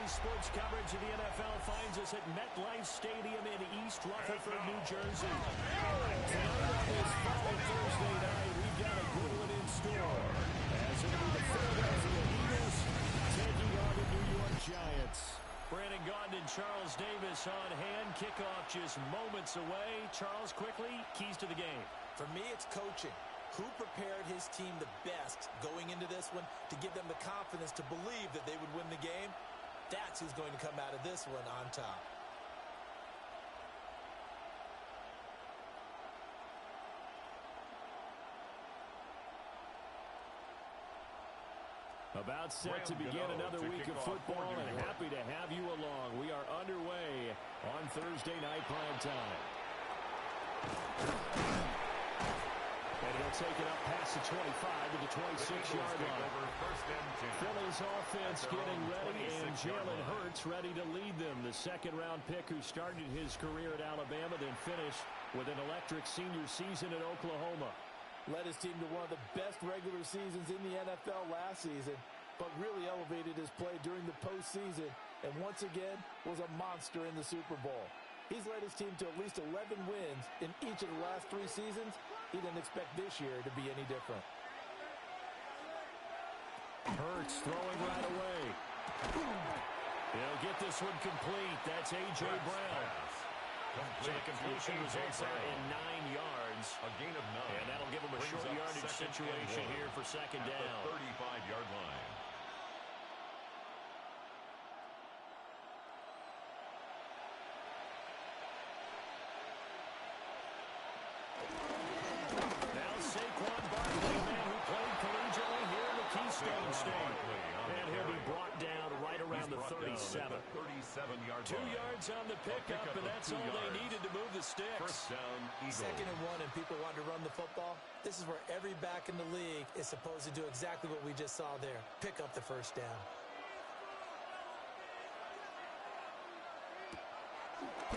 Today's sports coverage of the NFL finds us at MetLife Stadium in East Rutherford, New Jersey. Tonight on this fall Thursday night, we've got a good one in store, as it'll be the Philadelphia Eagles taking on the New York Giants. Brandon Gaudin and Charles Davis on hand. Kickoff just moments away. Charles, quickly, keys to the game. For me, it's coaching. Who prepared his team the best going into this one to give them the confidence to believe that they would win the game? That's who's going to come out of this one on top. About set to begin another week of football, and happy to have you along. We are underway on Thursday night primetime. And he'll take it up past the 25 to the 26-yard line. Philly's offense getting ready, and Jalen Hurts ready to lead them. The second-round pick who started his career at Alabama, then finished with an electric senior season at Oklahoma. Led his team to one of the best regular seasons in the NFL last season, but really elevated his play during the postseason, and once again was a monster in the Super Bowl. He's led his team to at least 11 wins in each of the last 3 seasons. He didn't expect this year to be any different. Hurts throwing right away. He'll get this one complete. That's A.J. Brown. So the completion results there in 9 yards. A gain of 9. And that'll give him a short yardage situation here for second down. 35-yard line. And he'll be brought down right around the 37. 37-yard 2 yards on the pickup, and that's all they needed to move the sticks. First down, Eagles. 2nd and 1, and people want to run the football. This is where every back in the league is supposed to do exactly what we just saw there. Pick up the first down.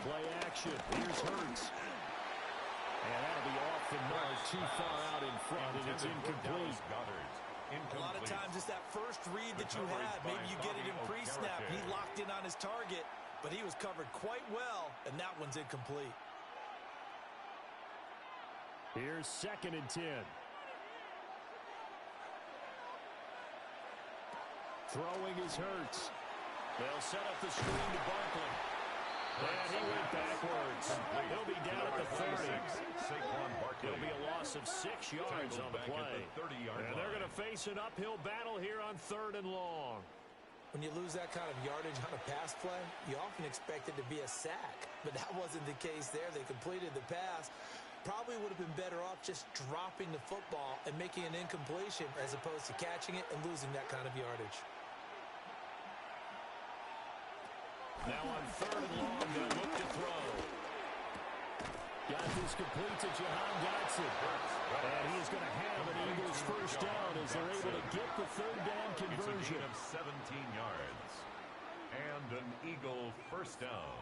Play action. Here's Hurts. And that'll be off the mark, too far out in front, and it's incomplete. A lot of times it's that first read that you had. Maybe you get it in pre-snap. He locked in on his target, but he was covered quite well, and that one's incomplete. Here's 2nd and 10. Throwing is Hurts. They'll set up the screen to Barkley. And he went backwards. He'll be down at the 30. It'll be a loss of 6 yards on the play. And they're going to face an uphill battle here on 3rd and long. When you lose that kind of yardage on a pass play, you often expect it to be a sack. But that wasn't the case there. They completed the pass. Probably would have been better off just dropping the football and making an incompletion as opposed to catching it and losing that kind of yardage. Now on 3rd and long, they'll look to throw. Got this complete to Jahan Dotson. And he is going to have an Eagles first down as they're able to get the 3rd down conversion. It's a gain of 17 yards. And an Eagle first down.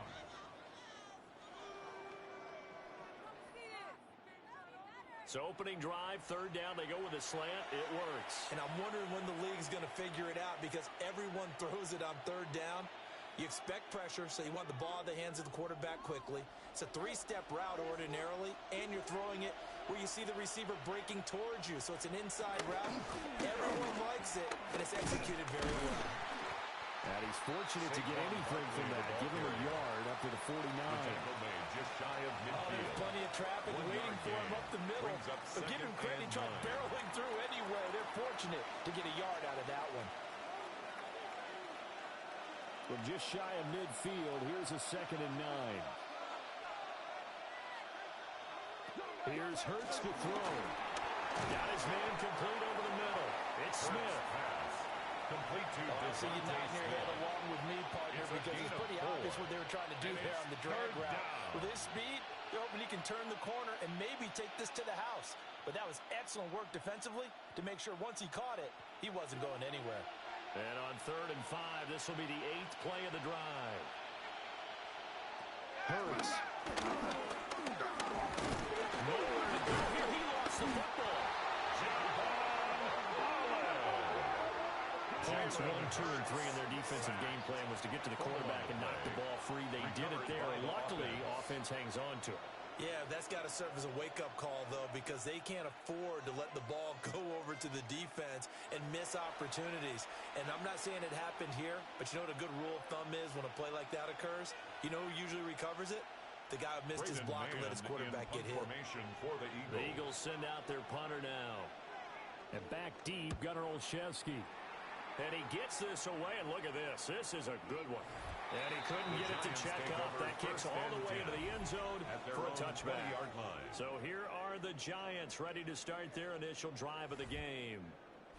So opening drive, 3rd down, they go with a slant. It works. And I'm wondering when the league's going to figure it out because everyone throws it on 3rd down. You expect pressure, so you want the ball in the hands of the quarterback quickly. It's a 3-step route ordinarily, and you're throwing it where you see the receiver breaking towards you. So it's an inside route. Everyone likes it, and it's executed very well. And he's fortunate to get anything from that. Give him a yard up to the 49. Just shy of midfield. There's plenty of traffic waiting for him up the middle. But give him credit, he tried barreling through anyway. They're fortunate to get a yard out of that one. We're just shy of midfield. Here's a 2nd and 9. Here's Hurts to throw. Got his man complete over the middle. It's Smith. Complete to I see you nodding your head along with me, partner, because it's pretty obvious what they were trying to do there on the drag route. With his speed, they're hoping he can turn the corner and maybe take this to the house. But that was excellent work defensively to make sure once he caught it, he wasn't going anywhere. And on 3rd and 5, this will be the 8th play of the drive. Hurts. Nowhere to go here. He lost the football. Points 1, 2, and 3 in their defensive game plan was to get to the quarterback and knock the ball free. They did it there. Luckily, offense hangs on to it. Yeah, that's got to serve as a wake-up call, though, because they can't afford to let the ball go over to the defense and miss opportunities. And I'm not saying it happened here, but you know what a good rule of thumb is when a play like that occurs? You know who usually recovers it? The guy who missed his block and let his quarterback get hit. For the Eagles. The Eagles send out their punter now. And back deep, Gunnar Olszewski. And he gets this away, and look at this. This is a good one. And he couldn't get it to check up. That kicks all the way into the end zone for a touchback. So here are the Giants ready to start their initial drive of the game.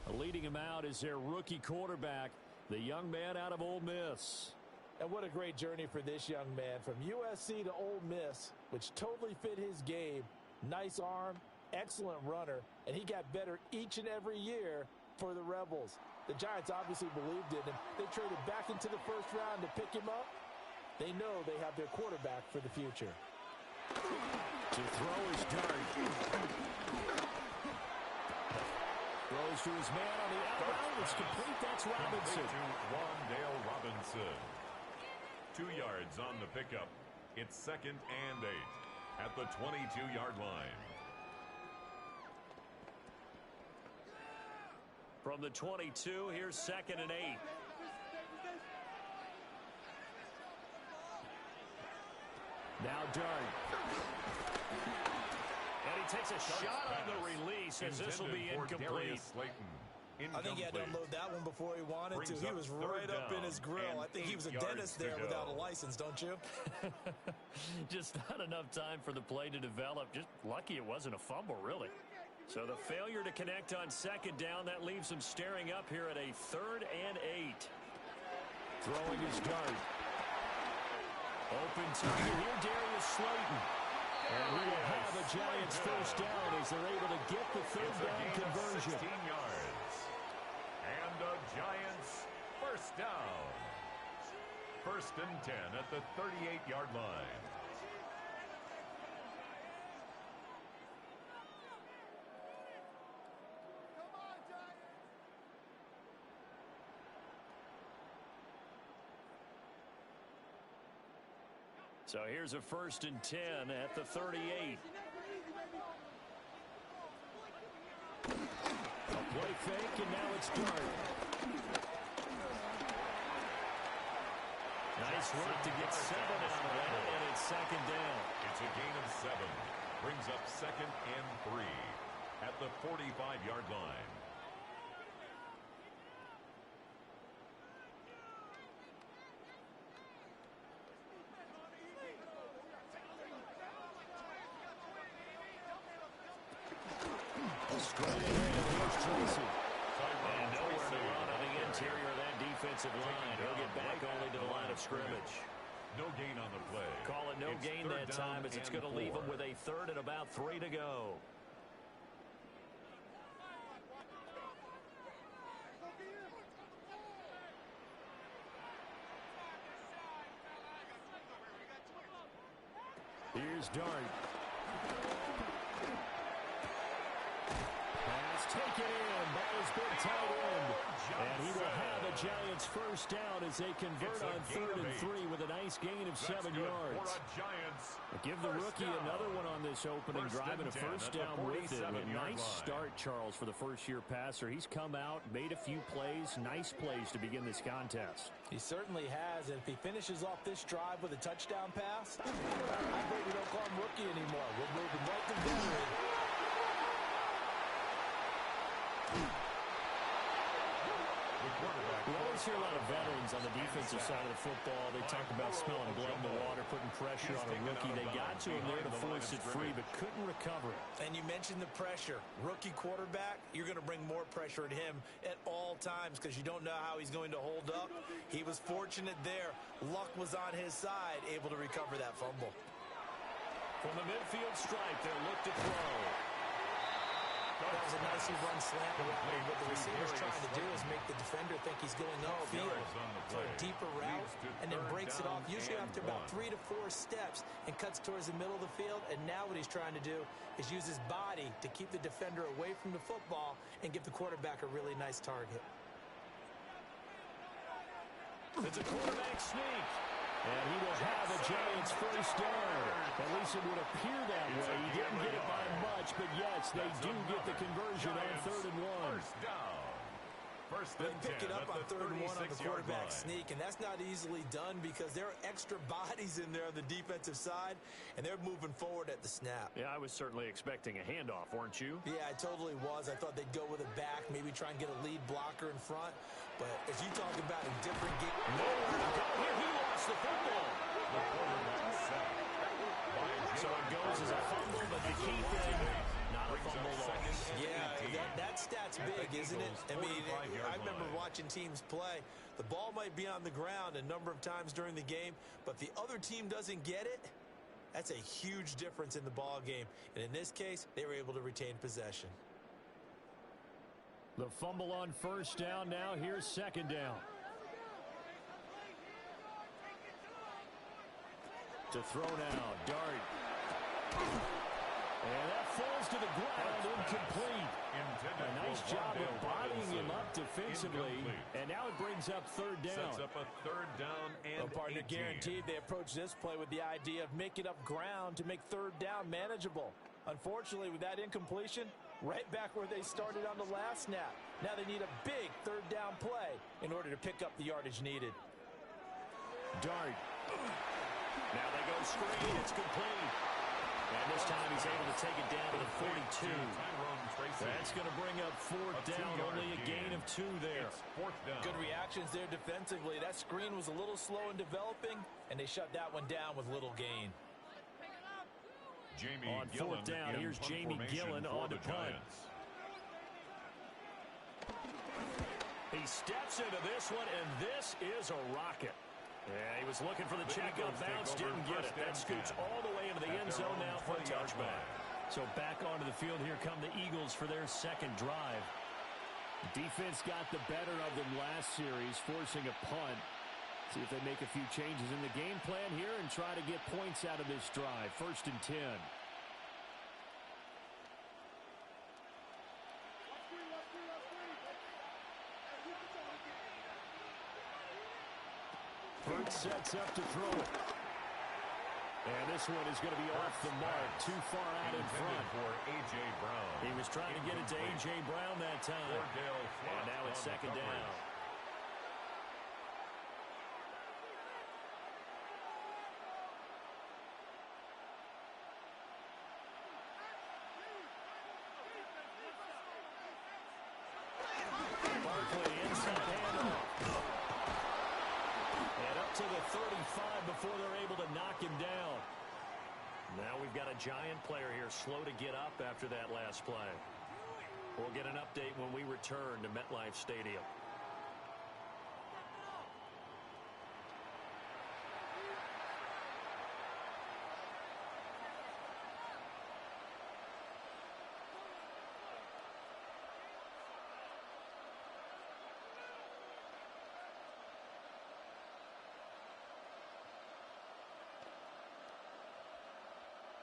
Leading him out is their rookie quarterback, the young man out of Ole Miss. And what a great journey for this young man. From USC to Ole Miss, which totally fit his game. Nice arm, excellent runner, and he got better each and every year for the Rebels. The Giants obviously believed in him. They traded back into the first round to pick him up. They know they have their quarterback for the future. To throw his dart. Throws to his man on the outroute. It's complete. That's Robinson. To Wandale Robinson. 2 yards on the pickup. It's 2nd and 8 at the 22-yard line. From the 22, here's 2nd and 8. Now Dart. And he takes a shot on the release as this will be incomplete. I think he had to unload that one before he wanted to. He was right up in his grill. I think he was a dentist there without a license, don't you? Just not enough time for the play to develop. Just lucky it wasn't a fumble, really. So the failure to connect on 2nd down, that leaves him staring up here at a 3rd and 8. Throwing his dart. Open target here, Darius Slayton. And we will have a Giants first down as they're able to get the 3rd down conversion. 16 yards. And a Giants first down. 1st and 10 at the 38-yard line. So here's a 1st and 10 at the 38. A play fake, and now it's Dart. Nice work to get 7 out of that, and it's 2nd down. It's a gain of 7. Brings up 2nd and 3 at the 45-yard line. Straight ahead, here's Tracy. And nowhere to run on the interior of that defensive line. He'll get back only to the line of scrimmage. No gain on the play. Call it no gain that time as it's going to leave him with a 3rd and about 3 to go. Here's Dart. Take it in by his big tight end. And he will have a Giants first down as they convert on 3rd and 3 with a nice gain of 7 yards. Give the rookie another one on this opening drive and a first down with it. A nice start, Charles, for the first-year passer. He's come out, made a few plays, nice plays to begin this contest. He certainly has, and if he finishes off this drive with a touchdown pass, I bet we don't call him rookie anymore. We'll move him right to veteran. We always hear a lot of veterans on the defensive side of the football. They talk about smelling blood in the water, putting pressure on a rookie. They got to him there to force it free, but couldn't recover it. And you mentioned the pressure. Rookie quarterback, you're going to bring more pressure at him at all times because you don't know how he's going to hold up. He was fortunate there. Luck was on his side, able to recover that fumble. From the midfield stripe, they'll look to throw. That was a nicely run slant around. What the receiver's trying to do is make the defender think he's going upfield for a deeper route and then breaks it off, usually after about 3 to 4 steps, and cuts towards the middle of the field. And now what he's trying to do is use his body to keep the defender away from the football and give the quarterback a really nice target. It's a quarterback sneak. And he will have a Giants first down. At least it would appear that way. He didn't get it by much, but yes, they do get the conversion on 3rd and 1. First down. They pick it up on 3rd and 1 on the quarterback sneak, and that's not easily done because there are extra bodies in there on the defensive side, and they're moving forward at the snap. Yeah, I was certainly expecting a handoff, weren't you? Yeah, I totally was. I thought they'd go with it back, maybe try and get a lead blocker in front. But as you talk about a different game. Nowhere to go here. He lost the football. The quarterback sack. So it goes as a fumble, but the key thing, not a fumble loss. Yeah, that stat's big, isn't it? I mean, I remember watching teams play. The ball might be on the ground a number of times during the game, but the other team doesn't get it. That's a huge difference in the ball game. And in this case, they were able to retain possession. The fumble on first down. Now here's 2nd down. To throw now, Dart. And that falls to the ground, incomplete. A nice job of bodying him up defensively. And now it brings up 3rd down. Sets up a 3rd down and partner 18. guaranteed they approach this play with the idea of making up ground to make 3rd down manageable. Unfortunately, with that incompletion, right back where they started on the last snap. Now they need a big 3rd down play in order to pick up the yardage needed. Dart. Now they go screen. It's complete. And this time he's able to take it down to the 42. That's going to bring up 4th down. Only a gain of 2 there. 4th down. Good reactions there defensively. That screen was a little slow in developing, and they shut that one down with little gain. Jamie on 4th down, here's Jamie Gillen on the punt. He steps into this one, and this is a rocket. Yeah, he was looking for the checkup bounce, didn't get it. That scoots all the way into the end zone now for a touchback. So back onto the field, here come the Eagles for their 2nd drive. Defense got the better of them last series, forcing a punt. See if they make a few changes in the game plan here and try to get points out of this drive. 1st and 10. Burt sets up to throw it. And this one is going to be off the mark, too far out in front. For A.J. Brown. He was trying to get it to A.J. Brown that time. And now it's 2nd down. Barkley inside handoff. And up to the 35 before they're able to knock him down. Now we've got a Giant player here slow to get up after that last play. We'll get an update when we return to MetLife Stadium.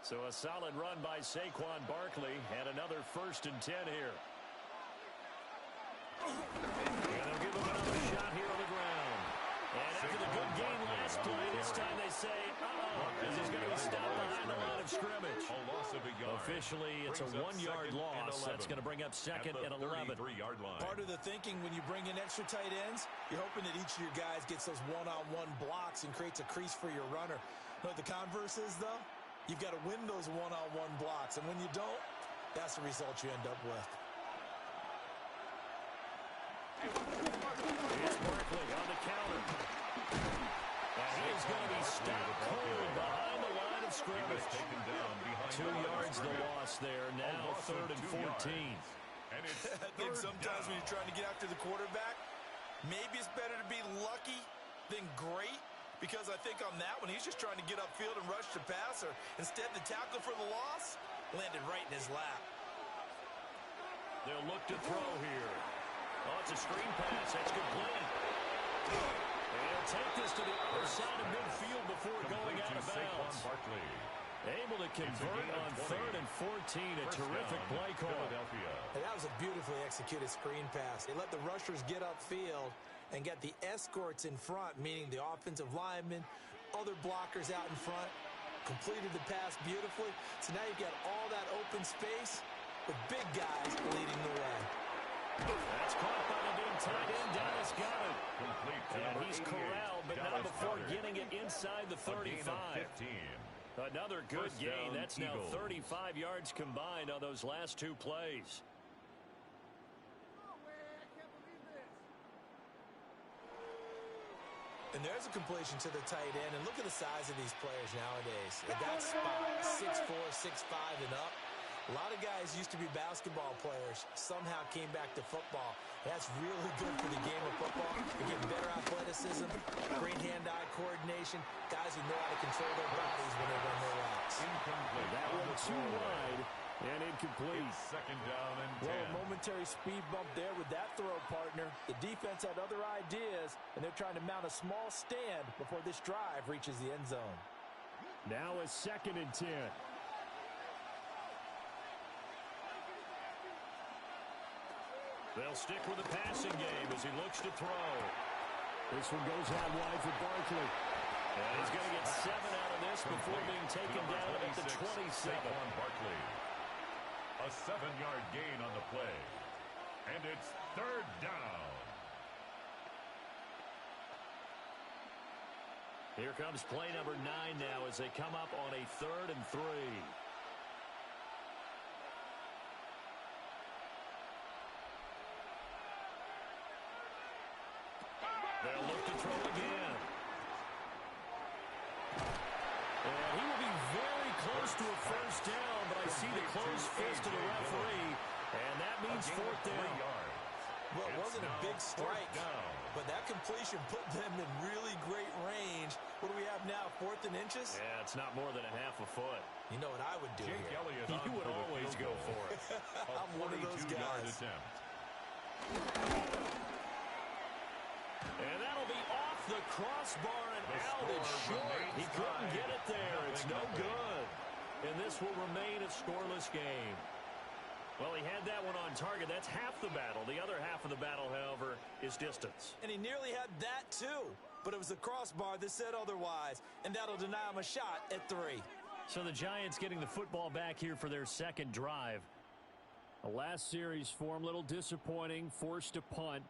So a solid run by Saquon Barkley and another 1st and 10 here. And they'll give him another shot here on the ground. And after the good game last play, this time they say, because he's going to be stopped behind the line of scrimmage. Officially, it's a 1-yard loss. That's going to bring up 2nd and 11. Part of the thinking when you bring in extra tight ends, you're hoping that each of your guys gets those one-on-one blocks and creates a crease for your runner. But the converse is, though, you've got to win those one-on-one blocks. And when you don't, that's the result you end up with. Here's Barkley on the counter. And he is going to be stopped cold behind the line of scrimmage. 2 yards the loss there. Now 3rd and 14. I think sometimes when you're trying to get after the quarterback, maybe it's better to be lucky than great. Because I think on that one, he's just trying to get upfield and rush the passer. Instead, the tackle for the loss landed right in his lap. They'll look to throw here. Oh, it's a screen pass. That's complete. And he'll take this to the other side of midfield before going out of bounds. Able to convert on 3rd and 14, a terrific play call. Philadelphia. And that was a beautifully executed screen pass. They let the rushers get upfield and get the escorts in front, meaning the offensive linemen, other blockers out in front, completed the pass beautifully. So now you've got all that open space with big guys leading the way. That's caught by the big tight end. Dallas got it. Complete to And number he's 88. corralled, but not Dallas before Goedert. getting it inside the A gain of 35. 15. Another good First gain. down, That's now Eagles. 35 yards combined on those last two plays. And there's a completion to the tight end. And look at the size of these players nowadays. At that spot, 6'4", 6'5", and up. A lot of guys used to be basketball players, somehow came back to football. That's really good for the game of football. You're getting better athleticism, great hand-eye coordination, guys who know how to control their bodies when they run their routes. Incomplete. That on one the too throwaway. wide and incomplete. It's second down and 10. Well, a momentary speed bump there with that throw, partner. The defense had other ideas, and they're trying to mount a small stand before this drive reaches the end zone. Now a 2nd and 10. They'll stick with the passing game as he looks to throw. This one goes out wide for Barkley. And he's going to get 7 out of this before being taken down at the 27. Saquon Barkley. A 7-yard gain on the play. And it's third down. Here comes play number 9 now as they come up on a 3rd and 3. They'll look to throw again. And he will be very close to a first down, but I see the closed fist of the referee, and that means 4th down. Well, it It's wasn't a now big strike, 4th down. but that completion put them in really great range. What do we have now, 4th and inches? Yeah, it's not more than a half a foot. You know what I would do Jake here? Elliott You on would for the always field go goal. for it. I'm one of those 42-yard guys. attempt. And that'll be off the crossbar and The out. It's score short. remains He couldn't tied. get it there. It's no Nothing. good. And this will remain a scoreless game. Well, he had that one on target. That's half the battle. The other half of the battle, however, is distance. And he nearly had that, too. But it was the crossbar that said otherwise, and that'll deny him a shot at 3. So the Giants getting the football back here for their 2nd drive. The last series for him, a little disappointing, forced to punt.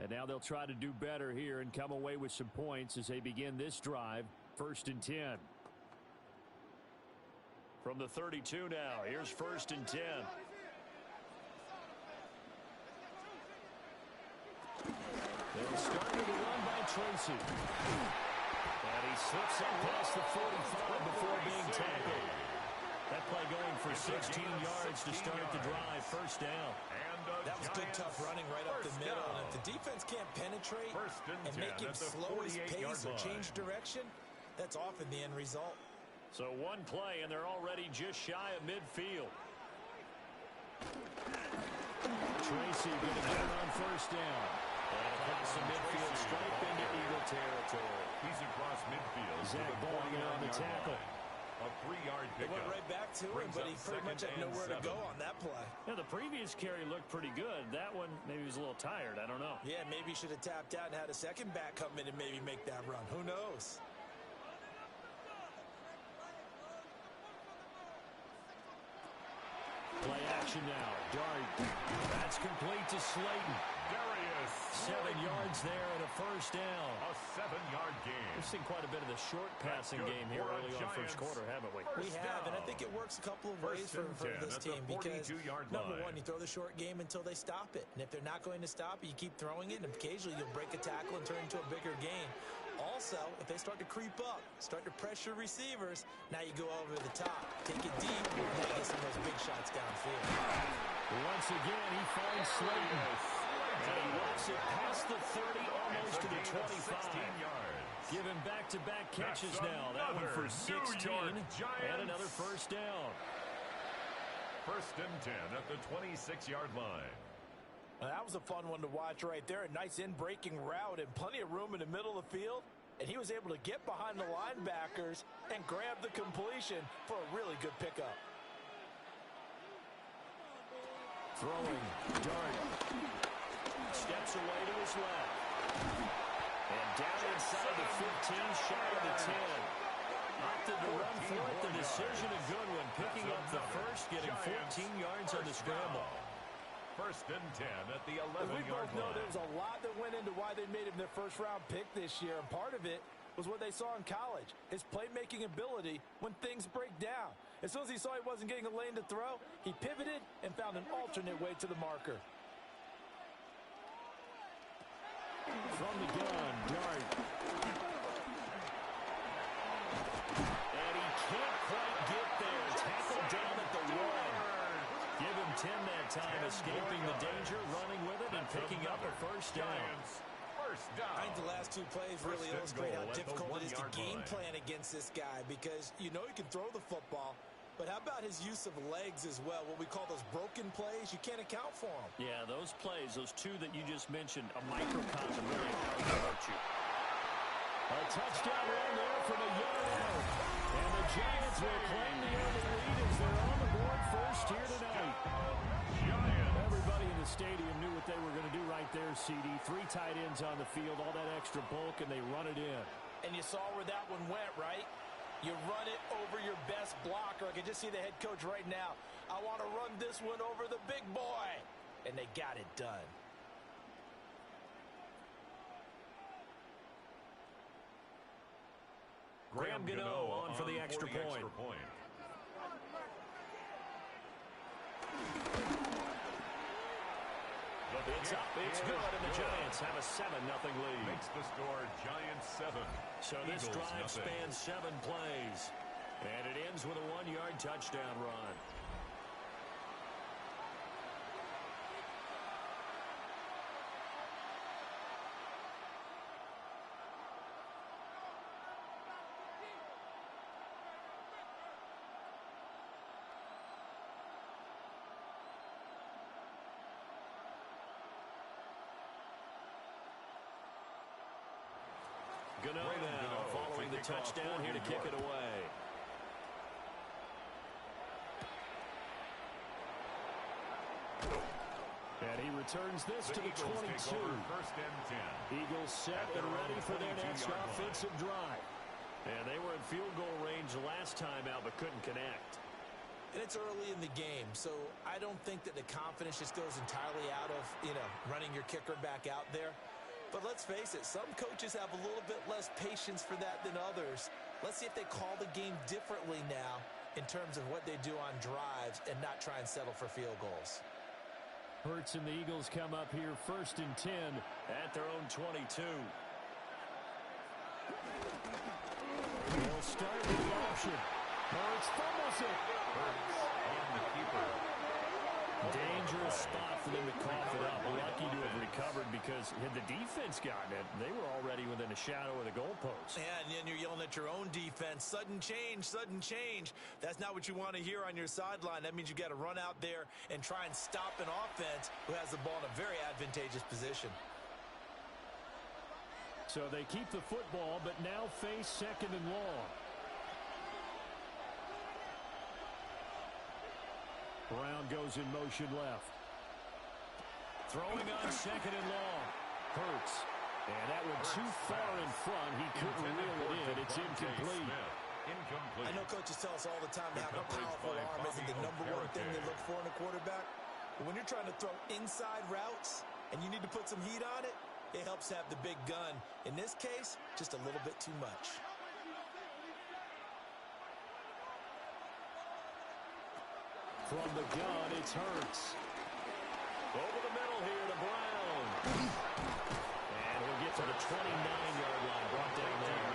And now they'll try to do better here and come away with some points as they begin this drive, 1st and 10. From the 32 now, here's 1st and 10. They'll start with a run by Tracy. And he slips up past the 45 before being tackled. That play going for 16 yards to start the drive, 1st down. That was good, tough running right up the middle. And if the defense can't penetrate and make him slow his pace or change direction, that's often the end result. So one play, and they're already just shy of midfield. Tracy going to get it on 1st down. And across the midfield, stripe into Eagle territory. He's across midfield. Zach Bowling on the tackle. A 3-yard It pickup. went right back to him, Brings but up he pretty much had 2nd and nowhere to 7. go on that play. Yeah, the previous carry looked pretty good. That one, maybe he was a little tired. I don't know. Yeah, maybe he should have tapped out and had a second back come in and maybe make that run. Who knows? Play action now. Dart. That's complete to Slayton. Darius. 7 yards there and a 1st down. A 7-yard gain. We've seen quite a bit of the short passing good game here for a early on Giants. 1st quarter, haven't we? We First have, and I down. think it works a couple of ways First for and 10 this at the team because, 42-yard number line. one, you throw the short game until they stop it. And if they're not going to stop it, you keep throwing it, and occasionally you'll break a tackle and turn it into a bigger gain. Also, if they start to creep up, start to pressure receivers, now you go over the top, take it deep, now you get some of those big shots downfield. Once again, he finds Slayton. And he walks it past the 30, almost to the 25. 16 yards. Giving back-to-back catches That's now. That one for another 16. New York And another Giants. 1st down. 1st and 10 at the 26-yard line. Now, that was a fun one to watch right there. A nice in-breaking route and plenty of room in the middle of the field. And he was able to get behind the linebackers and grab the completion for a really good pickup. Throwing. Dart. Steps away to his left. And down inside the 15, shy of the 10. Opted to run for it. The decision a good one. Picking up the first, getting 14 yards on the scramble. First and 10 at the 11-yard line. We both know there was a lot that went into why they made him their first-round pick this year, and part of it was what they saw in college, his playmaking ability when things break down. As soon as he saw he wasn't getting a lane to throw, he pivoted and found an alternate way to the marker. From the gun, Dart. And he can't quite get there. Tackled down at the 1. Give him 10 that time, escaping the danger, running with it, and picking up a first down. I think the last two plays really illustrate how difficult it is to game plan against this guy, because you know he can throw the football, but how about his use of legs as well? What we call those broken plays, you can't account for them. Yeah, those plays, those two that you just mentioned, a microcosm really hurt you. A touchdown run there from a yard out. And the Giants will claim the early lead as they're on the board first here tonight. Everybody in the stadium knew what they were going to do right there, CD. 3 tight ends on the field, all that extra bulk, and they run it in. And you saw where that one went, right? You run it over your best blocker. I can just see the head coach right now. I want to run this one over the big boy. And they got it done. Graham Gano on for the extra point. It's up, it's good, and the Giants have a 7-0 lead. Makes the score Giants 7. So this drive spans 7 plays. And it ends with a 1-yard touchdown run. Gano now following the touchdown here to kick it away. And he returns this to the 22. First and 10. Eagles set and ready for their next offensive drive. And they were in field goal range last time out but couldn't connect. And it's early in the game, so I don't think that the confidence just goes entirely out of, running your kicker back out there. But let's face it, some coaches have a little bit less patience for that than others. Let's see if they call the game differently now in terms of what they do on drives and not try and settle for field goals. Hurts and the Eagles come up here first and 10 at their own 22. They'll start with the option. Hurts fumbles it. Hurts on the keeper. Dangerous spot for them to cough it up. Lucky to have recovered because had the defense gotten it, they were already within a shadow of the goalpost. Yeah, and then you're yelling at your own defense. Sudden change, sudden change. That's not what you want to hear on your sideline. That means you got to run out there and try and stop an offense who has the ball in a very advantageous position. So they keep the football, but now face second and long. Brown goes in motion left. Throwing on second and long. Hurts. And that one too far in front. He couldn't reel it in. It's incomplete. I know coaches tell us all the time to have a powerful arm isn't the #1 thing they look for in a quarterback. But when you're trying to throw inside routes and you need to put some heat on it, it helps have the big gun. In this case, just a little bit too much. From the gun, it's Hurts. Over the middle here to Brown. And he'll get to the 29-yard line, brought down there.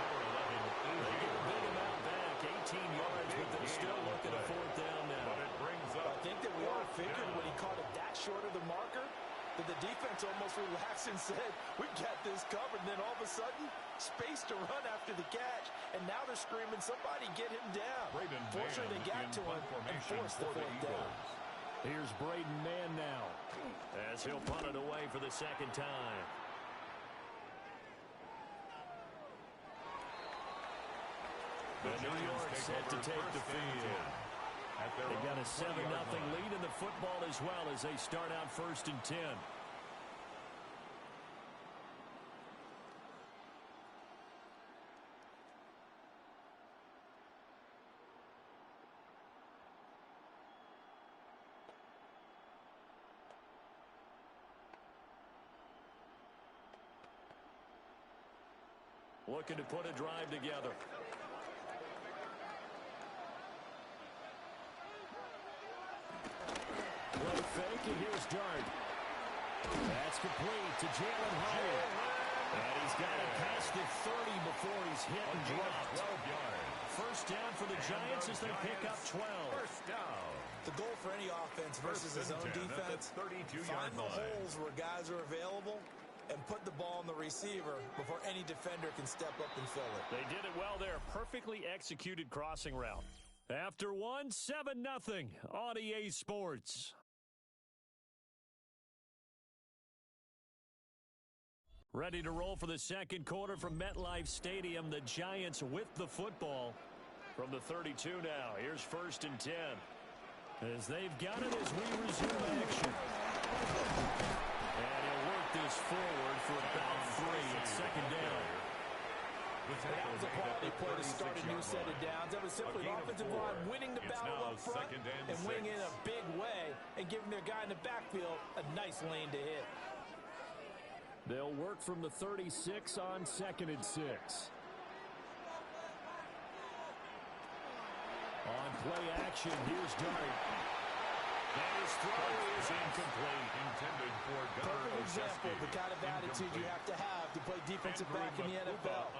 They get a big amount back, 18 yards, but they're still looking at 4th down now. I think that we all figured when he caught it that short of the marker that the defense almost relaxed and said, we got this covered. And then all of a sudden, space to run after the catch. And now they're screaming, somebody get him down. Fortunately, they got to him and forced the 4th down. Here's Braden Mann now as he'll punt it away for the second time. And New York set to take the field. at their They got own a 7-0 20-yard line. lead in the football as well as they start out 1st and 10. Looking to put a drive together. Play fake, and here's Dart. That's complete to Jalen Hurd. And he's got it past the 30 before he's hit and dropped. 12 yards. First down for the Giants as they pick up 12. First down. The goal for any offense versus his own defense, find the holes where guys are available and put the ball on the receiver before any defender can step up and fill it. They did it well there. Perfectly executed crossing route. After one, 7-0 on EA Sports. Ready to roll for the second quarter from MetLife Stadium. The Giants with the football from the 32 now. Here's 1st and 10. As they've got it as we resume action. And he'll work this forward for about 3. It's 2nd down. That was a quality play to start a new set of downs. That was simply an offensive line winning the battle up front and winning in a big way and giving their guy in the backfield a nice lane to hit. They'll work from the 36 on 2nd and 6. On play action, here's Dart. And his throw is incomplete. Intended for Perfect example of the kind of attitude you have to play defensive back in the NFL.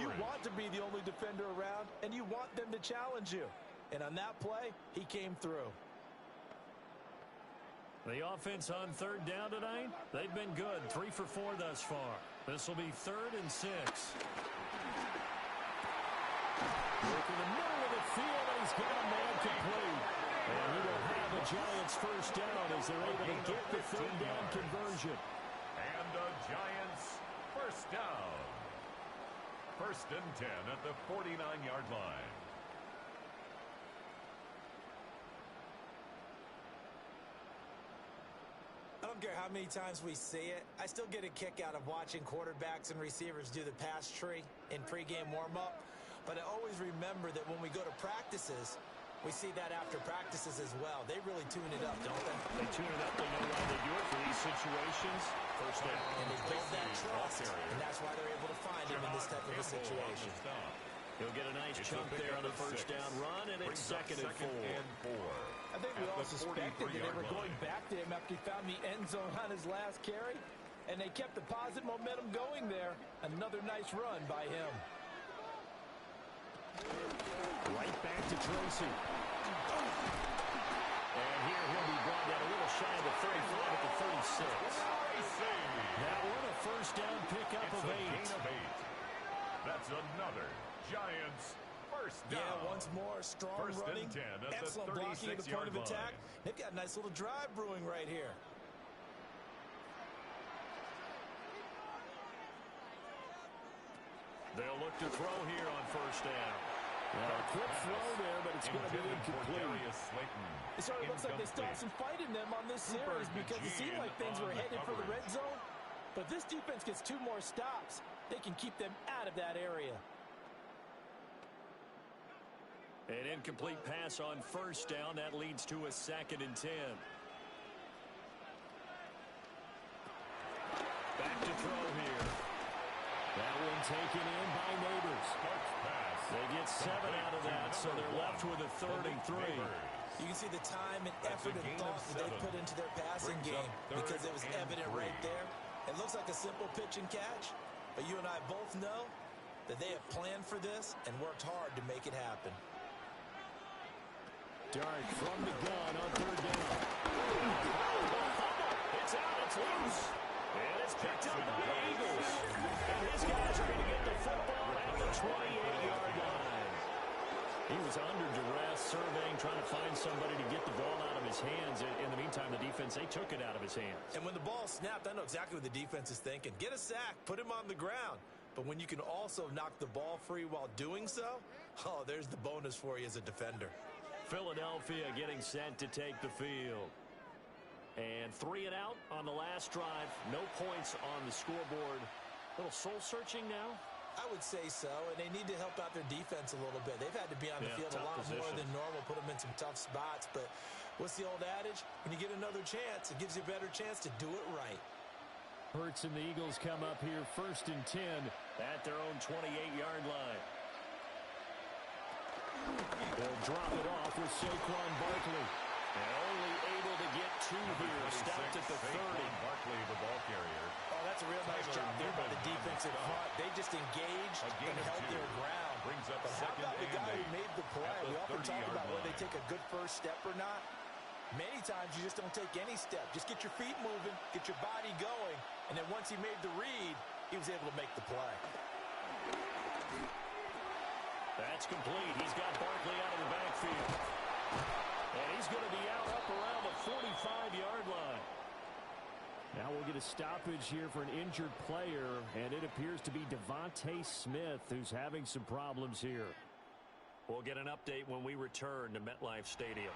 You want to be the only defender around, and you want them to challenge you. And on that play, he came through. The offense on 3rd down tonight, they've been good. 3 for 4 thus far. This will be 3rd and 6. Look in the middle of the field, and he's got a man complete. And he will have the Giants first down as they're able to get the 3rd down conversion. And the Giants first down. 1st and 10 at the 49-yard line. I don't care how many times we see it. I still get a kick out of watching quarterbacks and receivers do the pass tree in pregame warm-up. But I always remember that when we go to practices, we see that after practices as well. They really tune it up, don't they? They tune it up. They know why they do it for these situations. First down. And they build that trust, and that's why they're able to find him in this type of a situation. He'll get a nice chunk there on the first down run, and it's 2nd and 4. I think we all suspected that they were going back to him after he found the end zone on his last carry, and they kept the positive momentum going there. Another nice run by him. Right back to Tracy. And here he'll be brought down a little shy of the 35 at the 36. That one a first down pickup of 8. That's another Giants first down. Yeah, once more, strong running, excellent blocking at the point of attack. They've got a nice little drive brewing right here. They'll look to throw here on first down. A quick throw there, but it's going to be incomplete. It sort of looks like they still have some fight in them on this series because it seemed like things were headed for the red zone. But this defense gets 2 more stops. They can keep them out of that area. An incomplete pass on first down. That leads to a 2nd and 10. Back to throw here. That one taken in by Neighbors. They get 7 out of that, so they're left with a 3rd and 3. You can see the time and effort and thought that they put into their passing game because it was evident right there. It looks like a simple pitch and catch, but you and I both know that they have planned for this and worked hard to make it happen. Dart from the gun on 3rd down. It's out, it's loose. And it's picked up by the Eagles. And his guys are going to get the football at the 28-yard line. He was under duress, surveying, trying to find somebody to get the ball out of his hands. In the meantime, the defense, they took it out of his hands. And when the ball snapped, I know exactly what the defense is thinking. Get a sack, put him on the ground. But when you can also knock the ball free while doing so, oh, there's the bonus for you as a defender. Philadelphia getting set to take the field. And 3 and out on the last drive. No points on the scoreboard. A little soul-searching now? I would say so, and they need to help out their defense a little bit. They've had to be on the field a lot more than normal, put them in some tough spots. But what's the old adage? When you get another chance, it gives you a better chance to do it right. Hurts and the Eagles come up here 1st and 10 at their own 28-yard line. They'll drop it off with Saquon Barkley. And only able to get 2 here. Stopped at the 30. Barkley, the ball carrier. Oh, that's a real nice job there by the defensive front. They just engaged and held their ground. Brings up but how about the guy who made the play? We often talk about whether they take a good first step or not. Many times you just don't take any step. Just get your feet moving, get your body going, and then once he made the read, he was able to make the play. That's complete. He's got Barkley out of the backfield. And he's going to be out up around the 45-yard line. Now we'll get a stoppage here for an injured player, and it appears to be Devontae Smith who's having some problems here. We'll get an update when we return to MetLife Stadium.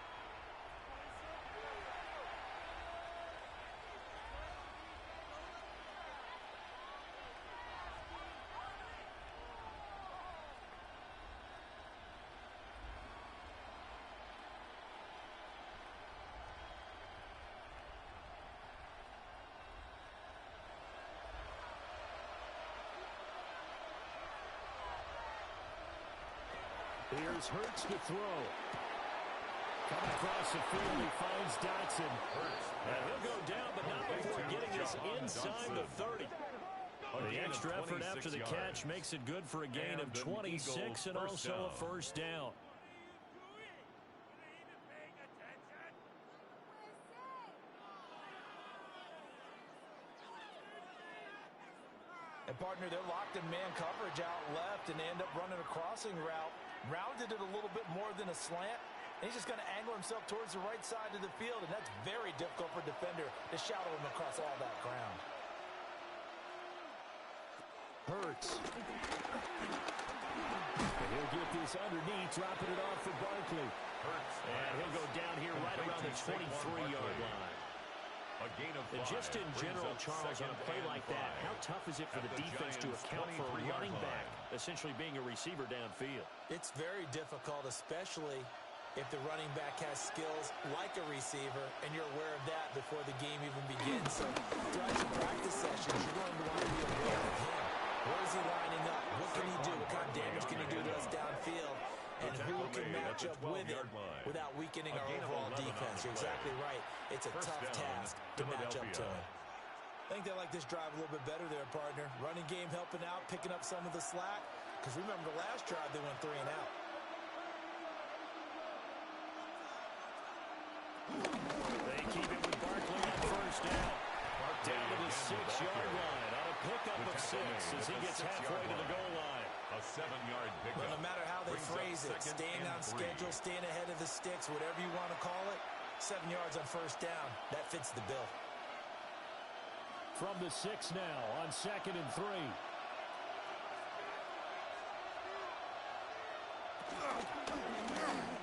Here's Hurts to throw. Coming across the field, he finds Dotson. And he'll go down, but not before getting this inside the 30. The extra effort after the catch makes it good for a gain of 26 and also a first down. And partner, they're locked in man coverage out left, and they end up running a crossing route. Rounded it a little bit more than a slant. And he's just going to angle himself towards the right side of the field, and that's very difficult for a defender to shadow him across all that ground. Hurts. And he'll get this underneath, dropping it off for Barkley. And he'll go down here right around the 23-yard line. And just in general, Charles, on a play like that, how tough is it for the defense to account for a running back essentially being a receiver downfield? It's very difficult, especially if the running back has skills like a receiver, and you're aware of that before the game even begins. So throughout your practice sessions, you're going to want to be aware of him. Where is he lining up? What can he do? What kind of damage can he do to us downfield? And who can match up with him without weakening our overall defense? You're exactly right. It's a tough task to match up to him. I think they like this drive a little bit better there, partner. Running game helping out, picking up some of the slack. Because remember, the last drive, they went 3 and out. They keep it with Barkley on first down. Down to the 6-yard line on a pickup of 6 as he gets halfway to the goal line. A 7-yard pickup. Well, no matter how they phrase it, staying on schedule, staying ahead of the sticks, whatever you want to call it, 7 yards on first down, that fits the bill. From the 6 now on 2nd and 3.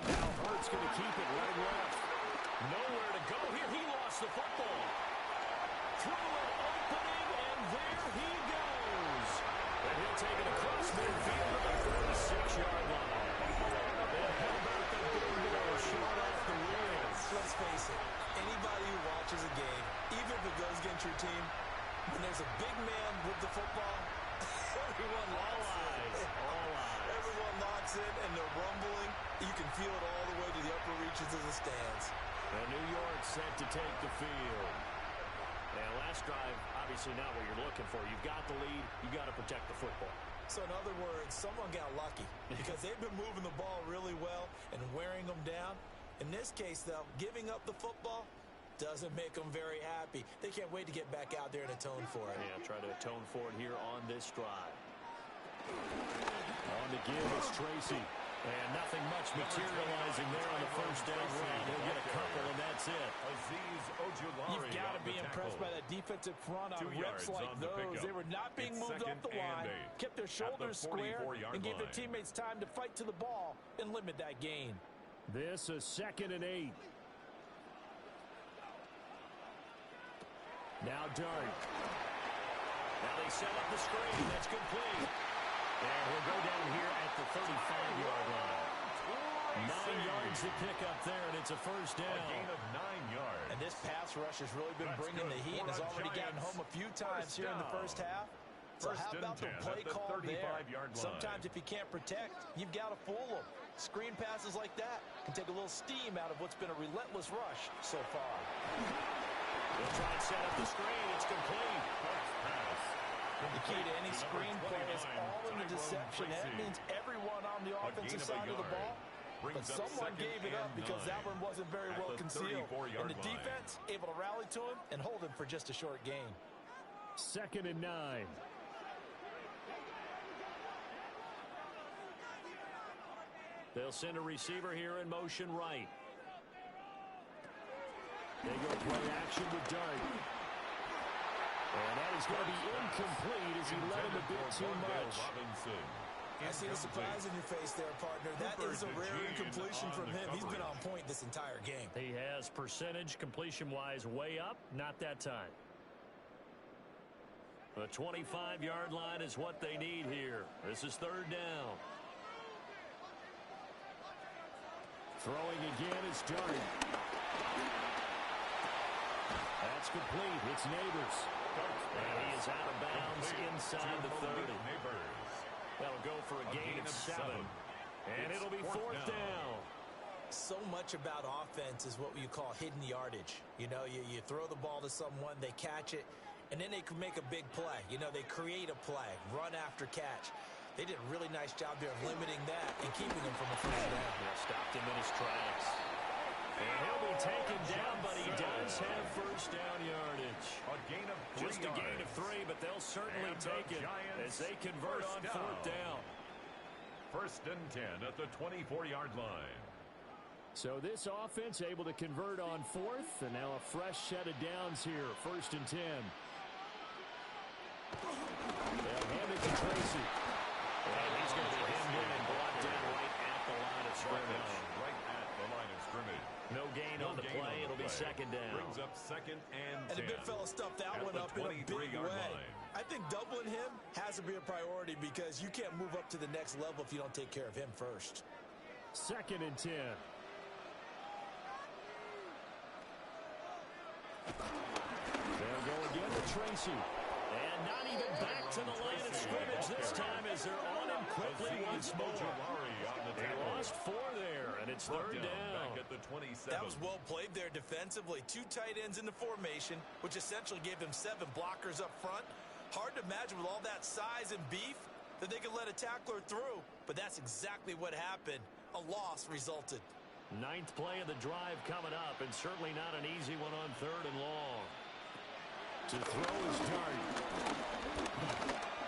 Now Hurts going to keep it right left. Nowhere to go here. He lost the football. Through an opening, and there he goes. And he'll take it across midfield to the 36-yard line. And how about the big ball short off the wheels? Let's face it, anybody who watches a game, even if it goes against your team, when there's a big man with the football, everyone locks in. Everyone locks in, and they're rumbling. You can feel it all the way to the upper reaches of the stands. And New York set to take the field. And last drive, obviously not what you're looking for. You've got the lead. You've got to protect the football. So in other words, someone got lucky because they've been moving the ball really well and wearing them down. In this case, though, giving up the football doesn't make them very happy. They can't wait to get back out there and atone for it. Yeah, try to atone for it here on this drive. On the give is Tracy. And nothing much materializing there on the first down run. He'll get a couple, and that's it. You've got to be impressed by that defensive front on rips like those. They were not being moved off the line, kept their shoulders square, and gave their teammates time to fight to the ball and limit that gain. This is 2nd and 8. Now Dart. Now they set up the screen. That's complete. And he'll go down here at the 35-yard line. 9 yards to pick up there, and it's a first down. A gain of 9 yards. And this pass rush has really been bringing the heat and has already gotten home a few times here in the first half. So how about the play call there? Sometimes if you can't protect, you've got to fool them. Screen passes like that can take a little steam out of what's been a relentless rush so far. They'll try and set up the screen. It's complete. The key to any screen play is all in the deception. That means everyone on the offensive side of the ball. But someone gave it up because that one wasn't very well concealed. And the defense able to rally to him and hold him for just a short gain. 2nd and 9. They'll send a receiver here in motion right. They go play action with Dart. And that is going to be incomplete as he led him a bit too much. I see the surprise in your face there, partner. That is a rare incompletion from him. He's been on point this entire game. He has percentage completion-wise way up, not that time. The 25-yard line is what they need here. This is 3rd down. Throwing again is Dart. That's complete. It's Neighbors. And he is out of bounds inside the 30. That'll go for a gain of 7. And it'll be 4th down. So much about offense is what you call hidden yardage. You know, you throw the ball to someone, they catch it, and then they can make a big play. You know, they create a play, run after catch. They did a really nice job there of limiting that and keeping him from a first down. Yeah, stopped him in his tracks. And he'll be taken down, but he does have first down yardage. A gain of 3 Just a gain of 3, but they'll certainly take it as they convert on 4th down. 1st and 10 at the 24-yard line. So this offense able to convert on 4th, and now a fresh set of downs here. 1st and 10. They'll hand it to Tracy. And he's going to be hemmed in and brought down right at the line of scrimmage. Right at the line of scrimmage. No gain on the play. It'll be 2nd down. Brings up 2nd and 10. And the big fella stuffed that one up in a big way. I think doubling him has to be a priority because you can't move up to the next level if you don't take care of him first. 2nd and 10. They'll go again to Tracy. And not even back to the line of scrimmage this time as they're on him quickly once more. They lost 4 there, and it's 3rd down. Back at the 27. That was well played there defensively. 2 tight ends in the formation, which essentially gave them 7 blockers up front. Hard to imagine with all that size and beef that they could let a tackler through, but that's exactly what happened. A loss resulted. 9th play of the drive coming up, and certainly not an easy one on 3rd and long. To throw is Dart.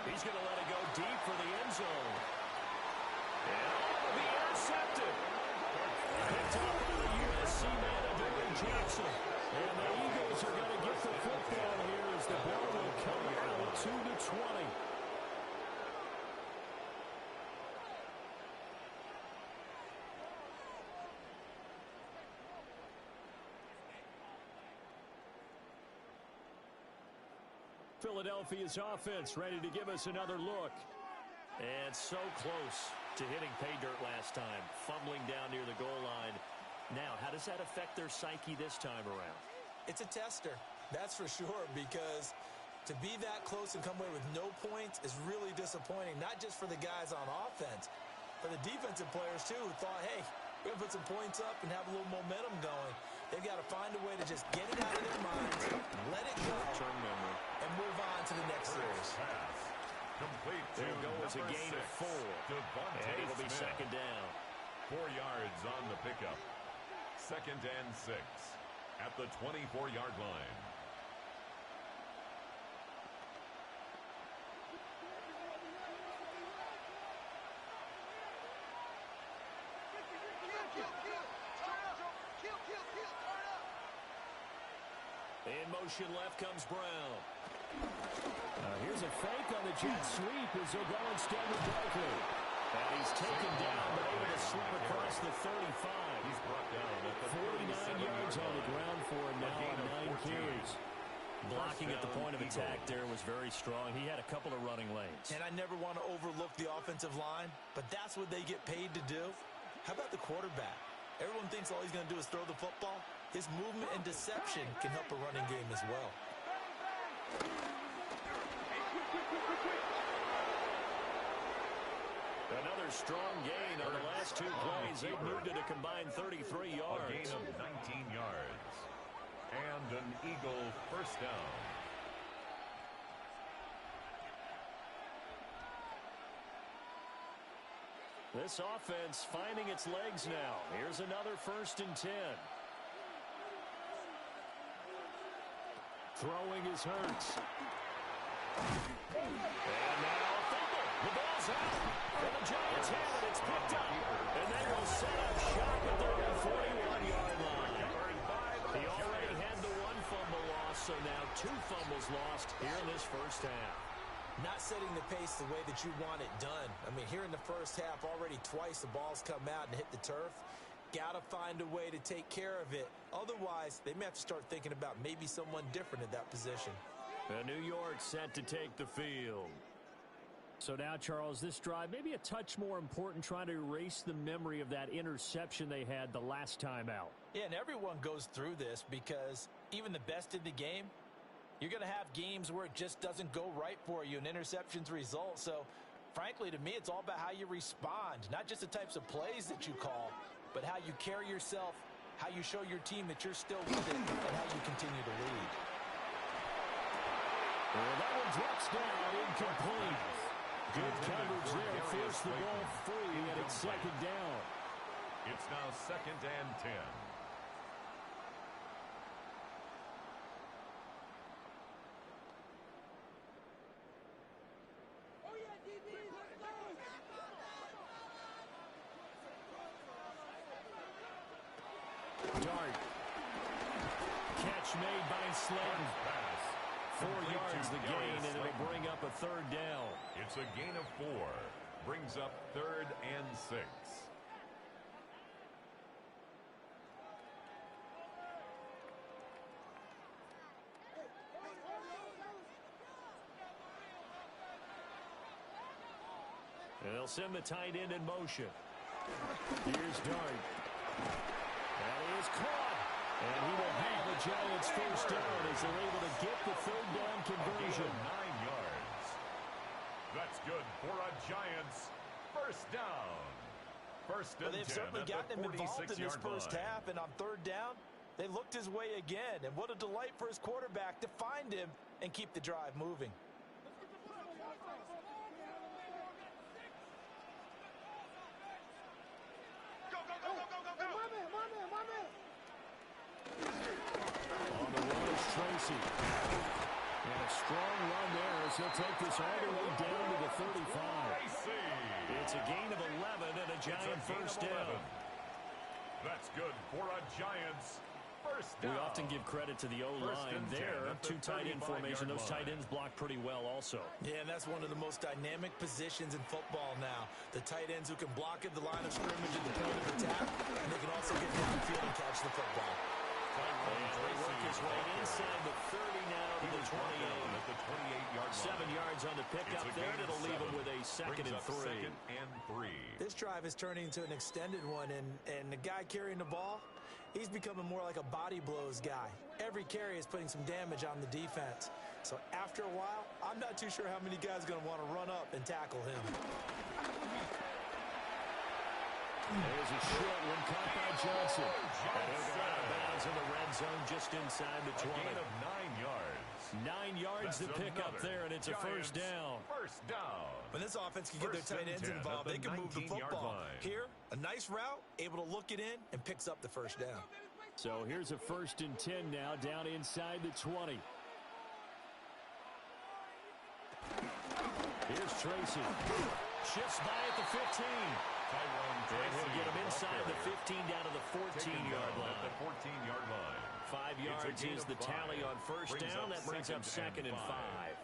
He's going to let it go deep for the end zone. And it'll be intercepted. Picked up by the USC man, Adoree Jackson. And the Eagles are going to get the football here as the ball will come out 2-20. Philadelphia's offense ready to give us another look. And so close to hitting pay dirt last time, fumbling down near the goal line. Now, how does that affect their psyche this time around? It's a tester, that's for sure, because to be that close and come away with no points is really disappointing, not just for the guys on offense, but the defensive players, too, who thought, hey, we're going to put some points up and have a little momentum going. They've got to find a way to just get it out of their minds, let it go, and move on to the next series. Complete to There goes a gain of 4. And it'll be 2nd down. 4 yards on the pickup. 2nd and 6 at the 24-yard line. In motion left comes Brown. Here's a fake on the jet sweep as he'll go instead with Barkley. And he's taken down but able to slip across the 35. He's brought down at the 49 yards on the ground for him now on 9 carries. Blocking at the point of attack there was very strong. He had a couple of running lanes. And I never want to overlook the offensive line, but that's what they get paid to do. How about the quarterback? Everyone thinks all he's going to do is throw the football. His movement and deception can help a running game as well. Another strong gain on the last 2 plays. They moved it a combined 33 yards. A gain of 19 yards. And an Eagle first down. This offense finding its legs now. Here's another 1st and 10. Throwing is Hurts. And now a fumble. The ball's out. And the Giants have it. It's picked up. And they will set up shop at their own 41-yard line. He already had the 1 fumble loss, so now 2 fumbles lost here in this first half. Not setting the pace the way that you want it done. I mean, here in the first half, already twice the ball's come out and hit the turf. Got to find a way to take care of it. Otherwise, they may have to start thinking about maybe someone different at that position. And New York set to take the field. So now, Charles, this drive maybe a touch more important, trying to erase the memory of that interception they had the last time out. Yeah, and everyone goes through this because even the best in the game, you're going to have games where it just doesn't go right for you and interceptions result. So, frankly, to me, it's all about how you respond, not just the types of plays that you call, but how you carry yourself, how you show your team that you're still with it, and how you continue to lead. Well, that one drops down, incomplete. Good coverage there, forced the ball free, and it's 2nd down. It's now 2nd and 10. Dart. Catch made by Slayton. 4 yards the gain, and it'll bring up a 3rd down. It's a gain of 4. Brings up 3rd and 6. And they'll send the tight end in motion. Here's Dart. That is caught. And he will have the Giants first down as they're able to get the 3rd down conversion. 9 yards. That's good for a Giants first down. First and 10 they've certainly gotten him involved in this first half, and on 3rd down, they looked his way again. And what a delight for his quarterback to find him and keep the drive moving. On the run is Tracy. And a strong run there as he'll take this all the way down to the 35. It's a gain of 11 and a Giant first down. That's good for a Giants first down. We often give credit to the O-line there. 2 tight end formation. Those tight ends block pretty well also. Yeah, and that's one of the most dynamic positions in football now. The tight ends who can block at the line of scrimmage at the point of attack, and they can also get downfield and catch the football. And they work his way inside the 30 now to the 28. At the 28-yard line. 7 yards on the pickup there, and it'll leave him with a 2nd and 3. 2nd and 3. This drive is turning into an extended one, and the guy carrying the ball, he's becoming more like a body blows guy. Every carry is putting some damage on the defense. So after a while, I'm not too sure how many guys are going to want to run up and tackle him. There's a short one caught by Johnson. And he'll go out of bounds in the red zone just inside the 20. A gain of 9 yards. 9 yards to pick up there, and it's a first down. First down. When this offense can get their tight ends involved, they can move the football. Here, a nice route, able to look it in, and picks up the first down. So here's a 1st and 10 now, down inside the 20. Here's Tracy. Shifts by at the 15. And he'll get him inside the 15 down to the 14-yard line. At the 14-yard line. 5 yards is the tally on first down. That brings up 2nd and 5.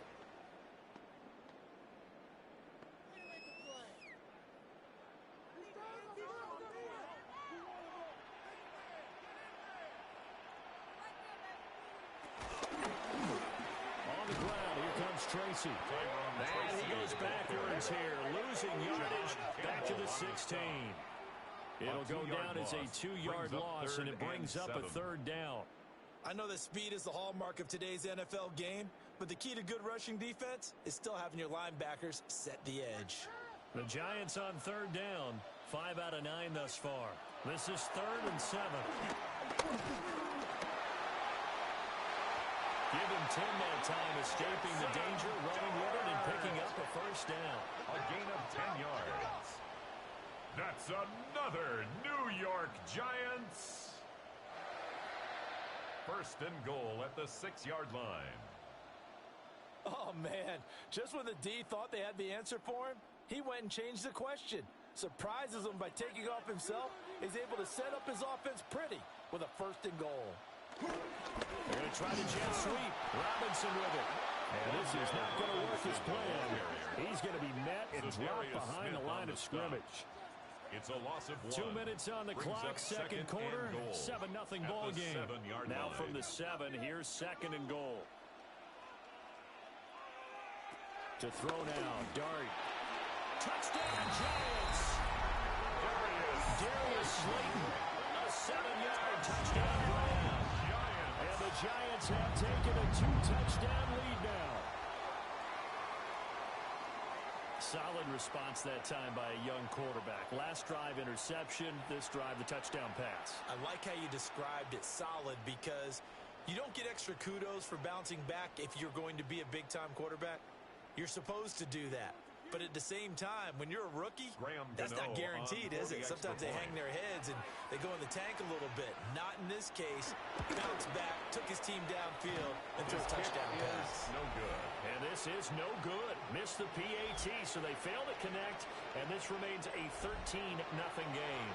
Tracy. And he goes backwards here, losing yardage back to the 16. It'll go down as a 2-yard loss, and it brings up a 3rd down. I know that speed is the hallmark of today's NFL game, but the key to good rushing defense is still having your linebackers set the edge. The Giants on 3rd down, 5 out of 9 thus far. This is 3rd and 7. Give him 10 that time, escaping the danger, running with it, and picking up a 1st down. A gain of 10 yards. That's another New York Giants. 1st and goal at the 6-yard line. Oh, man. Just when the D thought they had the answer for him, he went and changed the question. Surprises him by taking off himself. He's able to set up his offense pretty with a 1st and goal. They're going to try the jet sweep. Robinson with it. And this is not going to work as planned. He's going to be met and dropped behind the line of scrimmage. It's a loss of 2 1. minutes on the clock, second quarter, 7-0 ball game. Now from the 7, here's 2nd and goal. To throw now, Dart. Touchdown, Giants! Darius Slayton, a 7-yard touchdown grab. And the Giants have taken a 2-touchdown lead now. Solid response that time by a young quarterback. Last drive, interception. This drive, the touchdown pass. I like how you described it, solid, because you don't get extra kudos for bouncing back if you're going to be a big-time quarterback. You're supposed to do that. But at the same time, when you're a rookie, that's not guaranteed, is it? Sometimes they hang their heads and they go in the tank a little bit. Not in this case. Bounced back, took his team downfield, and threw a touchdown pass. No good. And this is no good. Missed the PAT, so they fail to connect, and this remains a 13-0 game.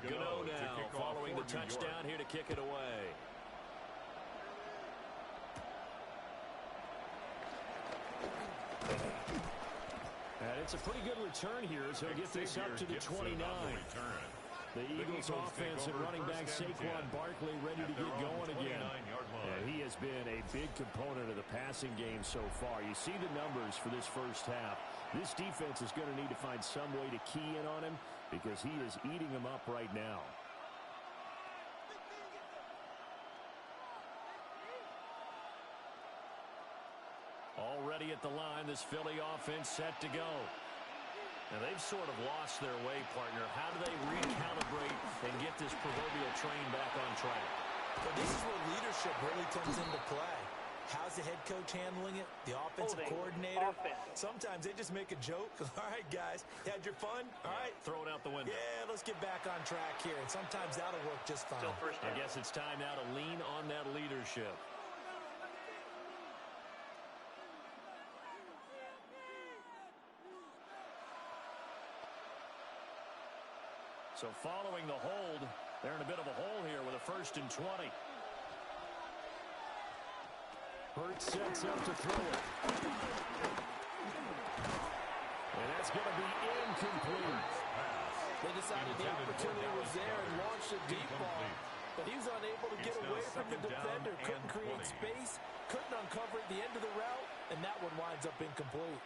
Gano now, following the touchdown here to kick it away. And it's a pretty good return here as he'll get this up to the 29. The Eagles offense and running back Saquon Barkley ready to get going again. And he has been a big component of the passing game so far. You see the numbers for this first half. This defense is going to need to find some way to key in on him because he is eating them up right now. Already at the line, this Philly offense set to go. Now, they've sort of lost their way, partner. How do they recalibrate and get this proverbial train back on track? But this is where leadership really comes into play. How's the head coach handling it? The offensive coordinator? Sometimes they just make a joke. All right, guys, you had your fun? All right. Throw it out the window. Yeah, let's get back on track here. And sometimes that'll work just fine. I guess it's time now to lean on that leadership. So following the hold, they're in a bit of a hole here with a 1st and 20. Hurts sets up to throw it. And that's going to be incomplete. They decided the opportunity was there and launched a deep ball. But he was unable to get away from the defender. Couldn't create space. Couldn't uncover at the end of the route. And that one winds up incomplete.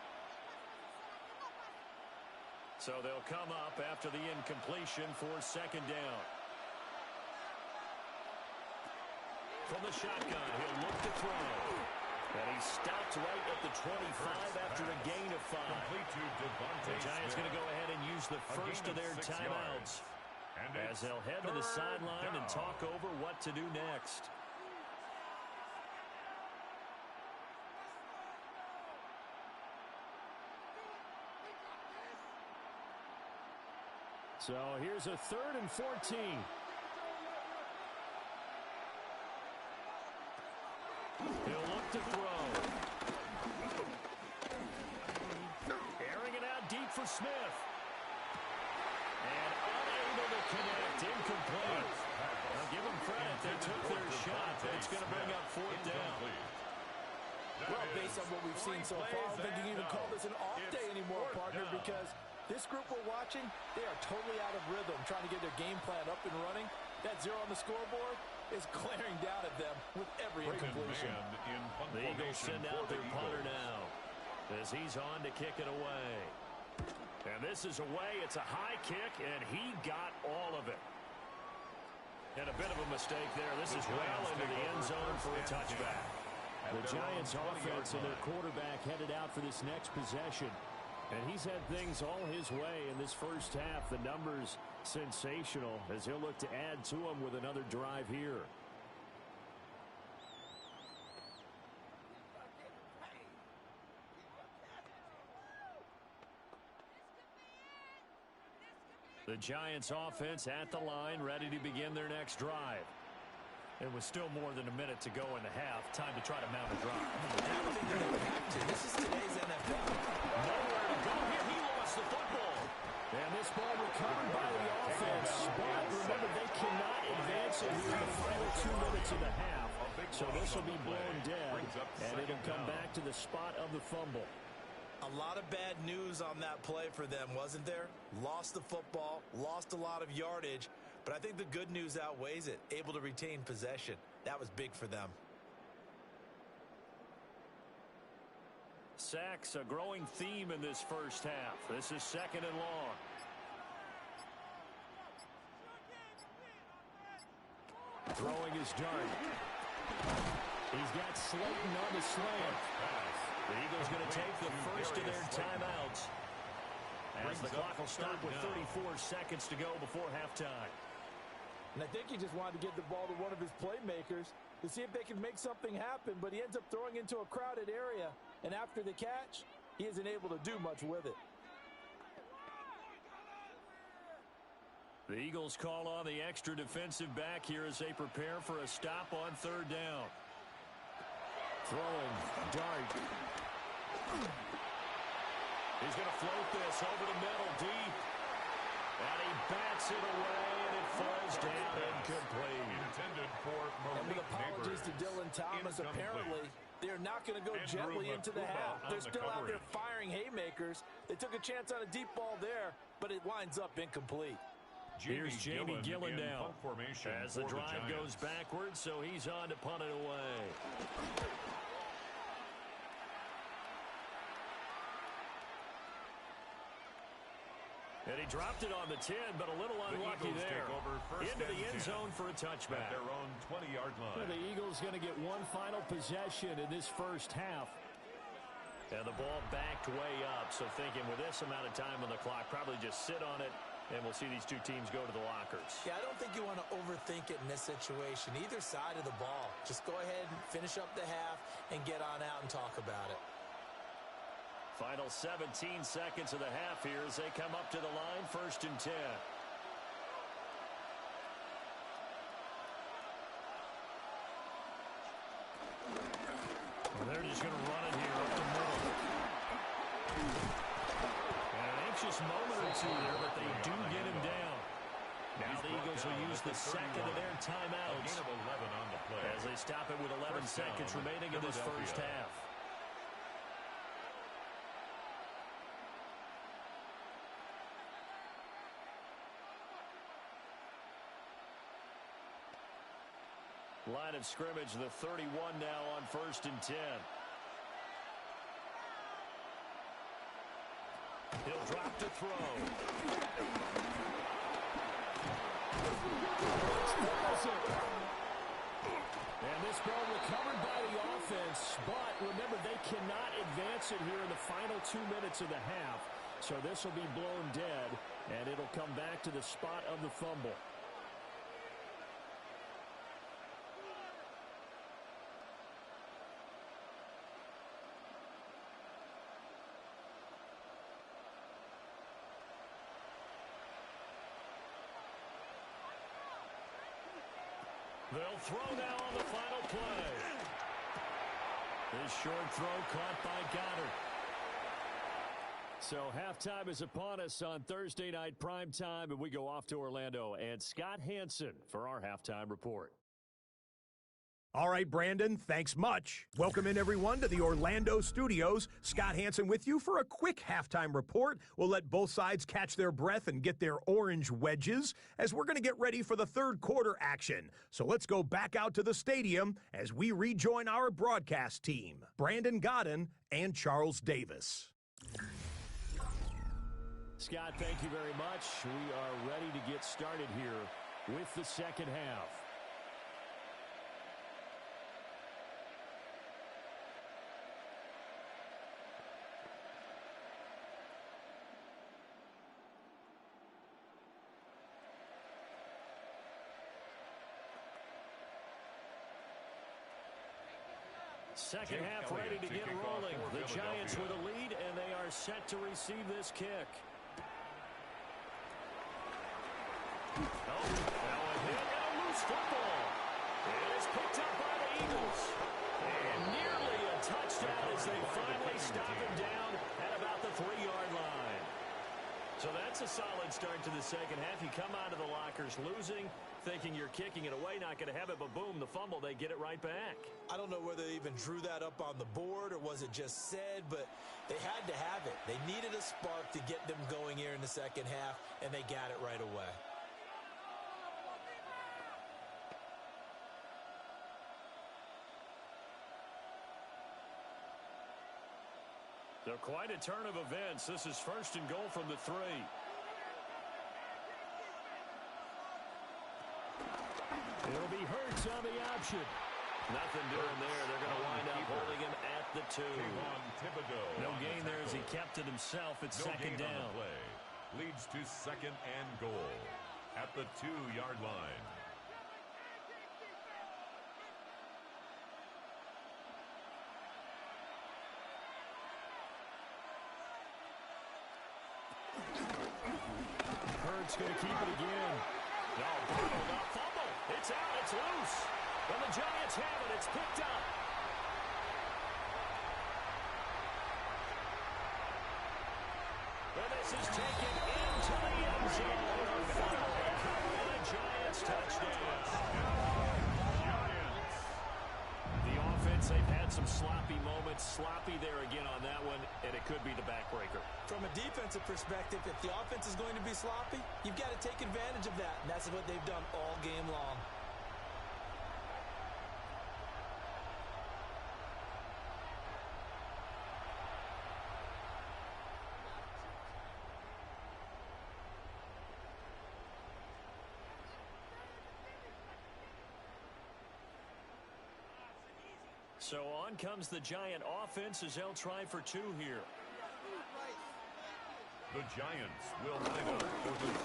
So they'll come up after the incompletion for 2nd down. From the shotgun, he'll look to throw. And he's stopped right at the 25 after a gain of 5. The Giants going to go ahead and use the first of their timeouts as they'll head to the sideline and talk over what to do next. So here's a 3rd and 14. He'll look to throw. Airing it out deep for Smith. And unable to connect. Incomplete. Now give them credit. They took their shot, but it's going to bring up fourth down. Well, based on what we've seen so far, I don't think you can even call this an off day anymore, partner, because this group we're watching, they are totally out of rhythm, trying to get their game plan up and running. That 0 on the scoreboard is glaring down at them with every incompletion. The Eagles send out their punter now as he's on to kick it away. And this is away. It's a high kick, and he got all of it. And a bit of a mistake there. This is well into the end zone for a touchback. The Giants offense and their quarterback headed out for this next possession. And he's had things all his way in this first half. The numbers sensational as he'll look to add to them with another drive here. The Giants offense at the line, ready to begin their next drive. It was still more than a minute to go in the half. Time to try to mount a drive. I don't think they have to. This is today's NFL. Nowhere to go here. He lost the football. And this ball recovered by the offense. But remember, they cannot advance it here in the final 2 minutes of the half. So this will be blown dead. And it'll come back to the spot of the fumble. A lot of bad news on that play for them, wasn't there? Lost the football, lost a lot of yardage. But I think the good news outweighs it. Able to retain possession. That was big for them. Sacks, a growing theme in this first half. This is 2nd and long. Throwing his dart. He's got Slayton on the slant. The Eagles going to take the first of their timeouts as the clock will stop with 34 seconds to go before halftime. And I think he just wanted to get the ball to one of his playmakers to see if they can make something happen, but he ends up throwing into a crowded area, and after the catch, he isn't able to do much with it. The Eagles call on the extra defensive back here as they prepare for a stop on 3rd down. Throwing, dart. He's going to float this over the middle, deep. And he bats it away, and it falls down incomplete. And with apologies to Dylan Thomas, apparently they're not going to go gently into the half. They're still out there firing haymakers. They took a chance on a deep ball there, but it winds up incomplete. Here's Jamie Gillen now as the drive goes backwards, so he's on to punt it away. And he dropped it on the 10, but a little unlucky there. Into the end zone for a touchback. At their own 20-yard line. Well, the Eagles going to get one final possession in this first half. And the ball backed way up. So thinking with this amount of time on the clock, probably just sit on it, and we'll see these two teams go to the lockers. Yeah, I don't think you want to overthink it in this situation. Either side of the ball. Just go ahead and finish up the half and get on out and talk about it. Final 17 seconds of the half here as they come up to the line, 1st and 10. Well, they're just going to run it here up the middle. And an anxious moment or two there, but they do get him down. Now the Eagles will use the second of their timeouts as they stop it with 11 seconds remaining in this first half. Line of scrimmage, the 31 now on 1st and 10. He'll drop to throw. And this ball recovered by the offense, but remember, they cannot advance it here in the final 2 minutes of the half. So this will be blown dead, and it'll come back to the spot of the fumble. They'll throw now on the final play. This short throw caught by Goddard. So halftime is upon us on Thursday night primetime, and we go off to Orlando. And Scott Hansen for our halftime report. All right, Brandon, thanks much. Welcome in, everyone, to the Orlando studios. Scott Hansen with you for a quick halftime report. We'll let both sides catch their breath and get their orange wedges as we're going to get ready for the third quarter action. So let's go back out to the stadium as we rejoin our broadcast team, Brandon Godden and Charles Davis. Scott, thank you very much. We are ready to get started here with the second half. Second half ready to get rolling. The Giants with a lead, and they are set to receive this kick. Oh, now a hit and a loose football. It is picked up by the Eagles. And nearly a touchdown as they finally stop him down at about the 3-yard line. So that's a solid start to the second half. You come out of the lockers losing, thinking you're kicking it away, not going to have it, but boom, the fumble, they get it right back. I don't know whether they even drew that up on the board or was it just said, but they had to have it. They needed a spark to get them going here in the second half, and they got it right away. So quite a turn of events. This is first and goal from the 3. It'll be Hurts on the option. Nothing doing there. They're going to wind up holding him at the 2. No gain there as he kept it himself. It's second down. Leads to second and goal at the 2-yard line. Hurts going to keep it again. No, fumble. It's out. It's loose. And the Giants have it. It's picked up. And this is taken into the end zone. And a Giants touchdown. The offense, they've had some sloppy moments. Sloppy there again on that one, and it could be the backbreaker. From a defensive perspective, if the offense is going to be sloppy, you've got to take advantage of that, and that's what they've done all game long. So on comes the Giant offense as they'll try for 2 here. The Giants will line up for the 2.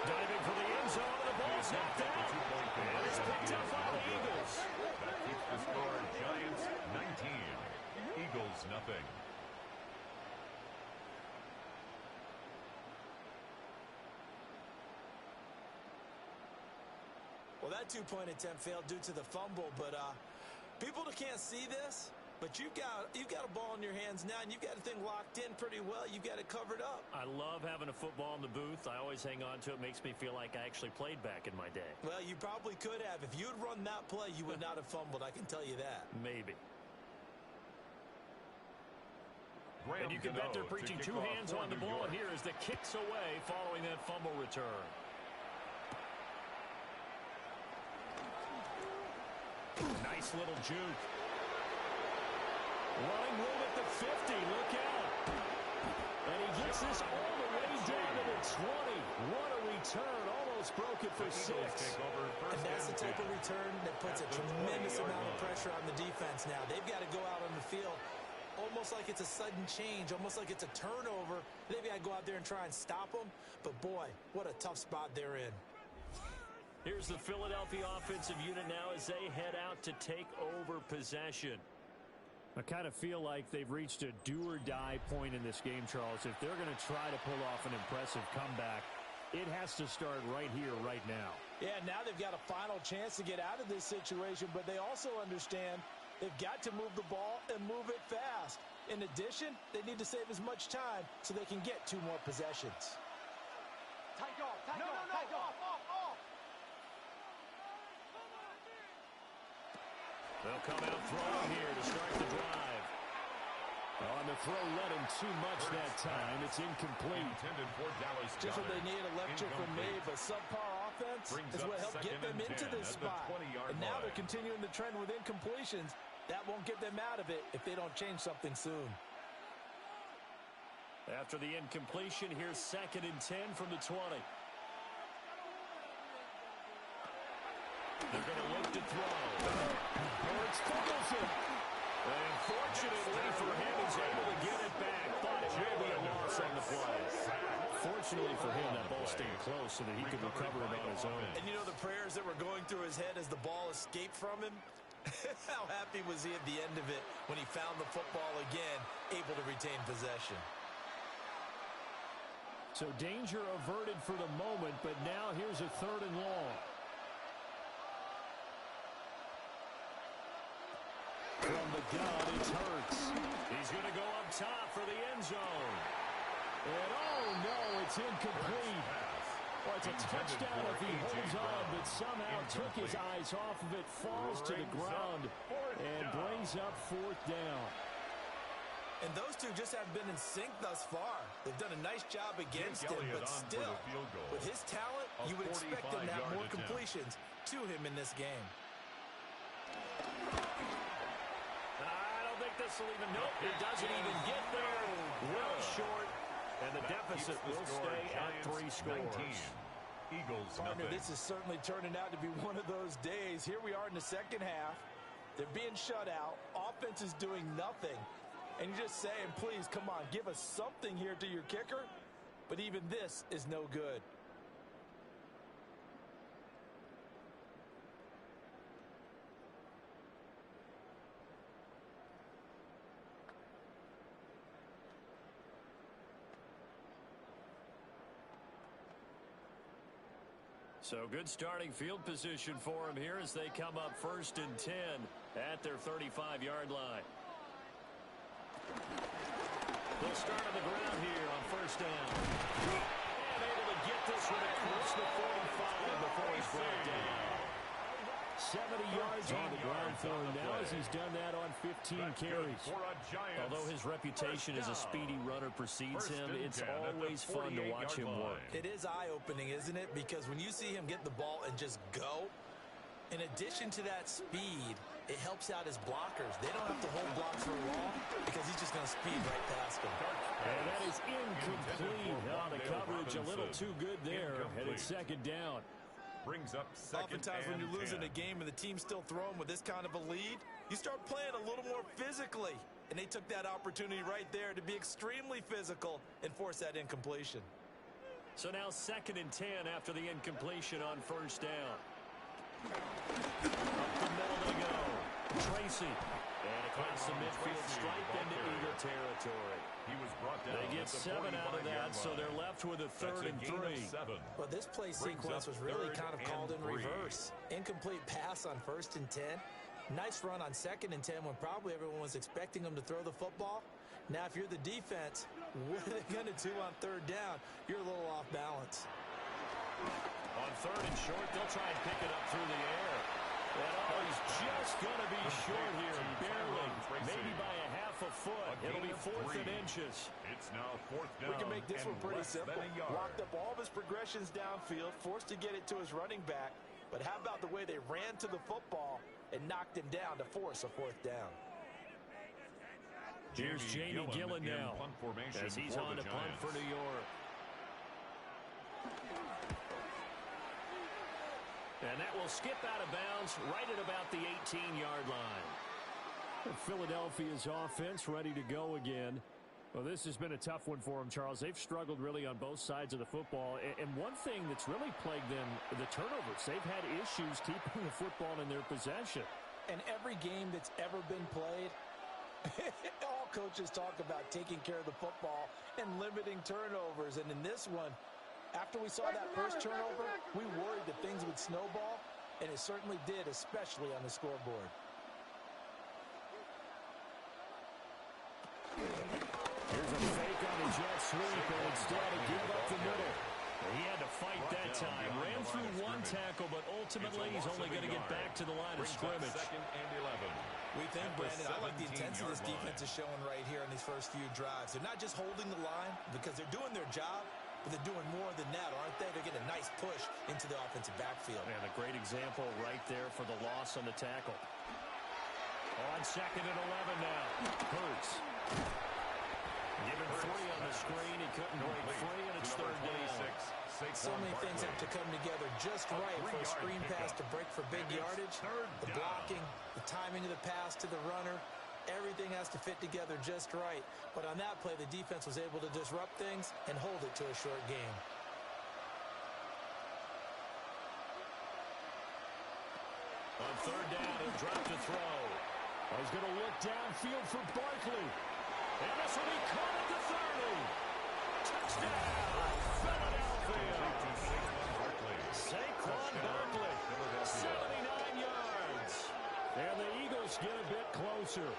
Diving for the end zone, and the ball's knocked out. And it's picked up by the Eagles. That keeps the score Giants 19, Eagles nothing. Well, that 2-point attempt failed due to the fumble, but people can't see this, but you've got a ball in your hands now, and you've got the thing locked in pretty well. You've got it covered up. I love having a football in the booth. I always hang on to it. Makes me feel like I actually played back in my day. Well, you probably could have. If you'd run that play, you would not have fumbled. I can tell you that. Maybe. And you can bet they're preaching 2 hands on the ball here as the kick's away following that fumble return. Nice little juke. Running room at the 50. Look out. And he gets this all the way down to the 20. What a return. Almost broke it for 6. And that's the type of return that puts a tremendous amount of pressure on the defense now. They've got to go out on the field almost like it's a sudden change, almost like it's a turnover. They've got to go out there and try and stop them. But, boy, what a tough spot they're in. Here's the Philadelphia offensive unit now as they head out to take over possession. I kind of feel like they've reached a do-or-die point in this game, Charles. If they're going to try to pull off an impressive comeback, it has to start right here, right now. Yeah, now they've got a final chance to get out of this situation, but they also understand They've got to move the ball and move it fast. In addition, they need to save as much time so they can get 2 more possessions. Take off, take off. They'll come out throwing here to start the drive. On the throw, led him too much that time. It's incomplete. Intended for Dallas. Just what they need, a lecture from me, but subpar offense is what helped get them into this spot. And now they're continuing the trend with incompletions. That won't get them out of it if they don't change something soon. After the incompletion, here's 2nd and 10 from the 20. They're going to look to throw. It's Ferguson. And fortunately for him, he's able to get it back. Thought it may be a loss on the play. Fortunately for him, that ball stayed close so that he could recover it on his own. And you know the prayers that were going through his head as the ball escaped from him? How happy was he at the end of it when he found the football again, able to retain possession? So danger averted for the moment, but now here's a 3rd and long. From the gun, it's Hurts. He's going to go up top for the end zone. And oh no, it's incomplete. Well, it's a touchdown if he holds on, but somehow took his eyes off of it, falls to the ground, and brings up 4th down. And those two just haven't been in sync thus far. They've done a nice job against him, but still, with his talent, you would expect him to have more completions to him in this game. I don't think this will even, nope, it doesn't even get there. Well short, and the deficit will stay at 3 scores. Eagles, Partner, nothing. this is certainly turning out to be one of those days. Here we are in the 2nd half. They're being shut out. Offense is doing nothing. And you're just saying, please, come on, give us something here to your kicker. But even this is no good. So good starting field position for him here as they come up 1st and 10 at their 35-yard line. They'll start on the ground here on 1st down. And able to get this one across the 45 before he's brought down. 70 yards on the ground for him now as he's done that on 15 carries. Although his reputation as a speedy runner precedes him, it's always fun to watch him work. It is eye-opening, isn't it? Because when you see him get the ball and just go, in addition to that speed, it helps out his blockers. They don't have to hold blocks for long because he's just going to speed right past them. And that is incomplete. Oh, the coverage a little too good there. And it's 2nd down. Brings up 2nd Oftentimes when you're losing a 10. game and the team's still throwing with this kind of a lead, you start playing a little more physically. And they took that opportunity right there to be extremely physical and force that incompletion. So now 2nd and 10 after the incompletion on 1st down. Up the middle they go. Tracy. And across the midfield stripe into Eagle territory. He was brought down. They get 7 out of that, so they're left with a 3rd and 3. Well, this play sequence was really kind of called in 3. reverse. Incomplete pass on 1st and 10. Nice run on 2nd and 10 when probably everyone was expecting him to throw the football. Now, if you're the defense, what are they going to do on 3rd down? You're a little off balance. On 3rd and short, they'll try and pick it up through the air. And oh, he's just going to be short here, barely, maybe by a half a foot. It'll be 4th and inches. It's now 4th down. We can make this one pretty simple. Locked up all of his progressions downfield, forced to get it to his running back. But how about the way they ran to the football and knocked him down to force a 4th down? Here's Jamie Gillen now as he's on to punt for New York. And that will skip out of bounds right at about the 18-yard line. Philadelphia's offense ready to go again. Well, this has been a tough one for them, Charles. They've struggled really on both sides of the football. And one thing that's really plagued them, the turnovers. They've had issues keeping the football in their possession. And every game that's ever been played, all coaches talk about taking care of the football and limiting turnovers. And in this one, after we saw that first turnover, we worried that things would snowball, and it certainly did, especially on the scoreboard. Here's a fake on the jet sweep, and instead he gave up the middle. He had to fight that time. Ran through one tackle, but ultimately he's only going to get back to the line of scrimmage. Second and 11. We think, Brandon, I like the intensity this defense is showing right here in these first few drives. They're not just holding the line because they're doing their job, but they're doing more than that, aren't they? They're getting a nice push into the offensive backfield. And a great example right there for the loss on the tackle. On second and 11 now. Hurts. Given 3 on the screen, he couldn't break free, and it's third down. So many things have to come together just right for a screen pass to break for big yardage. The blocking, the timing of the pass to the runner, everything has to fit together just right. But on that play, the defense was able to disrupt things and hold it to a short game. On third down, he'll drop to throw. He's going to look downfield for Barkley. And this will be caught at the 30. Touchdown, Philadelphia. Saquon Barkley, 79 yards. And the Eagles get a bit closer.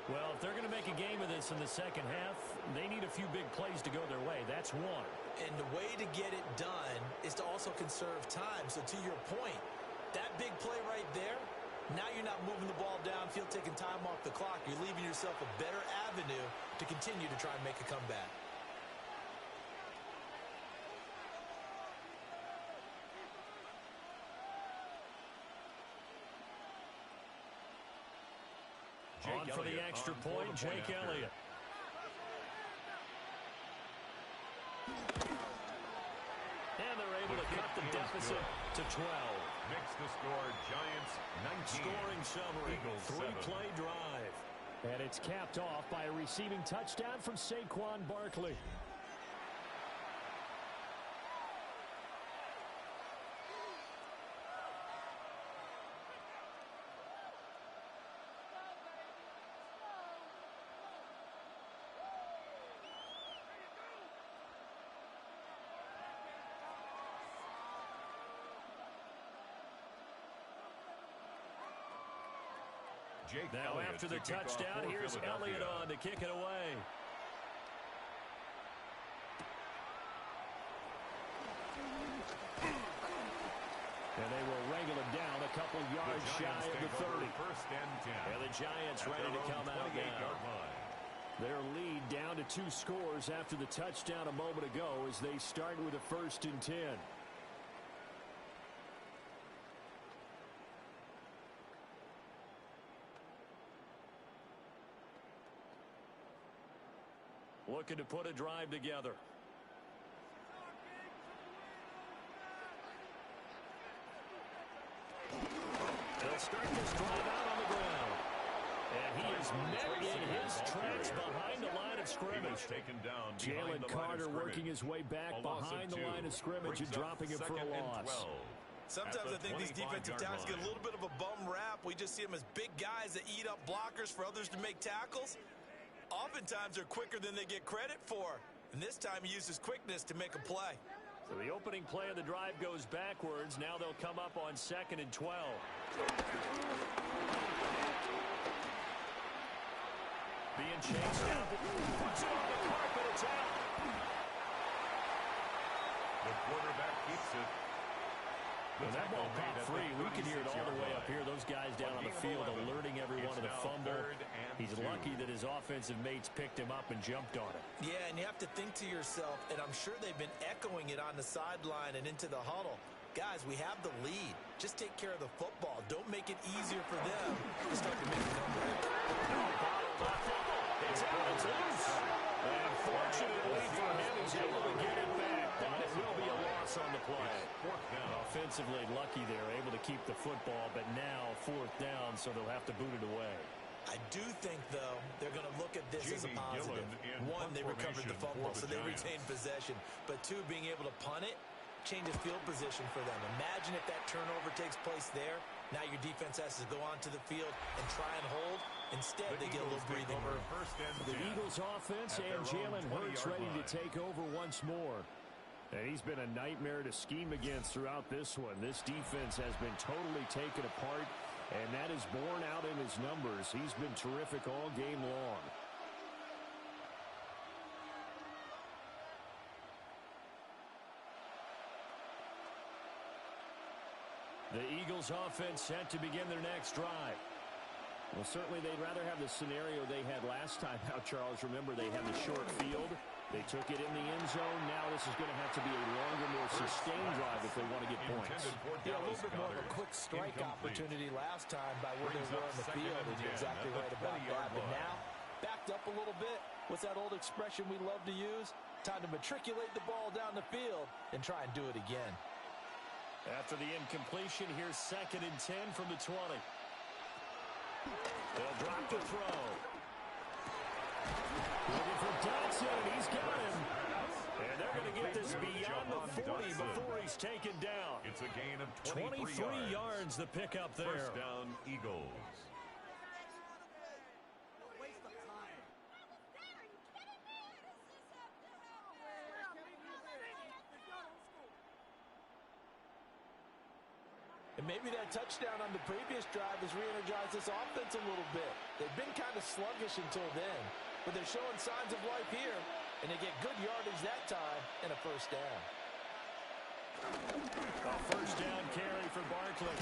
Well, if they're going to make a game of this in the second half, they need a few big plays to go their way. That's one. And the way to get it done is to also conserve time. So to your point, that big play right there, now you're not moving the ball downfield, taking time off the clock. You're leaving yourself a better avenue to continue to try and make a comeback. On for the extra point, Jake Elliott. And they're able to cut the deficit to 12. Makes the score Giants 19. Scoring summary, Eagles 3-play drive. And it's capped off by a receiving touchdown from Saquon Barkley. Jake Now Elliott after the to kick off touchdown, for here's Philadelphia. Elliott on to kick it away. And they will wrangle it down a couple yards shy of the 30. First and 10. And the Giants ready to come out now. Their lead down to 2 scores after the touchdown a moment ago as they start with a 1st and 10. Looking to put a drive together. They'll start this drive out on the ground. And he is met in his tracks behind the line of scrimmage. Jalen Carter working his way back behind the line of scrimmage and dropping him for a loss. Sometimes I think these defensive tackles get a little bit of a bum rap. We just see them as big guys that eat up blockers for others to make tackles. Oftentimes they're quicker than they get credit for. And this time he uses quickness to make a play. So the opening play of the drive goes backwards. Now they'll come up on 2nd and 12. Being chased down. Puts it on the carpet. It's out. The quarterback keeps it. When that ball popped free, we can hear it all the way up here. Those guys down on the field alerting everyone of the fumble. He's lucky that his offensive mates picked him up and jumped on him. Yeah, and you have to think to yourself, and I'm sure they've been echoing it on the sideline and into the huddle. Guys, we have the lead. Just take care of the football. Don't make it easier for them to start to make a comeback. It's out. It's loose. And fortunately for him, he's able to get it back. But it will be a loss on the play. Offensively lucky there, able to keep the football, but now 4th down, so they'll have to boot it away. I do think, though, they're going to look at this as a positive. 1, they recovered the fumble, so they retained possession. But 2, being able to punt it changes field position for them. Imagine if that turnover takes place there. Now your defense has to go onto the field and try and hold. Instead, they get a little breathing room. The Eagles offense and Jalen Hurts ready to take over once more. And he's been a nightmare to scheme against throughout this one. This defense has been totally taken apart. And that is borne out in his numbers. He's been terrific all game long. The Eagles offense set to begin their next drive. Well, certainly they'd rather have the scenario they had last time out, Charles. Remember, they had the short field. They took it in the end zone. Now this is going to have to be a longer, more sustained drive if they want to get points. Yeah, a little bit more of a quick strike opportunity last time by where they were on the field, and you're exactly right about that. But now, backed up a little bit. What's that old expression we love to use? Time to matriculate the ball down the field and try and do it again. After the incompletion, here's 2nd and 10 from the 20. They'll drop the throw. Looking for Dodson, and he's got him. And they're going to get this beyond the 40 before he's taken down. It's a gain of 23 yards, the pickup there. First down, Eagles. And maybe that touchdown on the previous drive has re-energized this offense a little bit. They've been kind of sluggish until then, but they're showing signs of life here, and they get good yardage that time and a first down. A first down carry for Barkley.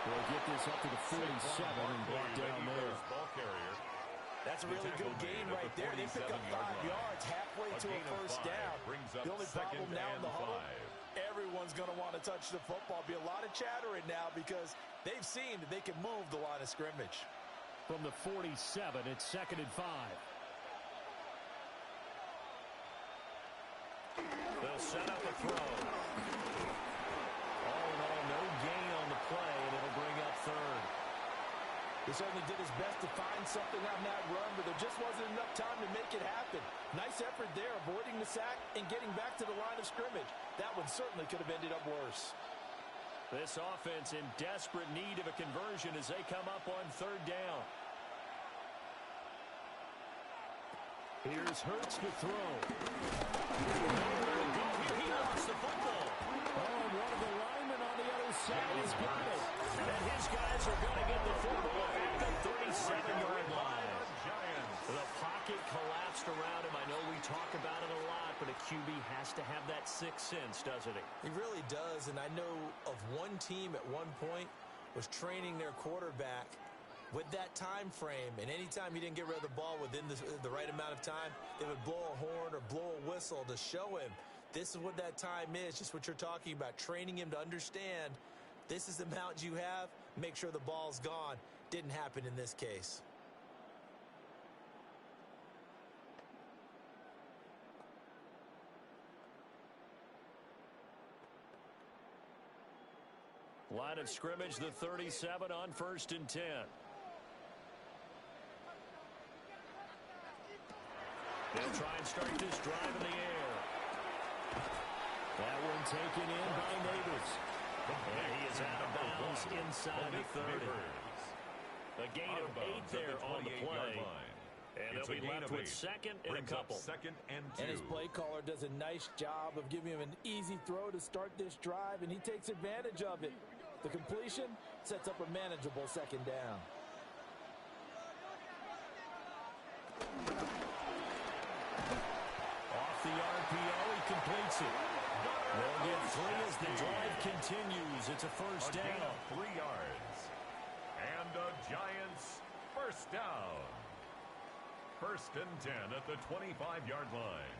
We'll get this up to the 47 and brought down there. Ball carrier. That's a really good gain right there. They pick up 5 yards halfway to a first down. The only problem now in the huddle, everyone's going to want to touch the football. Be a lot of chattering now because they've seen that they can move the line of scrimmage. From the 47, it's 2nd and 5. They'll set up a throw. All in all, no gain on the play, and it'll bring up 3rd. He certainly did his best to find something on that run, but there just wasn't enough time to make it happen. Nice effort there, avoiding the sack and getting back to the line of scrimmage. That one certainly could have ended up worse. This offense in desperate need of a conversion as they come up on 3rd down. Here's Hurts to throw. He lost the football. Oh, one of the linemen on the other side has got it. And his guys are going to get the football at the 37-yard line. The pocket collapsed around him. I know we talk about it a lot, but a QB has to have that sixth sense, doesn't he? He really does, and I know of one team at one point was training their quarterback with that time frame, and anytime he didn't get rid of the ball within the right amount of time, they would blow a horn or blow a whistle to show him this is what that time is, just what you're talking about, training him to understand this is the amount you have, make sure the ball's gone. Didn't happen in this case. Line of scrimmage, the 37 on 1st and 10. They'll try and start this drive in the air. That one taken in by Neighbors. And he is out of bounds inside the 30. A gain of 8 there on the play. And they'll be left with 2nd and a couple. 2nd and 2. And his play caller does a nice job of giving him an easy throw to start this drive, and he takes advantage of it. The completion sets up a manageable 2nd down. Off the RPO, he completes it. They'll get 3 as the drive continues. It's a first down. 3 yards. And the Giants first down. 1st and 10 at the 25-yard line.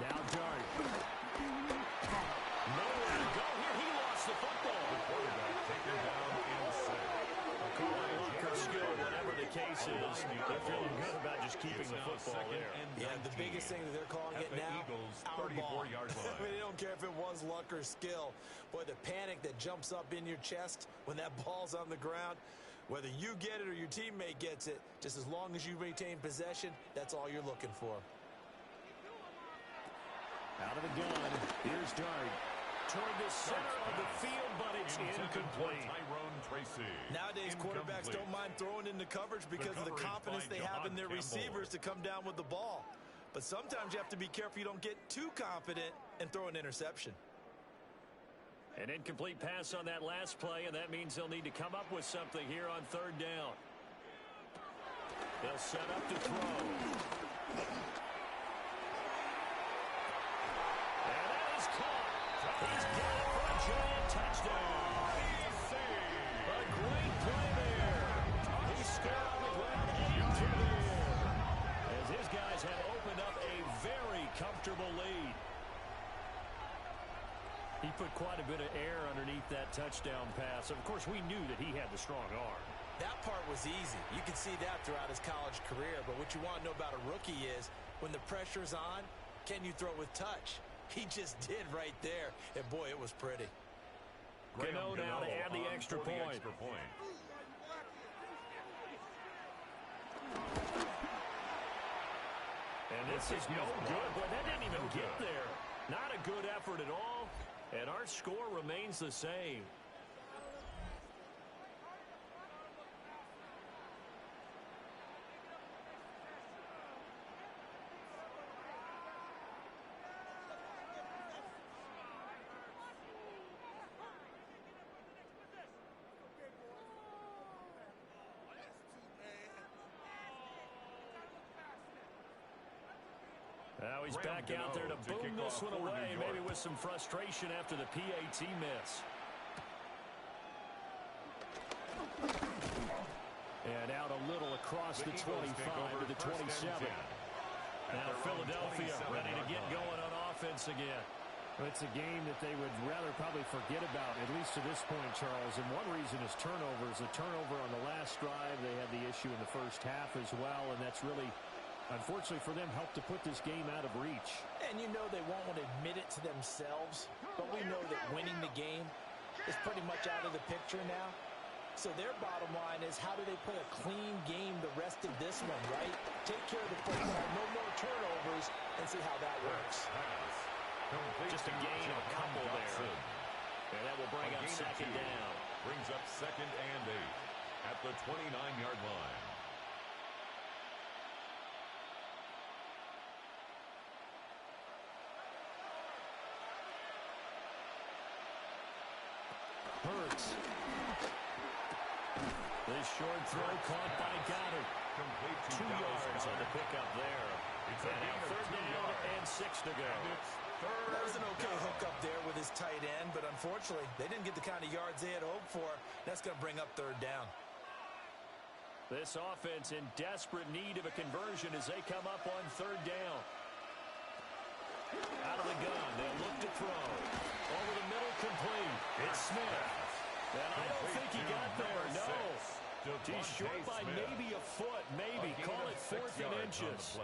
Now Dart. Nowhere to go here. He lost the football. The quarterback taken down inside. Luck or skill, whatever the case is, they're feeling good about just keeping the football there. Yeah, the biggest thing that they're calling it now, our ball. 34-yard line. I mean, they don't care if it was luck or skill. Boy, the panic that jumps up in your chest when that ball's on the ground, whether you get it or your teammate gets it, just as long as you maintain possession, that's all you're looking for. Out of the gun, here's Dart. Toward the center of the field, but it's incomplete. Nowadays, quarterbacks don't mind throwing into coverage because of the confidence they have in their receivers to come down with the ball. But sometimes you have to be careful you don't get too confident and throw an interception. An incomplete pass on that last play, and that means they'll need to come up with something here on third down. They'll set up to throw. And that is caught. He's got it for a giant touchdown. A great play there. He stood on the ground and threw it in. As his guys have opened up a very comfortable lead. He put quite a bit of air underneath that touchdown pass. Of course, we knew that he had the strong arm. That part was easy. You can see that throughout his college career. But what you want to know about a rookie is when the pressure's on, can you throw with touch? He just did right there. And, boy, it was pretty. Gano now to add the extra point. And this is no good. Boy, that didn't even get there. Not a good effort at all. And our score remains the same. Now he's back out there to boom this one away, maybe with some frustration after the PAT miss. And out a little across the 25 to the 27. Now Philadelphia ready to get going on offense again. Well, it's a game that they would rather probably forget about, at least to this point, Charles. And one reason is turnovers. A turnover on the last drive. They had the issue in the first half as well, and that's really, unfortunately for them, helped to put this game out of reach. And you know they won't want to admit it to themselves, but we know that winning the game is pretty much out of the picture now. So their bottom line is, how do they play a clean game the rest of this one, right? Take care of the football, no more turnovers, and see how that works. Just a gain of a couple there. And that will bring up second down. Brings up 2nd and 8 at the 29-yard line. Hurts. This short throw caught by Goddard. 2 yards on the pickup there. And now third down and 6 to go. That was an okay hookup there with his tight end, but unfortunately, they didn't get the kind of yards they had hoped for. That's going to bring up third down. This offense in desperate need of a conversion as they come up on third down. Out of the gun, they'll look to throw. Over the middle, complete. It's Smith. And I don't think he got there, no. He's short by maybe a foot, maybe. Call it 4th and inches.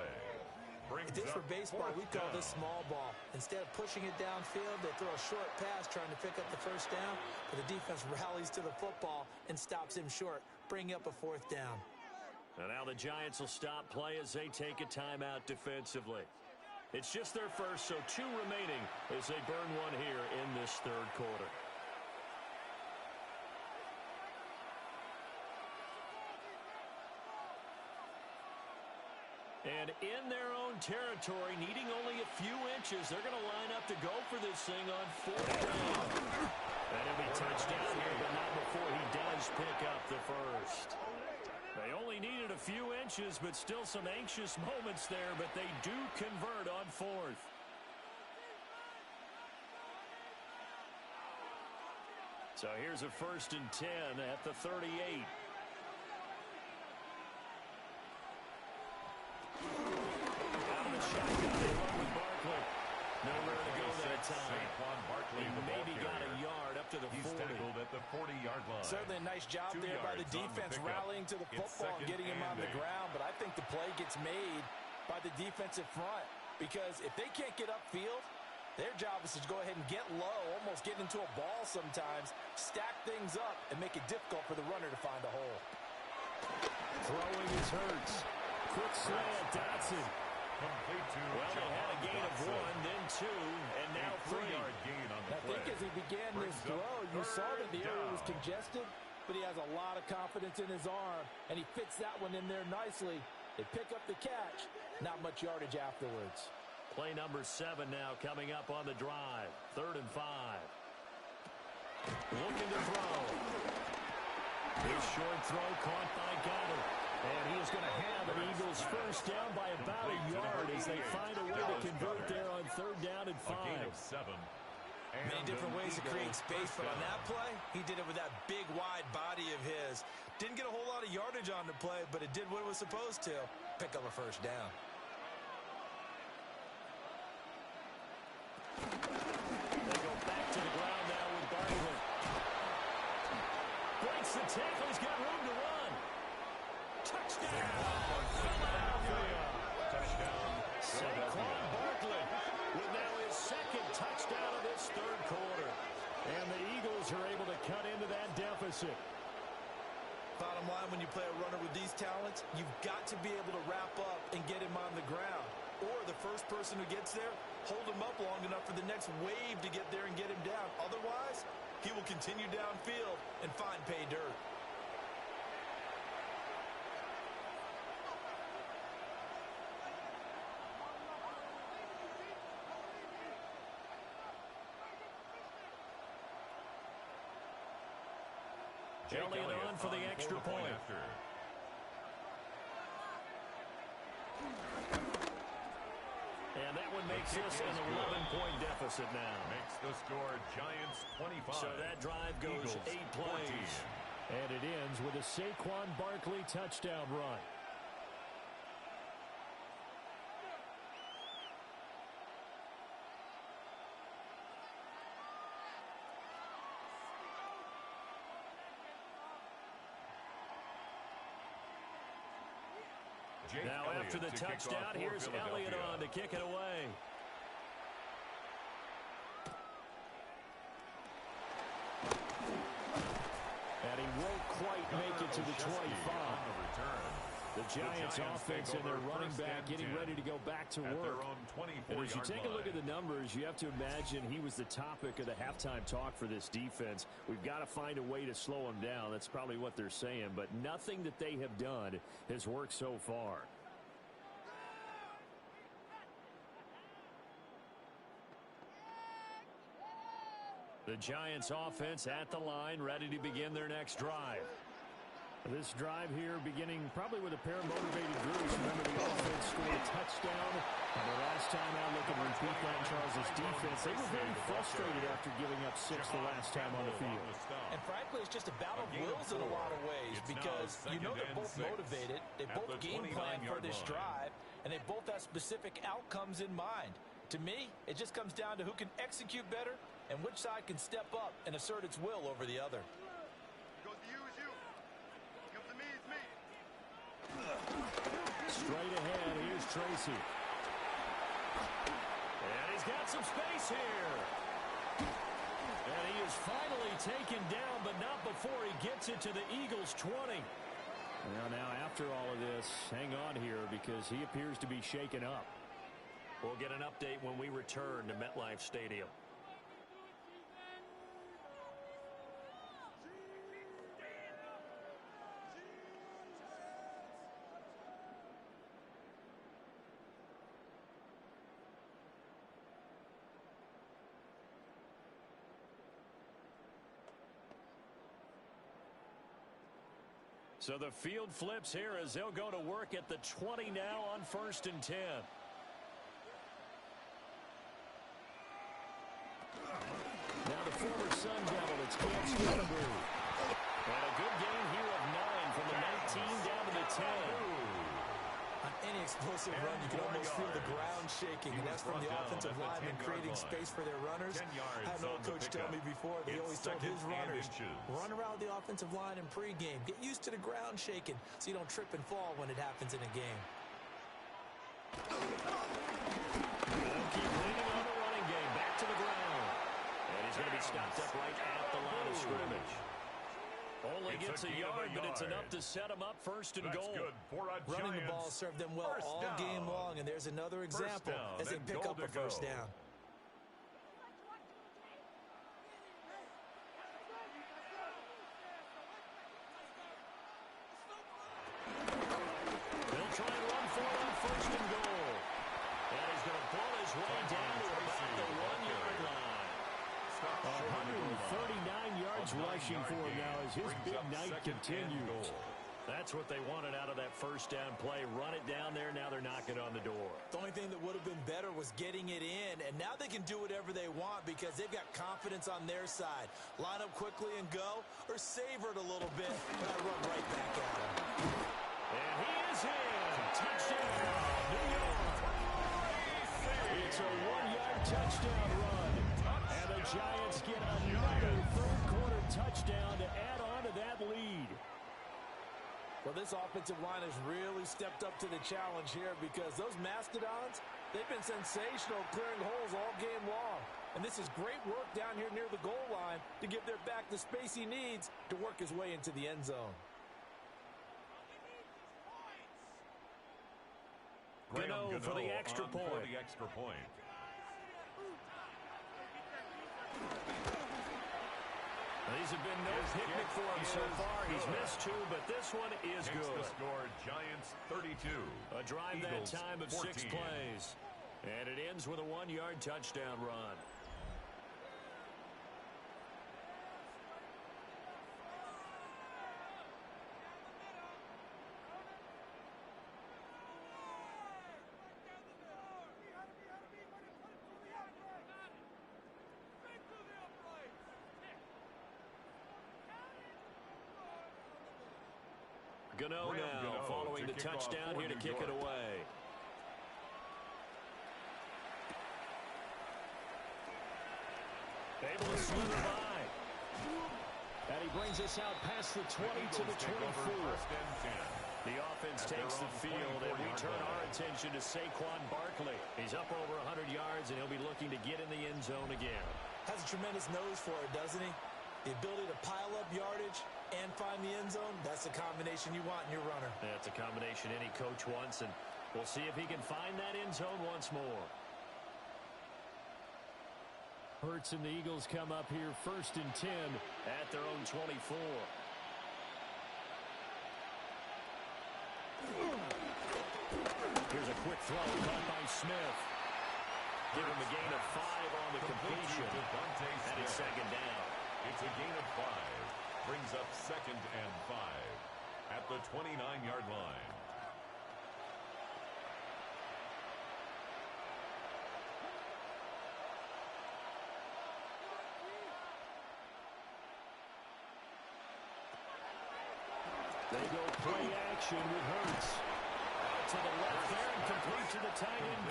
If this were baseball, we call this small ball. Instead of pushing it downfield, they throw a short pass trying to pick up the first down, but the defense rallies to the football and stops him short, bringing up a 4th down. And now the Giants will stop play as they take a timeout defensively. It's just their first, so 2 remaining as they burn one here in this third quarter. And in their own territory, needing only a few inches, they're going to line up to go for this thing on 4th down. And he'll be touchdown here, but not before he does pick up the first. They only needed a few inches, but still some anxious moments there, but they do convert on 4th. So here's a 1st and 10 at the 38. Out of the shotgun, they run with Barkley. Nowhere to go that time. He maybe got a yard up to the 40. He's tackled at the 40-yard line. Certainly a nice job there by the defense, rallying to the football and getting him on the ground. But I think the play gets made by the defensive front, because if they can't get upfield, their job is to go ahead and get low, almost get into a ball sometimes, stack things up, and make it difficult for the runner to find a hole. Throwing is Hurts. Quick slant, Dotson. Well, they had a gain of 1, then 2, and now 3. I think as he began this throw, you saw that the area was congested, but he has a lot of confidence in his arm, and he fits that one in there nicely. They pick up the catch. Not much yardage afterwards. Play number 7 now coming up on the drive. 3rd and 5. Looking to throw. His short throw caught by Goddard. And he is going to have an Eagles first down by about a yard as they find a way to convert there on 3rd down and 5. A gain of 7. Many different ways to create space, but on that play, he did it with that big, wide body of his. Didn't get a whole lot of yardage on the play, but it did what it was supposed to. Pick up a first down. They go back to the ground now with Barkley. Breaks the tackle. He's got room to run. Touchdown! Philadelphia! Touchdown. Saquon Barkley with now his 2nd touchdown of this 3rd quarter. And the Eagles are able to cut into that deficit. Bottom line, when you play a runner with these talents, you've got to be able to wrap up and get him on the ground. Or the first person who gets there, hold him up long enough for the next wave to get there and get him down. Otherwise, he will continue downfield and find pay dirt. Elliott on for the extra point. And that one makes this an 11-point deficit now. Makes the score Giants 25. So that drive goes Eagles 8 plays. 14. And it ends with a Saquon Barkley touchdown run. Now after the touchdown, here's Elliott on to kick it away. And he won't quite make it to the 25. The Giants offense and their running back getting ready to go back to work. And as you take a look at the numbers, you have to imagine he was the topic of the halftime talk for this defense. We've got to find a way to slow him down. That's probably what they're saying. But nothing that they have done has worked so far. The Giants offense at the line, ready to begin their next drive. This drive here beginning probably with a pair of motivated groups. Remember, the offense scored a touchdown. And the last time out, looking to repeat that, Charles' defense, they were very frustrated after giving up 6 the last time on the field. And frankly, it's just a battle of wills in a lot of ways because you know they're both motivated. They both game plan for this drive, and they both have specific outcomes in mind. To me, it just comes down to who can execute better and which side can step up and assert its will over the other. Straight ahead, here's Tracy. And he's got some space here. And he is finally taken down, but not before he gets it to the Eagles' 20. Well, now after all of this, hang on here because he appears to be shaken up. We'll get an update when we return to MetLife Stadium. So the field flips here as they'll go to work at the 20 now on 1st and 10. Now the former Sun Devil, it's Cam Scottaboo. And a good gain here of 9 from the 19 down to the 10. On any explosive run, you can almost feel the ground shaking, and that's from the offensive linemen creating space for their runners. I had an old coach tell me before, they always told his runners, run around the offensive line in pregame. Get used to the ground shaking so you don't trip and fall when it happens in a game. They'll keep leaning on the running game. Back to the ground. And he's going to be stopped up right at the line of scrimmage. Only gets a yard, but it's enough to set him up 1st and goal. Running the ball served them well all game long, and there's another example as they pick up a first down. They'll try and rushing for him now as his big night continues. That's what they wanted out of that first down play. Run it down there. Now they're knocking on the door. The only thing that would have been better was getting it in, and now they can do whatever they want because they've got confidence on their side. Line up quickly and go, or savor it a little bit, but I run right back at him. And he is in. Touchdown, New York. It's a 1-yard touchdown run. And the Giants get another third-quarter touchdown to add on to that lead. Well, this offensive line has really stepped up to the challenge here because those Mastodons, they've been sensational clearing holes all game long. And this is great work down here near the goal line to give their back the space he needs to work his way into the end zone. Gano for the extra point. For the extra point. These have been no picnic for him so far. He's missed 2, but this one is good. The score, Giants 32. A drive Eagles that time of 14. 6 plays. And it ends with a 1-yard touchdown run. Gano now following the touchdown here to kick it away. Able to slither by. And he brings us out past the 20 to the 24. The offense takes the field, and we turn our attention to Saquon Barkley. He's up over 100 yards, and he'll be looking to get in the end zone again. Has a tremendous nose for it, doesn't he? The ability to pile up yardage and find the end zone, that's the combination you want in your runner. That's a combination any coach wants, and we'll see if he can find that end zone once more. Hurts and the Eagles come up here 1st and 10 at their own 24. Here's a quick throw caught by Smith. Give him a gain of 5 on the completion. And it's 2nd down. It's a gain of 5. Brings up 2nd and 5 at the 29-yard line. They go play action with Hurts. Out to the left there and complete to the tight end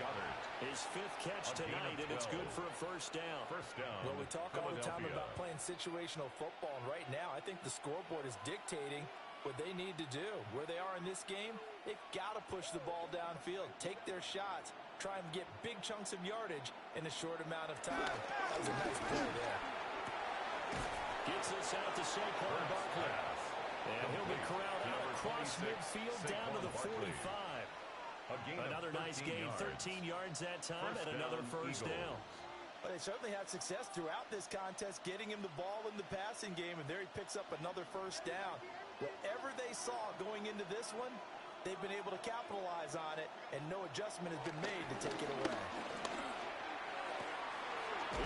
Goddard. His 5th catch tonight, and it's good for a first down. Well, we talk all the time about playing situational football, and right now I think the scoreboard is dictating what they need to do. Where they are in this game, they've got to push the ball downfield, take their shots, try and get big chunks of yardage in a short amount of time. That was a nice play there. Gets this out to Saquon Barkley. And he'll be corralled out across midfield down to the 45. Another nice gain, 13 yards that time, and another first down. But they certainly had success throughout this contest, getting him the ball in the passing game, and there he picks up another first down. Whatever they saw going into this one, they've been able to capitalize on it, and no adjustment has been made to take it away.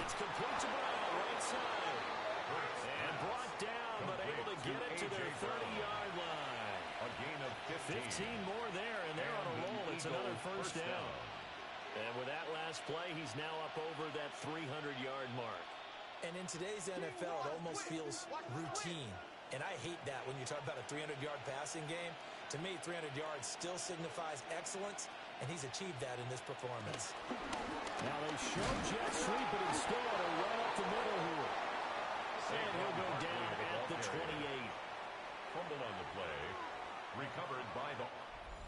It's complete to Brown, right side. And brought down, but able to get it to their 30-yard line. A gain of 15 more there, and they're on a roll. It's another first down. And with that last play, he's now up over that 300-yard mark. And in today's NFL, it almost feels routine. And I hate that when you talk about a 300-yard passing game. To me, 300 yards still signifies excellence, and he's achieved that in this performance. Now they show jet sweep, but instead a run up the middle here. And he'll go down at the 28. Fumble on the play. Recovered by the...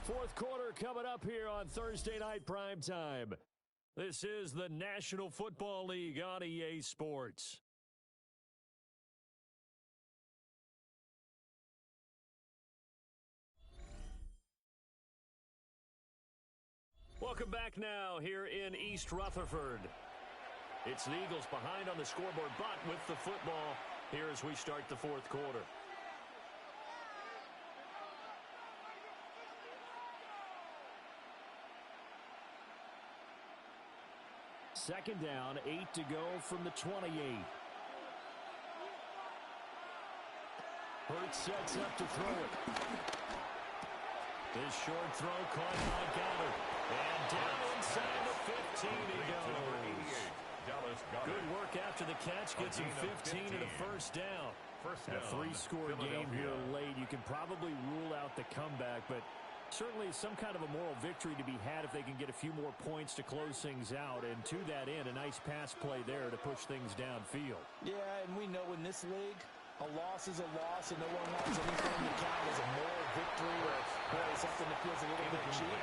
Fourth quarter coming up here on Thursday Night Primetime. This is the National Football League on EA Sports. Welcome back now here in East Rutherford. It's the Eagles behind on the scoreboard, but with the football here as we start the fourth quarter. Second down, 8 to go from the 28. Hurts sets up to throw it. His short throw caught by Goddard. And down inside the 15 he goes. Good work after the catch. Gets him 15 and a first down. A three-score game here late. You can probably rule out the comeback, but certainly some kind of a moral victory to be had if they can get a few more points to close things out. And to that end, a nice pass play there to push things downfield. Yeah, and we know in this league, a loss is a loss, and no one wants anything to count as a moral victory or something that feels a little bit cheap.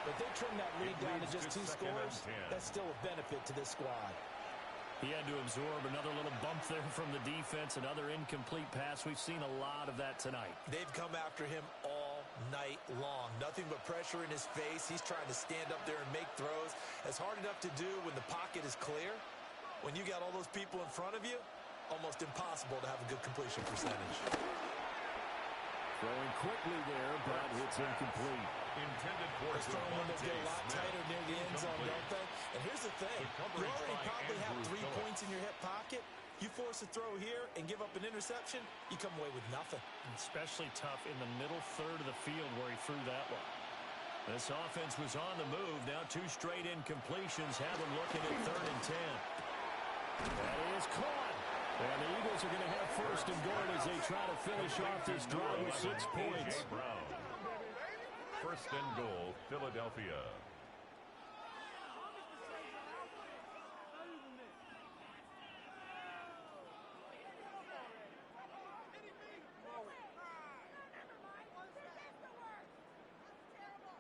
But they trim that lead down to just 2 scores. That's still a benefit to this squad. He had to absorb another little bump there from the defense, another incomplete pass. We've seen a lot of that tonight. They've come after him all night long. Nothing but pressure in his face. He's trying to stand up there and make throws. It's hard enough to do when the pocket is clear. When you got all those people in front of you, almost impossible to have a good completion percentage. Throwing quickly there, but it's incomplete. Intended for Those throwing windows get a lot tighter near the end zone, don't they? And here's the thing. You already probably have 3 points in your hip pocket. You force a throw here and give up an interception, you come away with nothing. Especially tough in the middle third of the field where he threw that one. This offense was on the move. Now 2 straight incompletions have them looking at 3rd and 10. That is caught. And the Eagles are going to have 1st and goal as they try to finish off this drive with 6 points. 1st and goal, Philadelphia.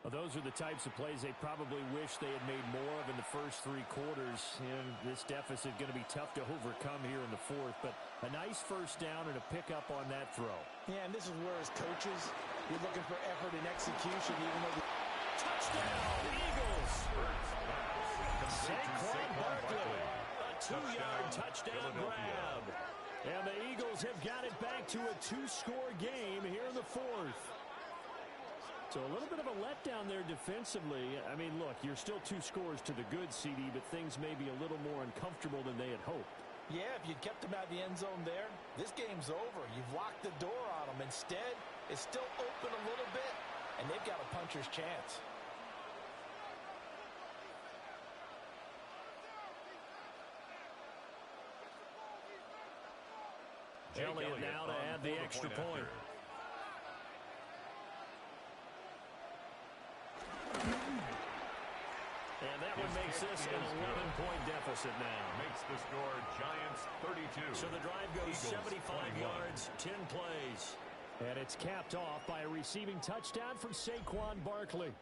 Well, those are the types of plays they probably wish they had made more of in the first 3 quarters. And this deficit going to be tough to overcome here in the 4th. But a nice first down and a pickup on that throw. Yeah, and this is where as coaches, you're looking for effort and execution, even though the touchdown, Eagles! Saquon Barkley, a 2-yard touchdown grab. And the Eagles have got it back to a 2-score game here in the 4th. So a little bit of a letdown there defensively. I mean, look, you're still 2 scores to the good, CD, but things may be a little more uncomfortable than they had hoped. Yeah, if you kept them out of the end zone there, this game's over. You've locked the door on them. Instead, it's still open a little bit, and they've got a puncher's chance. Elliott now to add the extra point. And that one makes this an 11-point deficit now. Makes the score Giants 32. So the drive goes Eagles 75 21. Yards, 10 plays. And it's capped off by a receiving touchdown from Saquon Barkley.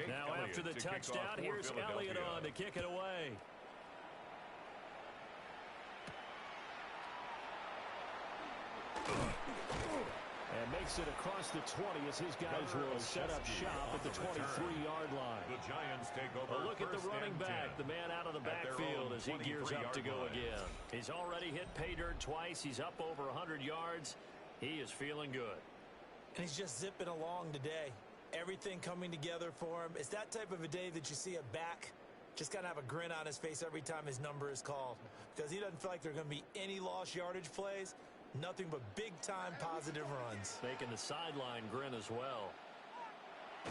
Now after the touchdown, here's Elliott on to kick it away. And makes it across the 20 as his guys will set up shop at the 23-yard line. The Giants take over. A look at the running back, the man out of the backfield as he gears up to go again. He's already hit pay dirt twice. He's up over 100 yards. He is feeling good. And he's just zipping along today. Everything coming together for him. It's that type of a day that you see a back just kind of have a grin on his face every time his number is called, because he doesn't feel like there are going to be any lost yardage plays, nothing but big-time positive runs. Making the sideline grin as well.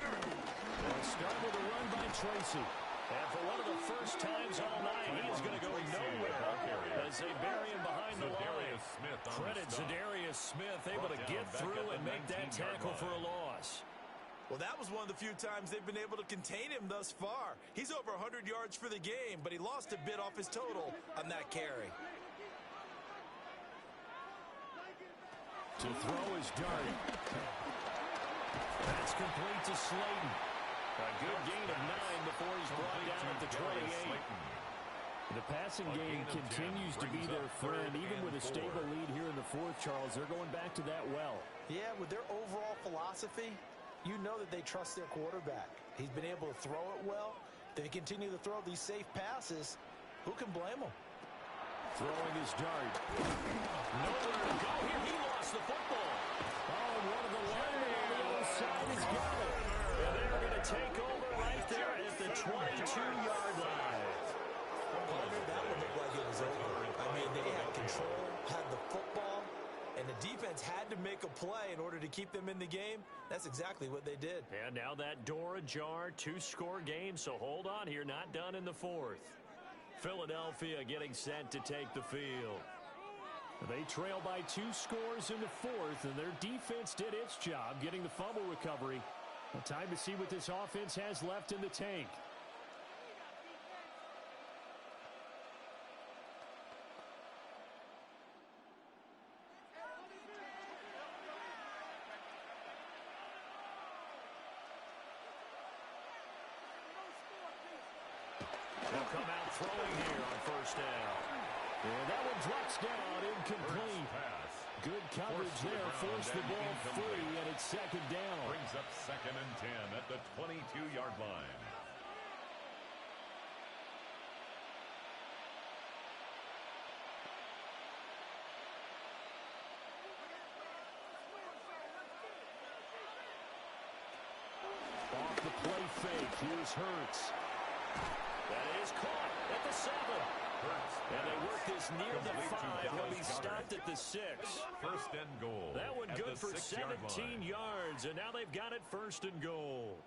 Let's start with a run by Tracy. And for one of the first times all night, he is going to go nowhere as they bury him behind the line. Credit Zadarius Smith, able to get through and make that tackle for a loss. Well, that was one of the few times they've been able to contain him thus far. He's over 100 yards for the game, but he lost a bit off his total on that carry. To throw is Darty. That's complete to Slayton. A good gain of 9 before he's brought down at the 28. The passing game continues to be their friend, even with a stable lead here in the 4th, Charles. They're going back to that well. Yeah, with their overall philosophy, you know that they trust their quarterback. He's been able to throw it well. They continue to throw these safe passes. Who can blame them? Throwing his dart. Nowhere to go here. He lost the football. Oh, one of the linemen on the other side has got it. And they're going to take over right there at the 22-yard line. That would look like it was over. I mean, they had control, had the football, and the defense had to make a play in order to keep them in the game. That's exactly what they did. And now that door ajar, 2-score game, so hold on here, not done in the fourth. Philadelphia getting set to take the field. They trail by 2 scores in the fourth, and their defense did its job getting the fumble recovery. Well, time to see what this offense has left in the tank. They'll come out throwing here on first down. And that one drops down, incomplete. Good coverage there, forced the ball free, and it's second down. Brings up 2nd and 10 at the 22-yard line. Off the play fake, here's Hurts. That is caught at the 7. And they work this near the 5. He'll be stopped at the 6. First and goal. That one good for 6-yard 17 yards, and now they've got it first and goal.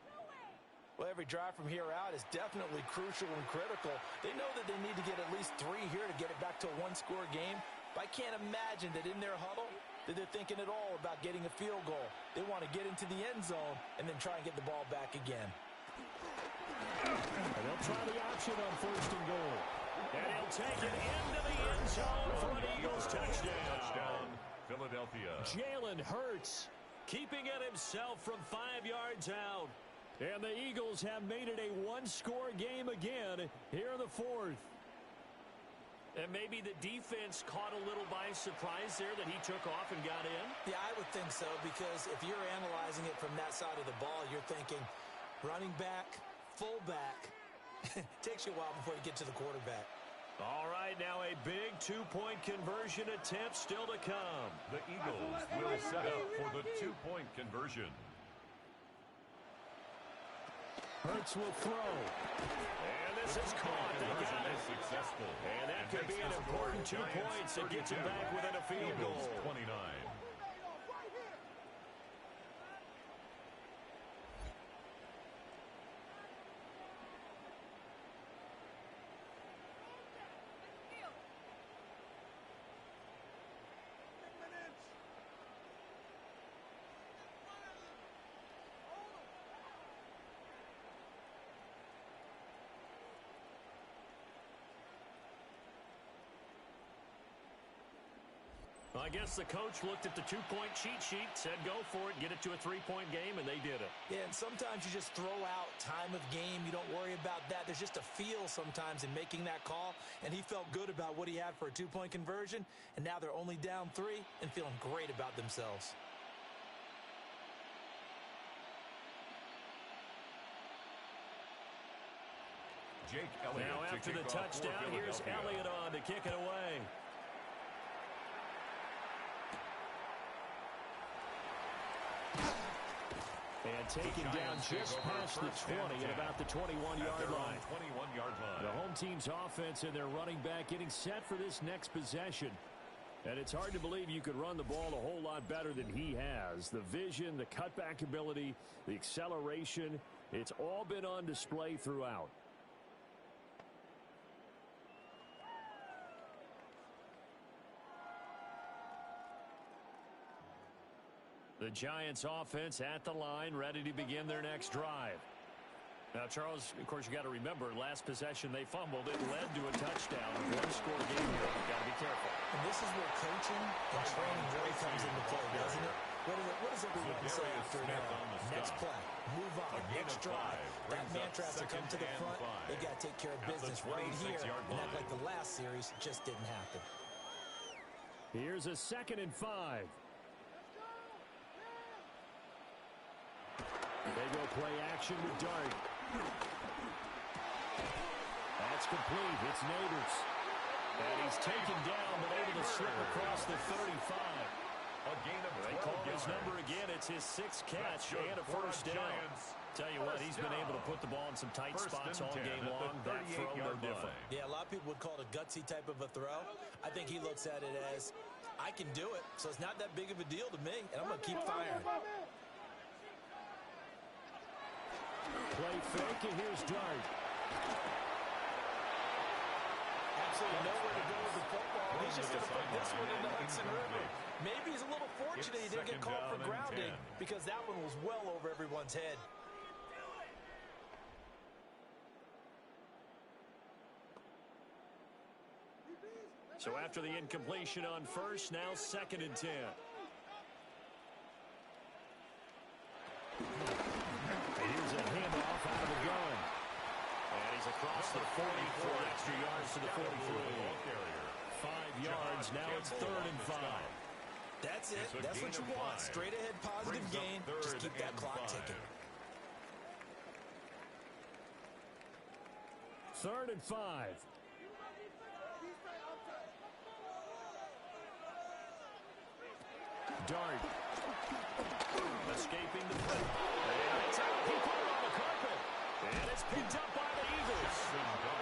Well, every drive from here out is definitely crucial and critical. They know that they need to get at least 3 here to get it back to a 1-score game. But I can't imagine that in their huddle that they're thinking at all about getting a field goal. They want to get into the end zone and then try and get the ball back again. And they'll try the option on first and goal. And he'll take it into the end zone for an Eagles touchdown. Philadelphia. Jalen Hurts keeping it himself from 5 yards out. And the Eagles have made it a 1-score game again here in the fourth. And maybe the defense caught a little by surprise there that he took off and got in. Yeah, I would think so, because if you're analyzing it from that side of the ball, you're thinking running back, fullback. Takes you a while before you get to the quarterback. All right, now a big 2-point conversion attempt still to come. The Eagles will set up for the 2-point conversion. Hurts will throw. And this is caught. They got it. Successful. And that could be an important 2 points that gets him back within a field goal. 29. I guess the coach looked at the 2-point cheat sheet, said go for it, get it to a 3-point game, and they did it. Yeah, and sometimes you just throw out time of game. You don't worry about that. There's just a feel sometimes in making that call, and he felt good about what he had for a 2-point conversion, and now they're only down 3 and feeling great about themselves. Jake Elliott. Now after the touchdown, here's Elliott on to kick it away. And taken down just past the 20 at about the 21-yard line. 21-yard line. The home team's offense and their running back getting set for this next possession. And it's hard to believe you could run the ball a whole lot better than he has. The vision, the cutback ability, the acceleration, it's all been on display throughout. The Giants offense at the line, ready to begin their next drive. Now, Charles, of course, you got to remember, last possession they fumbled. It led to a touchdown. 1-score game here. You've got to be careful. And this is where coaching and training really comes into play, doesn't it? What does everyone say after next play? Move on. Next drive. That mantra has to come to the front. They got to take care of business right here and act like the last series just didn't happen. Here's a 2nd and 5. They go play action with Dart. That's complete. It's Neighbors. And he's taken down, but able to slip across the 35. A gain of 12 They call his yards. number again. It's his sixth catch and a first down. Tell you what, he's been able to put the ball in some tight spots all game long. That throw, no different. Yeah, a lot of people would call it a gutsy type of a throw. I think he looks at it as, I can do it, so it's not that big of a deal to me, and I'm going to keep firing. Play fake, and here's Dart. Absolutely nowhere to go with the football. He's just going to put this one into Hudson River. Maybe he's a little fortunate he didn't get called for grounding because that one was well over everyone's head. So after the incompletion on first, now 2nd and 10. Here's a handoff out of the gun. And he's across the 40 for extra yards to the 43. 5 yards, now it's 3rd and 5. That's it. That's what you want. Straight ahead positive gain. Just keep that clock ticking. 3rd and 5. Dart. Escaping the flip. And it's out. He put it on the carpet. And it's picked up by the Eagles.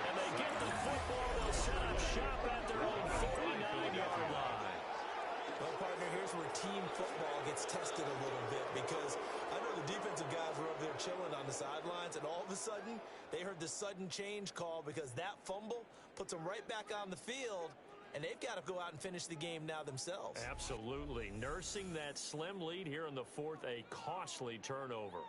And they get the football. They'll set up shop at their own 49-yard line. Well, partner, here's where team football gets tested a little bit because I know the defensive guys were over there chilling on the sidelines, and all of a sudden, they heard the sudden change call because that fumble puts them right back on the field, and they've got to go out and finish the game now themselves. Absolutely. Nursing that slim lead here in the 4th, a costly turnover.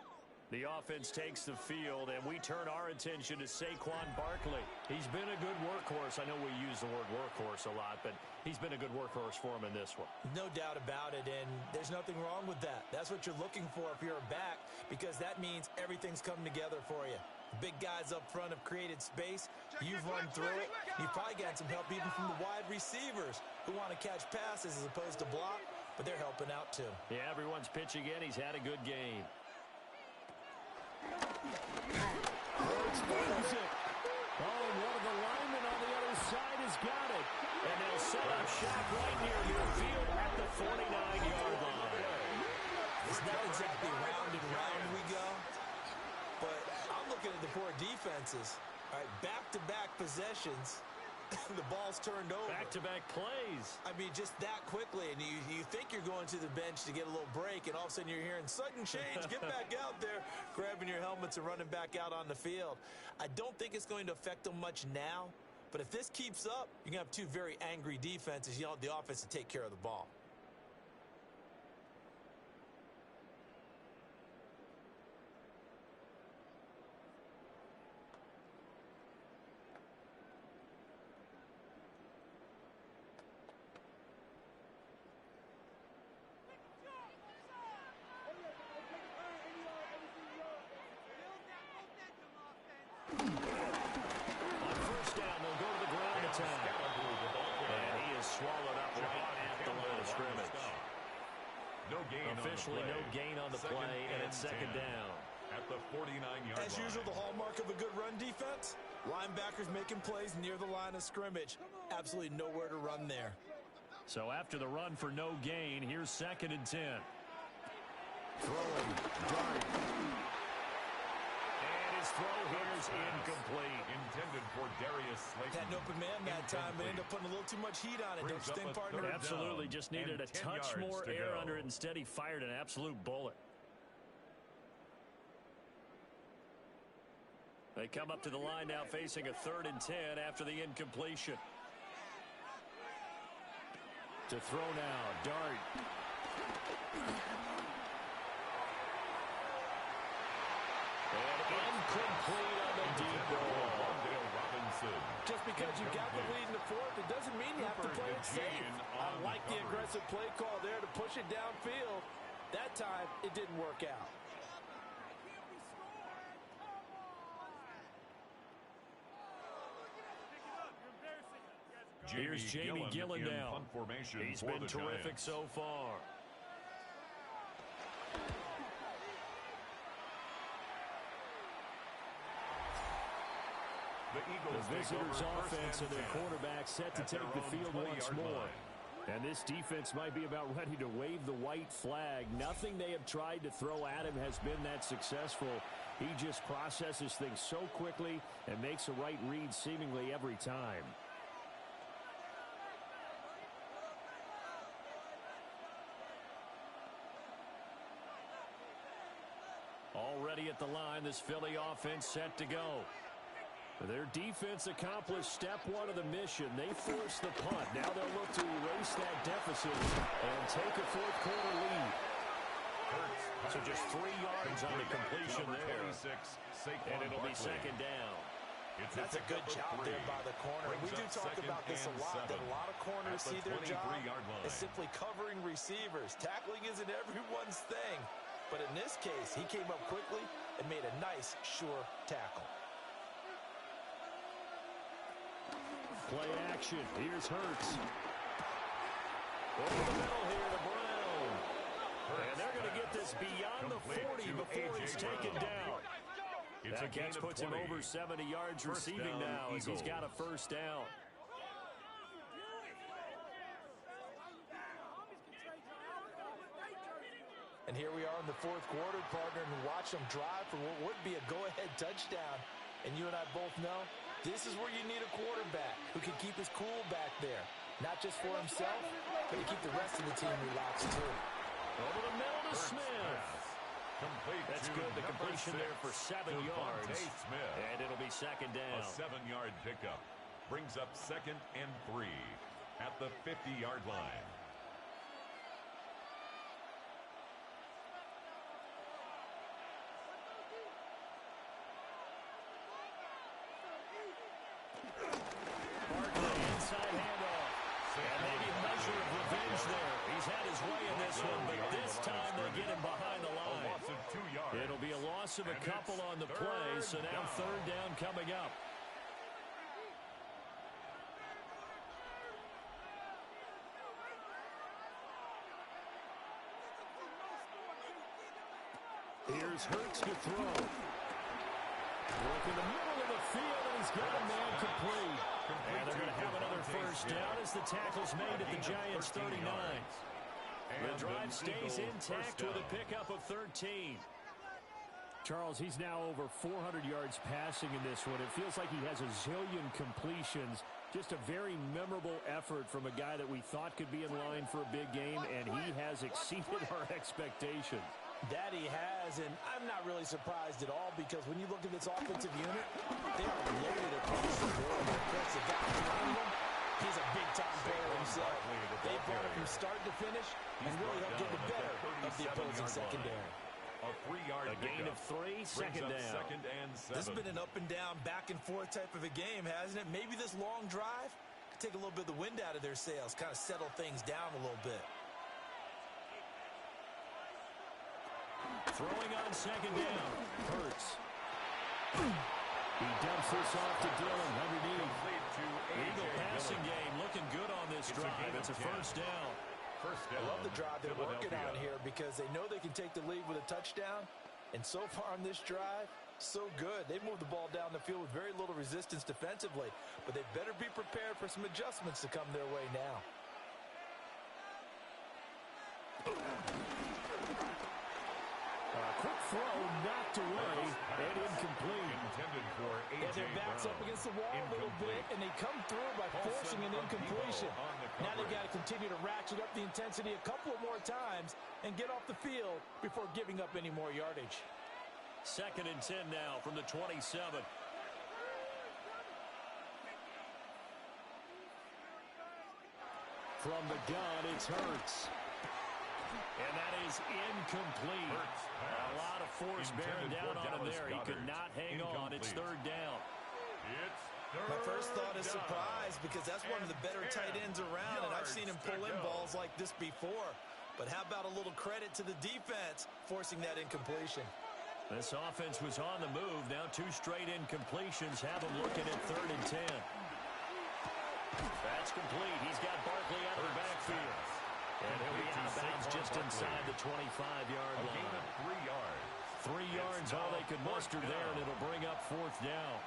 The offense takes the field, and we turn our attention to Saquon Barkley. He's been a good workhorse. I know we use the word workhorse a lot, but he's been a good workhorse for him in this one. No doubt about it, and there's nothing wrong with that. That's what you're looking for if you're a back, because that means everything's coming together for you. Big guys up front have created space. You've run through it. You've probably got some help even from the wide receivers who want to catch passes as opposed to block, but they're helping out too. Yeah, everyone's pitching in. He's had a good game. Hurts throws it. Oh, and one of the linemen on the other side has got it. And they'll set up shop right near midfield at the 49-yard line. It's not exactly round and round we go, but I'm looking at the poor defenses. All right, back-to-back possessions. The ball's turned over. Back-to-back plays. I mean, just that quickly, and you think you're going to the bench to get a little break, and all of a sudden you're hearing sudden change, get back out there, grabbing your helmets and running back out on the field. I don't think it's going to affect them much now, but if this keeps up, you're going to have two very angry defenses. You want the offense to take care of the ball. Officially no gain on the play, and it's 2nd down. At the 49-yard line. As usual, the hallmark of a good run defense, linebackers making plays near the line of scrimmage. Absolutely nowhere to run there. So after the run for no gain, here's 2nd and 10. Throwing, Dart. And his throw here is incomplete. Intended for Darius Slayton. Had an open man that time, but ended up putting a little too much heat on it. Don't you think, partner? Absolutely. Just needed a touch more air under it. Instead, he fired an absolute bullet. They come up to the line now facing a 3rd and 10 after the incompletion. To throw now, Dart. And incomplete on the deep ball. Just because you got the lead in the 4th, it doesn't mean you have to play it safe. I like the aggressive play call there to push it downfield. That time, it didn't work out. Here's Jamie Gillen now. He's been terrific so far. The Eagles The visitors' offense and their 10 quarterback set to take the field once more. And this defense might be about ready to wave the white flag. Nothing they have tried to throw at him has been that successful. He just processes things so quickly and makes a right read seemingly every time. Already at the line, this Philly offense set to go. Their defense accomplished step one of the mission. They forced the punt. Now they'll look to erase that deficit and take a fourth-quarter lead. So just 3 yards on the completion there. And it'll be second down. That's a good job there by the corner. We do talk about this a lot, that a lot of corners see their job as simply covering receivers. Tackling isn't everyone's thing. But in this case, he came up quickly and made a nice, sure tackle. Play action. Here's Hurts. Over the middle here to Brown. And they're going to get this beyond the 40 before he's taken down. That catch puts him over 70 yards receiving now as he's got a first down. And here we are in the fourth quarter, partner, and watch them drive for what would be a go-ahead touchdown. And you and I both know this is where you need a quarterback who can keep his cool back there. Not just for himself, but to keep the rest of the team relaxed too. Over the middle to Smith. That's good. The completion there for 7 yards. And it'll be second down. A 7-yard pickup brings up 2nd and 3 at the 50-yard line. Inside handoff. And maybe a measure of revenge there. He's had his way in this one, but this time they get him behind the line. It'll be a loss of a couple on the play, so now third down coming up. Here's Hurts to throw. Work in the middle of the field, and he's got a man complete. And they're going to have another first down as the tackle's made at the Giants' 39. The drive stays intact with a pickup of 13. Charles, he's now over 400 yards passing in this one. It feels like he has a zillion completions. Just a very memorable effort from a guy that we thought could be in line for a big game, and he has exceeded our expectations. That he has, and I'm not really surprised at all because when you look at this offensive unit, they are loaded across the board. Of course, the guy behind them, he's a big-time player himself. They brought him from start to finish and really helped get the better of the opposing secondary. A 3-yard gain of 3, second down. This has been an up-and-down, back-and-forth type of a game, hasn't it? Maybe this long drive could take a little bit of the wind out of their sails, kind of settle things down a little bit. Throwing on second down. Hurts. He dumps this off to Dillon underneath. Eagle passing game looking good on this drive. It's a first down. I love the drive they're working on here because they know they can take the lead with a touchdown. And so far on this drive, so good. They moved the ball down the field with very little resistance defensively. But they better be prepared for some adjustments to come their way now. Quick throw, knocked away, and incomplete. And their back's up against the wall a little bit, and they come through by forcing an incompletion. Now they've got to continue to ratchet up the intensity a couple of more times and get off the field before giving up any more yardage. 2nd and 10 now from the 27. From the gun, it's Hurts. And that is incomplete. A lot of force bearing down on him there. He could not hang on. It's third down. My first thought is surprise because that's one of the better tight ends around, and I've seen him pull in balls like this before. But how about a little credit to the defense forcing that incompletion? This offense was on the move. Now 2 straight incompletions have him looking at 3rd and 10. That's complete. He's got Barkley out of the backfield. And he'll be out of bounds just inside the 25-yard line. A gain of 3 yards. 3 yards all they could muster there, and it'll bring up 4th down.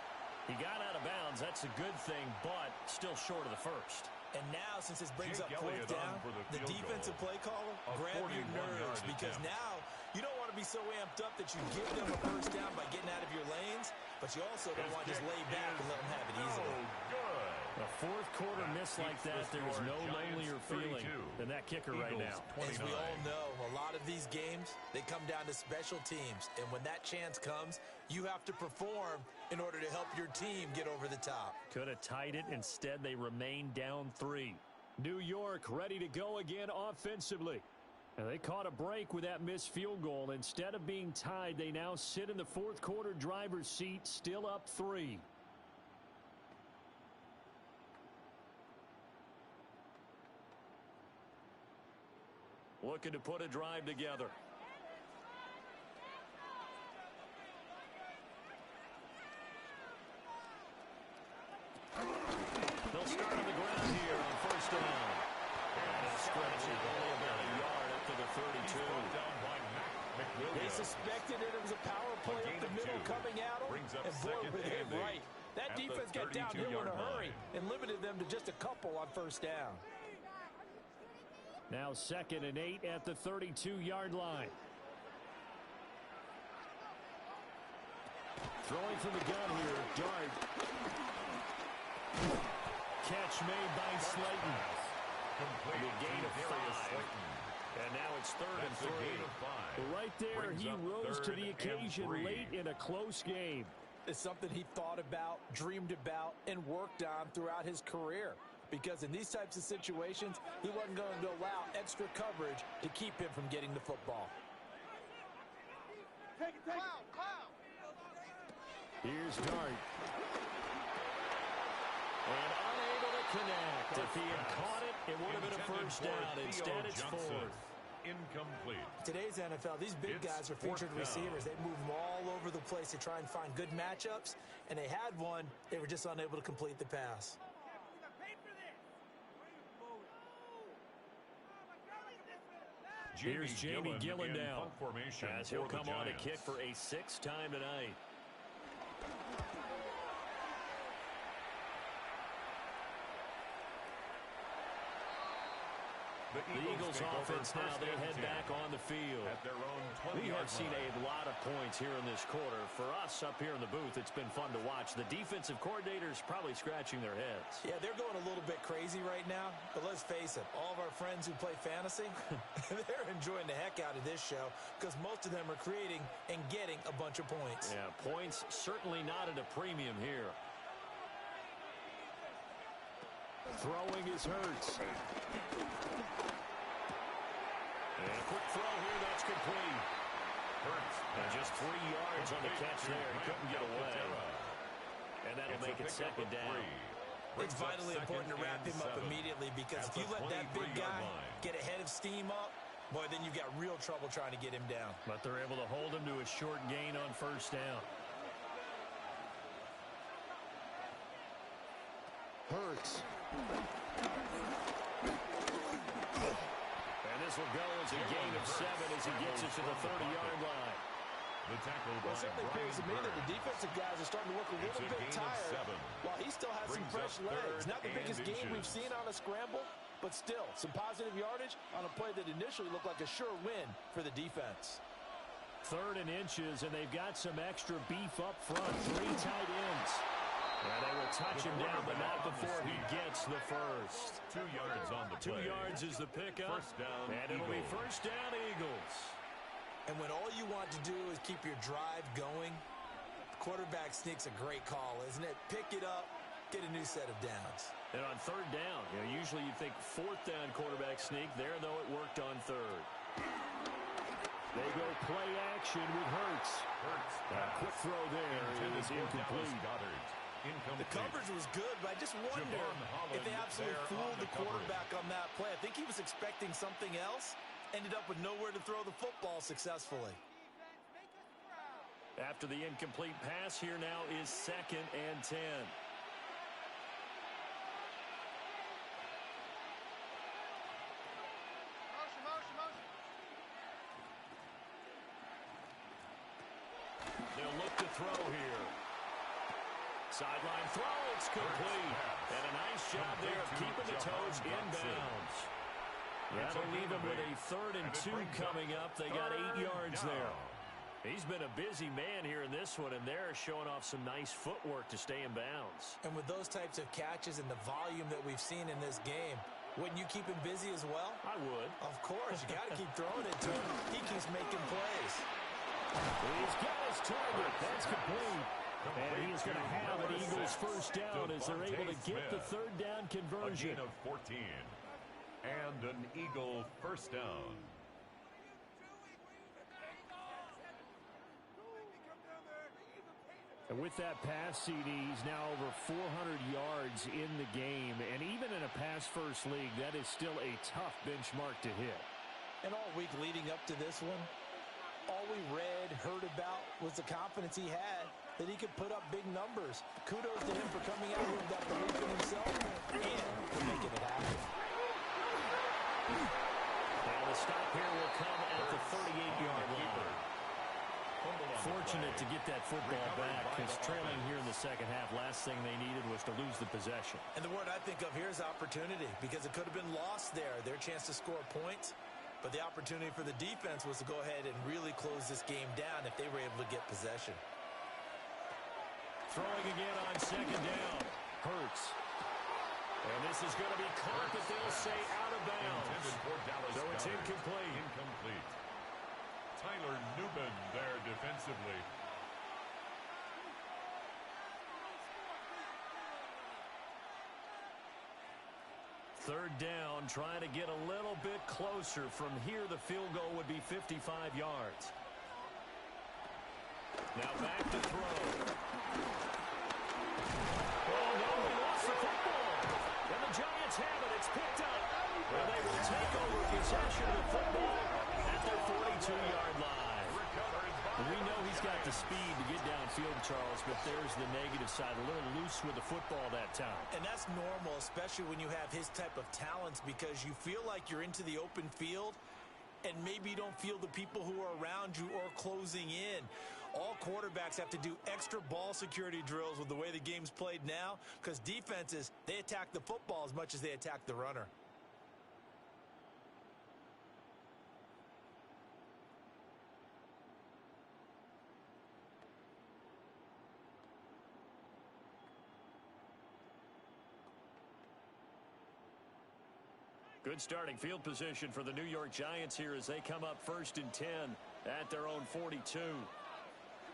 He got out of bounds. That's a good thing, but still short of the first. And now, since this brings Jake up fourth Elliott down, for the defensive play caller, grab your nerves, because now you don't want to be so amped up that you give them a first down by getting out of your lanes, but you also don't want to just lay back and let them have it easily. A fourth quarter miss like that, there is no lonelier feeling than that kicker right now. As we all know, a lot of these games, they come down to special teams. And when that chance comes, you have to perform in order to help your team get over the top. Could have tied it. Instead, they remain down 3. New York ready to go again offensively. And they caught a break with that missed field goal. Instead of being tied, they now sit in the fourth quarter driver's seat, still up 3. Looking to put a drive together. They'll start on the ground here on first down. And a stretch is only about a yard up to the 32. They suspected that it was a power play up the middle coming at them, and boy, were they right. That defense got downhill in a hurry and limited them to just a couple on first down. Now 2nd and 8 at the 32-yard line. Throwing from the gun here, Dart. Catch made by Slayton. The gain of 5. And now it's 3rd and 3. Right there, he rose to the occasion late in a close game. It's something he thought about, dreamed about, and worked on throughout his career. Because in these types of situations, he wasn't going to allow extra coverage to keep him from getting the football. Here's Dart. And unable to connect. If he had caught it, it would have been a first down. Instead, it's 4th. Incomplete. Today's NFL, these big guys are featured receivers. They move them all over the place to try and find good matchups. And they had one. They were just unable to complete the pass. Here's Jamie Gillen now, as he'll come on to kick for a 6th time tonight. The Eagles offense now, they head back on the field. At their own 20-yard We have seen a lot of points here in this quarter. For us up here in the booth, it's been fun to watch. The defensive coordinators probably scratching their heads. Yeah, they're going a little bit crazy right now. But let's face it, all of our friends who play fantasy, they're enjoying the heck out of this show because most of them are creating and getting a bunch of points. Yeah, points certainly not at a premium here. Throwing is Hurts. And a quick throw here, that's complete. Hurts. And just 3 yards on the catch there. He couldn't get away. And that'll make it 2nd down. It's vitally important to wrap him up immediately because if you let that big guy get a head of steam up, boy, then you've got real trouble trying to get him down. But they're able to hold him to a short gain on first down. Hurts. And this will go as a gain of 7 as he gets it to the 30-yard line. The tackle Well, it certainly appears to me that the defensive guys are starting to look a little bit tired while he still has some fresh legs. Not the biggest game we've seen on a scramble, but still some positive yardage on a play that initially looked like a sure win for the defense. 3rd and inches, and they've got some extra beef up front. 3 tight ends. And they will touch him down, but not before he gets the first. 2 yards on the play. 2 yards is the pickup. First down, and it'll be first down, Eagles. And when all you want to do is keep your drive going, quarterback sneak's a great call, isn't it? Pick it up, get a new set of downs. And on 3rd down, usually you think 4th down quarterback sneak. There, though, it worked on 3rd. They go play action with Hurts. A quick throw there is incomplete. The coverage was good, but I just wonder if they absolutely fooled the quarterback on that play. I think he was expecting something else, ended up with nowhere to throw the football successfully. After the incomplete pass, here now is 2nd and 10. They'll look to throw here. sideline throw. It's complete. And a nice job there of keeping the toes inbounds. That'll leave them with a 3rd and 2 coming up. They got 8 yards there. He's been a busy man here in this one, and they're showing off some nice footwork to stay in bounds. And with those types of catches and the volume that we've seen in this game, wouldn't you keep him busy as well? I would. Of course. You got to keep throwing it to him. He keeps making plays. He's got his target. That's complete. And he's going to have an Eagles first down as they're able to get the 3rd down conversion. A gain of 14. And an Eagle first down. And with that pass, CD, he's now over 400 yards in the game. And even in a pass-first league, that is still a tough benchmark to hit. And all week leading up to this one, all we read, heard about was the confidence he had that he could put up big numbers. Kudos to him for coming out with that belief in himself and for making it happen. And the stop here will come at the 38-yard line. Fortunate to get that football back because trailing here in the second half, last thing they needed was to lose the possession. And the word I think of here is opportunity because it could have been lost there, their chance to score points. But the opportunity for the defense was to go ahead and really close this game down if they were able to get possession. Throwing again on 2nd down. Hurts. And this is going to be caught, but they'll say out of bounds. So it's incomplete. Incomplete. Tyler Newman there defensively. Third down, trying to get a little bit closer. From here, the field goal would be 55 yards. Now back to throw. Oh, no, he lost the football. And the Giants have it. It's picked up. Well, they will take over possession of the football at their 42-yard line. We know he's got the speed to get downfield, Charles, but there's the negative side. A little loose with the football that time. And that's normal, especially when you have his type of talents, because you feel like you're into the open field and maybe you don't feel the people who are around you or closing in. All quarterbacks have to do extra ball security drills with the way the game's played now because defenses, they attack the football as much as they attack the runner. Good starting field position for the New York Giants here as they come up 1st and 10 at their own 42.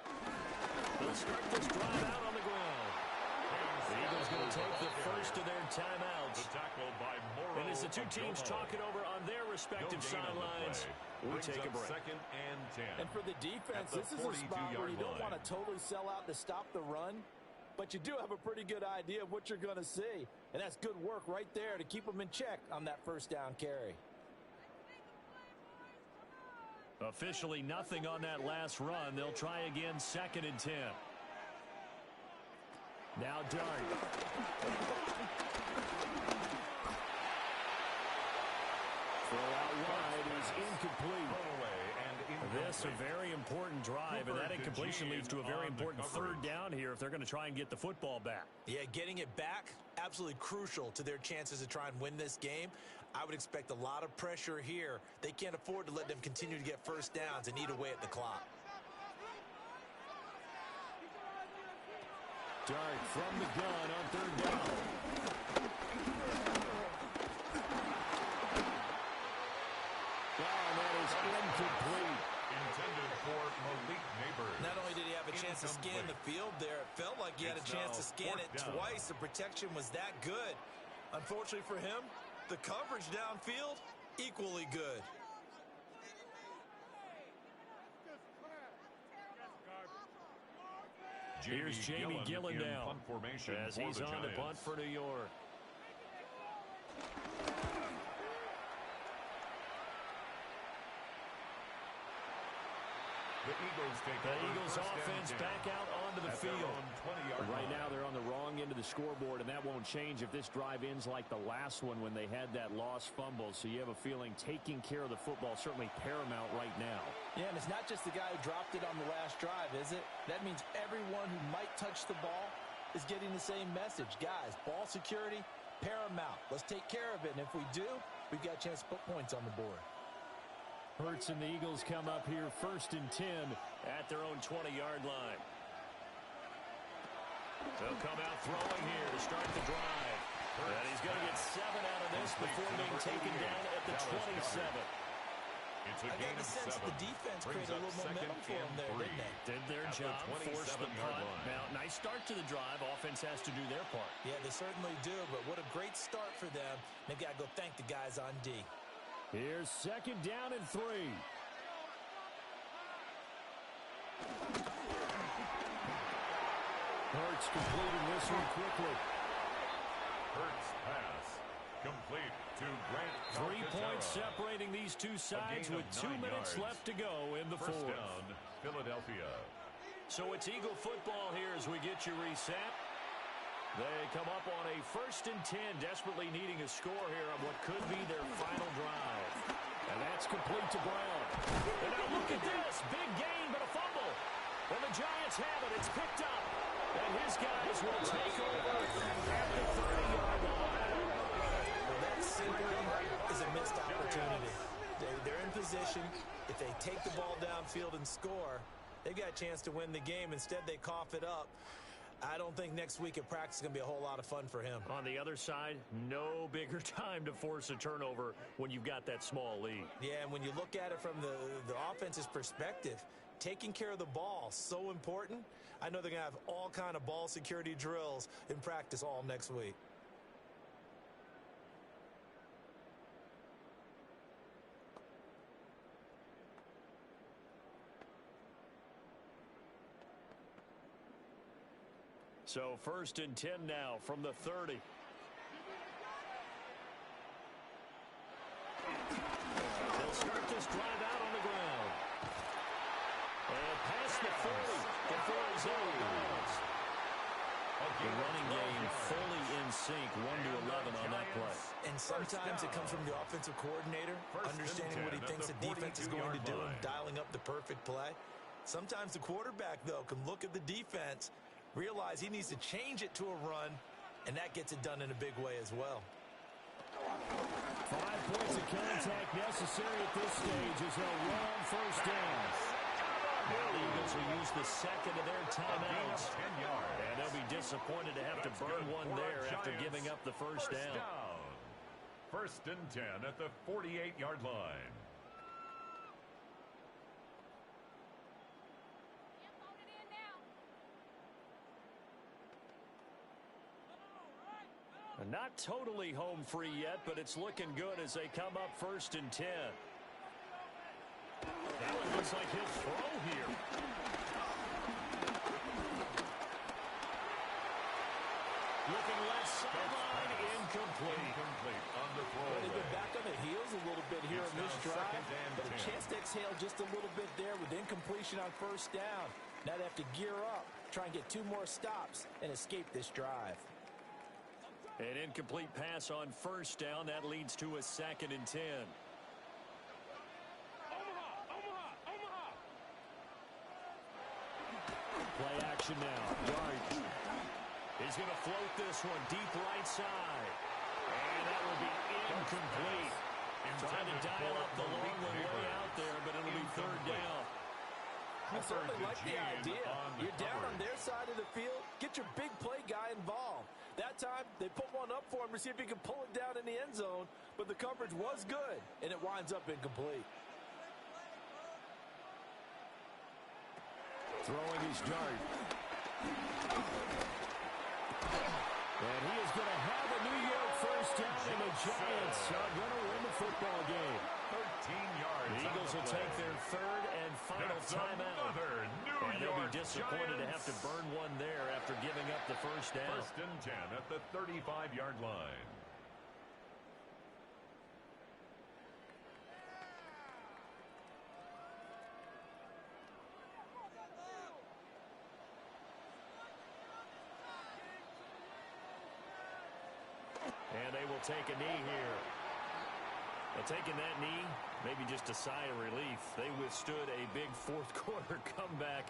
They'll start this drive out on the ground. The Eagles going to take the first of their timeouts. And as the two teams talk it over on their respective sidelines, we take a break. 2nd and 10. And for the defense, this is a spot where you don't want to totally sell out to stop the run, but you do have a pretty good idea of what you're going to see. And that's good work right there to keep them in check on that first down carry. Officially nothing on that last run. They'll try again 2nd and 10. Now Dart. Throw out wide is incomplete. This a very important drive, and that incompletion leads to a very important 3rd down here if they're going to try and get the football back. Yeah, getting it back, absolutely crucial to their chances to try and win this game. I would expect a lot of pressure here. They can't afford to let them continue to get first downs and eat away at the clock. Dart from the gun on 3rd down. That is incomplete. Intended for Malik Neighbors. Not only did he have a chance to scan the field there, it felt like he had a chance to scan it twice. The protection was that good. Unfortunately for him, the coverage downfield, equally good. Here's Jamie Gillen now as he's on to punt for New York. The Eagles offense back out onto the field. Right now they're on the wrong end of the scoreboard, and that won't change if this drive ends like the last one when they had that lost fumble. So you have a feeling taking care of the football certainly paramount right now. Yeah, and it's not just the guy who dropped it on the last drive, is it? That means everyone who might touch the ball is getting the same message. Guys, ball security, paramount. Let's take care of it, and if we do, we've got a chance to put points on the board. Hurts and the Eagles come up here 1st and 10 at their own 20-yard line. They'll come out throwing here to start the drive. And he's going to get 7 out of this before being taken down at the 27. It's a I gain got the of sense 7. the defense Brings created a up little momentum for them there, didn't they? Did their At the job, forced the 27-yard punt. line. Now, nice start to the drive. Offense has to do their part. Yeah, they certainly do, but what a great start for them. They've got to go thank the guys on D. Here's 2nd down and 3. Hurts completing this one quickly. Hurts pass. Complete to Grant 3 Calcaterra. points separating these two sides gain with of 2 9 minutes yards. left to go in the First fourth. down, Philadelphia. So it's Eagle football here as we get you reset. They come up on a 1st and 10, desperately needing a score here on what could be their final drive. And that's complete to Brown. And now look at this. Big gain, but a fumble. And the Giants have it. It's picked up. And his guys will take over at the 30-yard line. Well, that simply is a missed opportunity. They're in position. If they take the ball downfield and score, they've got a chance to win the game. Instead, they cough it up. I don't think next week at practice is going to be a whole lot of fun for him. On the other side, no bigger time to force a turnover when you've got that small lead. Yeah, and when you look at it from the offense's perspective, taking care of the ball, so important. I know they're going to have all kind of ball security drills in practice all next week. So 1st and 10 now from the 30. They'll start this drive out on the ground. And past the 40 before he's out of bounds. The running game fully in sync, 1-11 on that play. And sometimes it comes from the offensive coordinator, understanding what he thinks the defense is going to do and dialing up the perfect play. Sometimes the quarterback, though, can look at the defense, realize he needs to change it to a run, and that gets it done in a big way as well. 5 points of contact necessary at this stage as they'll run 1st down. The Eagles will use the 2nd of their timeouts. And they'll be disappointed to have to burn one there after giving up the first down. 1st and 10 at the 48-yard line. Not totally home free yet, but it's looking good as they come up 1st and 10. That one looks like he'll throw here. Looking left sideline, incomplete. Incomplete on the throw. Well, they've been back on their heels a little bit here It's on this now drive, 2nd and but a 10. chance to exhale just a little bit there with incompletion on 1st down. Now they have to gear up, try and get 2 more stops, and escape this drive. An incomplete pass on 1st down. That leads to a 2nd and 10. Play action now. Dart. He's going to float this one deep right side. And that will be incomplete. Trying to dial up the long one way out there, but it'll be 3rd down. I certainly like the idea. You're down on their side of the field. Get your big play guy involved. That time, they put one up for him to see if he can pull it down in the end zone, but the coverage was good, and it winds up incomplete. Throwing his dart. And he is going to have a New York 1st down, and the Giants are going to win the football game. 13 yards. The Eagles will take their 3rd and final timeout. And they'll be disappointed to have to burn one there after giving up the 1st down. 1st and 10 at the 35-yard line. And they will take a knee here. Now, taking that knee, maybe just a sigh of relief. They withstood a big 4th quarter comeback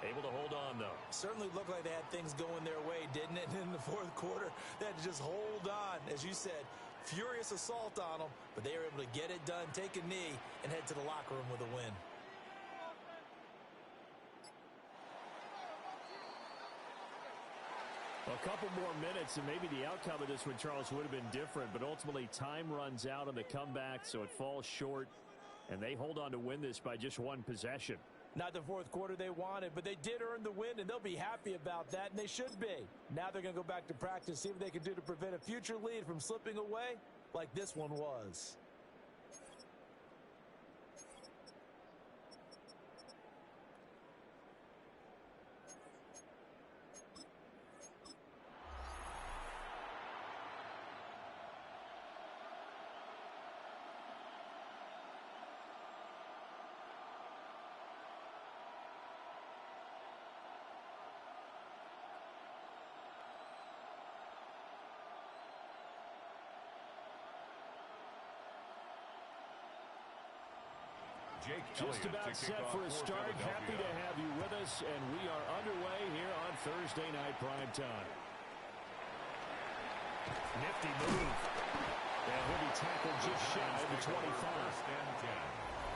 Able to hold on, though. Certainly looked like they had things going their way, didn't it? And in the fourth quarter, they had to just hold on. As you said, furious assault on them, but they were able to get it done, take a knee, and head to the locker room with a win. A couple more minutes, and maybe the outcome of this one, Charles, would have been different, but ultimately time runs out on the comeback, so it falls short, and they hold on to win this by just one possession. Not the fourth quarter they wanted, but they did earn the win, and they'll be happy about that, and they should be. Now they're going to go back to practice, see what they can do to prevent a future lead from slipping away like this one was. Just about set for a start. Happy to have you with us, and we are underway here on Thursday Night Primetime. Nifty move. And he'll be tackled just shy of the 25.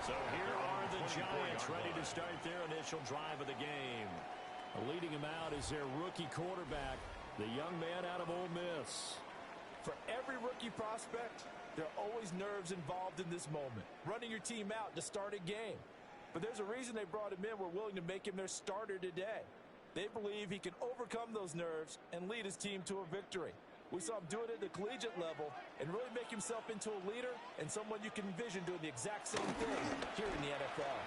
So here are the Giants ready to start their initial drive of the game. Leading him out is their rookie quarterback, the young man out of Ole Miss. For every rookie prospect, there are always nerves involved in this moment. Running your team out to start a game. But there's a reason they brought him in. We're willing to make him their starter today. They believe he can overcome those nerves and lead his team to a victory. We saw him do it at the collegiate level and really make himself into a leader and someone you can envision doing the exact same thing here in the NFL.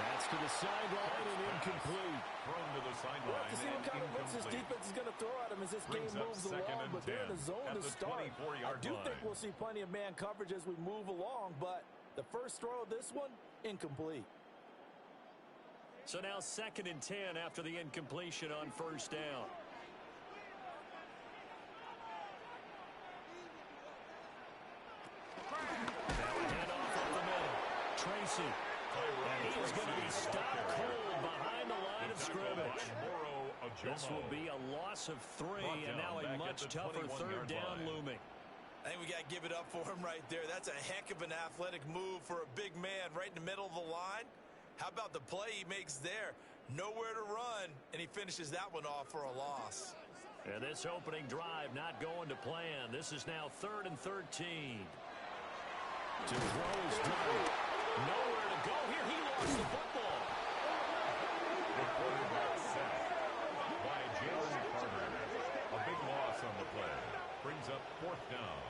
That's to the sideline and incomplete. Thrown to the sideline. We'll have to see what kind of looks this defense is going to throw at him as this game moves along, but they're in the zone to start. I do think we'll see plenty of man coverage as we move along, but the first throw of this one, incomplete. So now 2nd and 10 after the incompletion on first down. Now a handoff up the middle. Tracy. And he's going to be stopped cold behind the line of scrimmage. This will be a loss of 3, and now a much tougher 3rd down looming. I think we got to give it up for him right there. That's a heck of an athletic move for a big man right in the middle of the line. How about the play he makes there? Nowhere to run, and he finishes that one off for a loss. And this opening drive not going to plan. This is now 3rd and 13. To throw is done. Nowhere to go here. He lost the football. The quarterback sack by Jalen Carter. A big loss on the play. Brings up 4th down.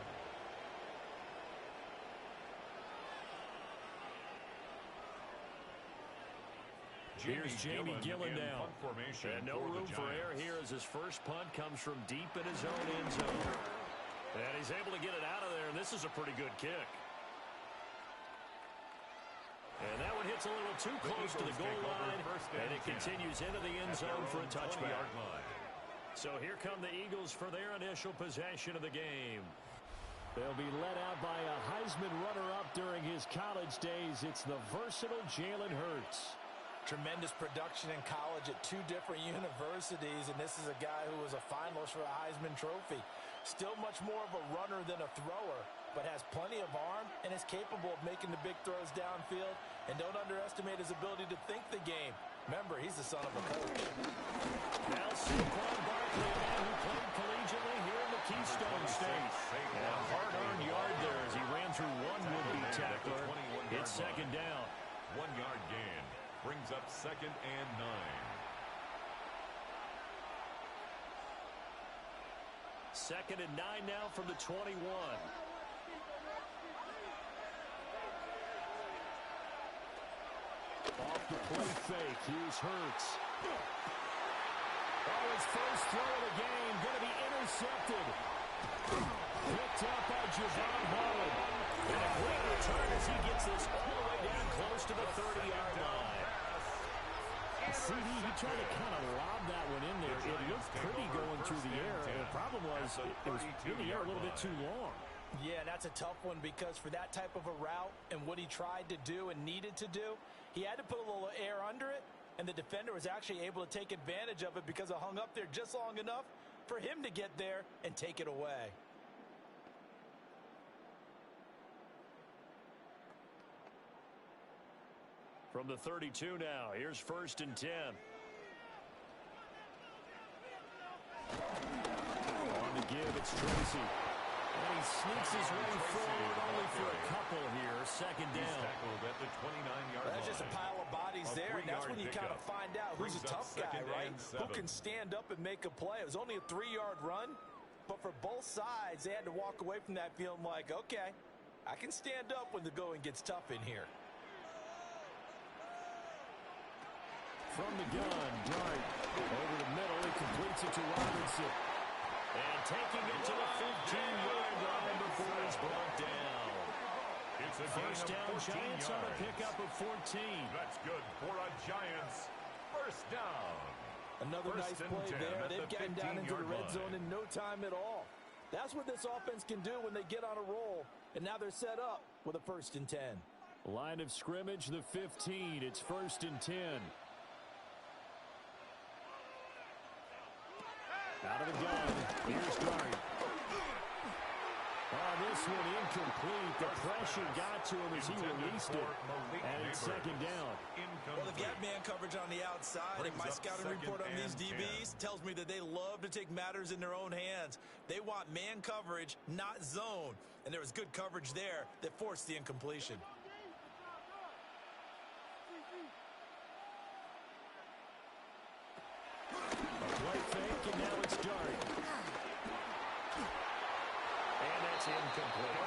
Here's Jamie Gillen down. And no room for error here as his first punt comes from deep in his own end zone. And he's able to get it out of there, and this is a pretty good kick. And that one hits a little too close to the goal line, and it continues into the end zone for a touchback. So here come the Eagles for their initial possession of the game. They'll be led out by a Heisman runner-up during his college days. It's the versatile Jalen Hurts. Tremendous production in college at 2 different universities, and this is a guy who was a finalist for a Heisman Trophy. Still much more of a runner than a thrower, but has plenty of arm and is capable of making the big throws downfield. And don't underestimate his ability to think the game. Remember, he's the son of a coach. Now Saquon Barkley, a man who played collegiately here in the Keystone State. And a hard-earned yard there as he ran through one would-be tackler. It's 2nd down. 1-yard gain. Brings up 2nd and 9. Second and 9 now from the 21. Off the play fake. Here's Hurts. Oh, his first throw of the game going to be intercepted. Picked up by Javon Holland. And a great return as he gets this all the way down close to the 30-yard line. CD, he tried to kind of lob that one in there. It looked pretty going through the air. The problem was it was in the air a little bit too long. Yeah, that's a tough one because for that type of a route and what he tried to do and needed to do, he had to put a little air under it, and the defender was actually able to take advantage of it because it hung up there just long enough for him to get there and take it away. From the 32 now, here's 1st and 10. On the give, it's Tracy. And he sneaks his way forward only for a couple here. 2nd down. He's tackled at the 29-yard line. That's just a pile of bodies there, and that's when you kind of find out who's a tough guy, right? Who can stand up and make a play. It was only a 3-yard run, but for both sides, they had to walk away from that feeling like, okay, I can stand up when the going gets tough in here. From the gun, Dart over the middle. He completes it to Robinson. And taking it to the 15-yard line before it's brought down. It's a First gain down, of 14 Giants on a yards. pickup of 14. That's good for a Giants first down. Another First nice and play 10 there. at They've the gotten down into the 15-yard red line. zone in no time at all. That's what this offense can do when they get on a roll, and now they're set up with a 1st and 10. Line of scrimmage, the 15. It's 1st and 10. Out of the gun. Here's Dart. Oh, this one incomplete. The pressure got to him as he released it. And it's 2nd down. Well, they've got man coverage on the outside, and my scouting report on these DBs tells me that they love to take matters in their own hands. They want man coverage, not zone. And there was good coverage there that forced the incompletion. Play fake, and now it's Dart. And that's incomplete.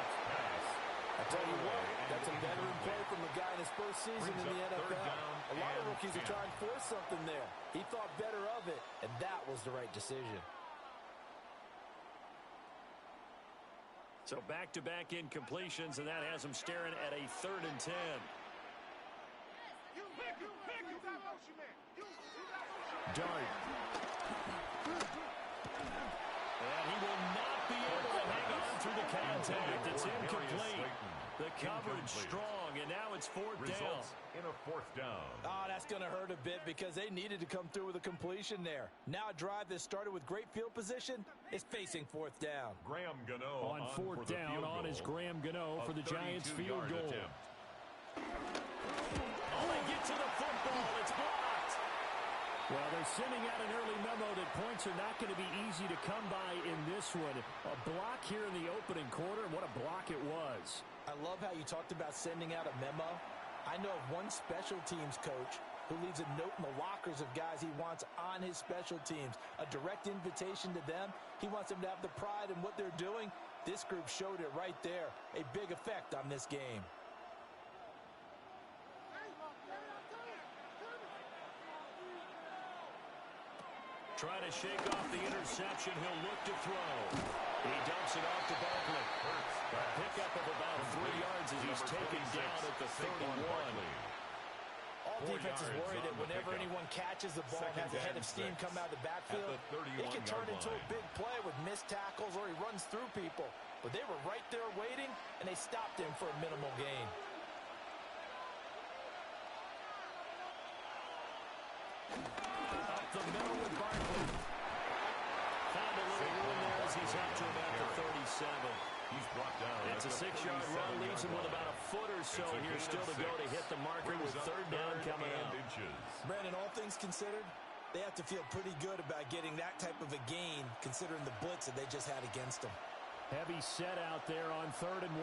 I tell you what, that's a veteran play from a guy in his first season in the NFL. A lot of rookies are trying to force something there. He thought better of it, and that was the right decision. So back-to-back incompletions, and that has him staring at a 3rd and 10. Dart. And he will not be able to hang on through the contact. It's incomplete. The coverage strong, and now it's 4th down. In a 4th down. Oh, that's going to hurt a bit because they needed to come through with a completion there. Now a drive that started with great field position is facing 4th down. Graham Gano On 4th down, on is Graham Gano for the Giants field goal. Attempt. Oh, they get to the football. It's blocked. Well, they're sending out an early memo that points are not going to be easy to come by in this one. A block here in the opening quarter, and what a block it was. I love how you talked about sending out a memo. I know of one special teams coach who leaves a note in the lockers of guys he wants on his special teams. A direct invitation to them. He wants them to have the pride in what they're doing. This group showed it right there. A big effect on this game. Trying to shake off the interception. He'll look to throw. He dumps it off to Barkley. A pickup of about 3 yards as he's taken down at the 31. All defenses worry that whenever anyone catches the ball and has a head of steam come out of the backfield, it can turn into a big play with missed tackles or he runs through people. But they were right there waiting, and they stopped him for a minimal gain. Up the middle with Barkley. Found a little room there as he's up to about the 37. He's brought down. It's a 6-yard run, leaves him with about a foot or so here still to go to hit the marker with 3rd down coming up. Brandon, all things considered, they have to feel pretty good about getting that type of a gain considering the blitz that they just had against them. Heavy set out there on 3rd and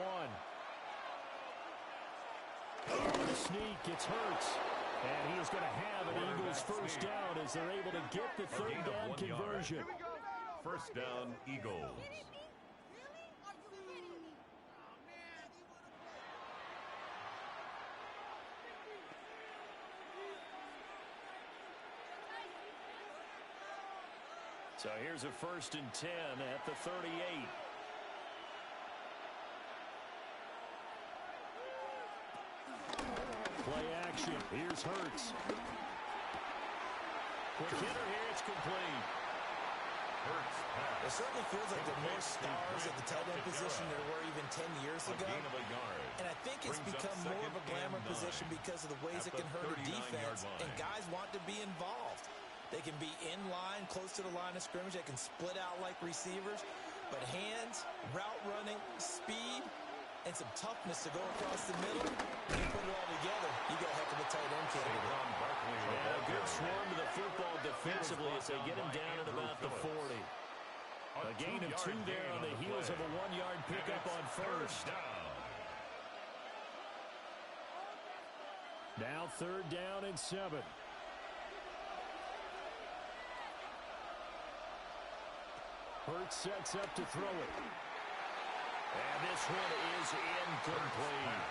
1. On the sneak, it's Hurts. And he is going to have an Eagles first down as they're able to get the 3rd down conversion. First down, Eagles. So here's a 1st and 10 at the 38. Play action. Here's Hurts. Quick hitter here. It's complete. Hurts pass. It certainly feels like there are more stars at the tight end position than there were even 10 years A ago. gain of a yard. And I think it's Brings up become more of a second glamour and position 9 because of the ways at it can the hurt a 39-yard defense, line. and guys want to be involved. They can be in line, close to the line of scrimmage. They can split out like receivers. But hands, route running, speed, and some toughness to go across the middle, you put it all together, you get a heck of a tight end candidate. And a good swarm to the football defensively as they get him down at about the 40. A gain of 2 there on the heels of a 1-yard pickup on first. Now 3rd down and 7. Hurts sets up to throw it. And this one is incomplete.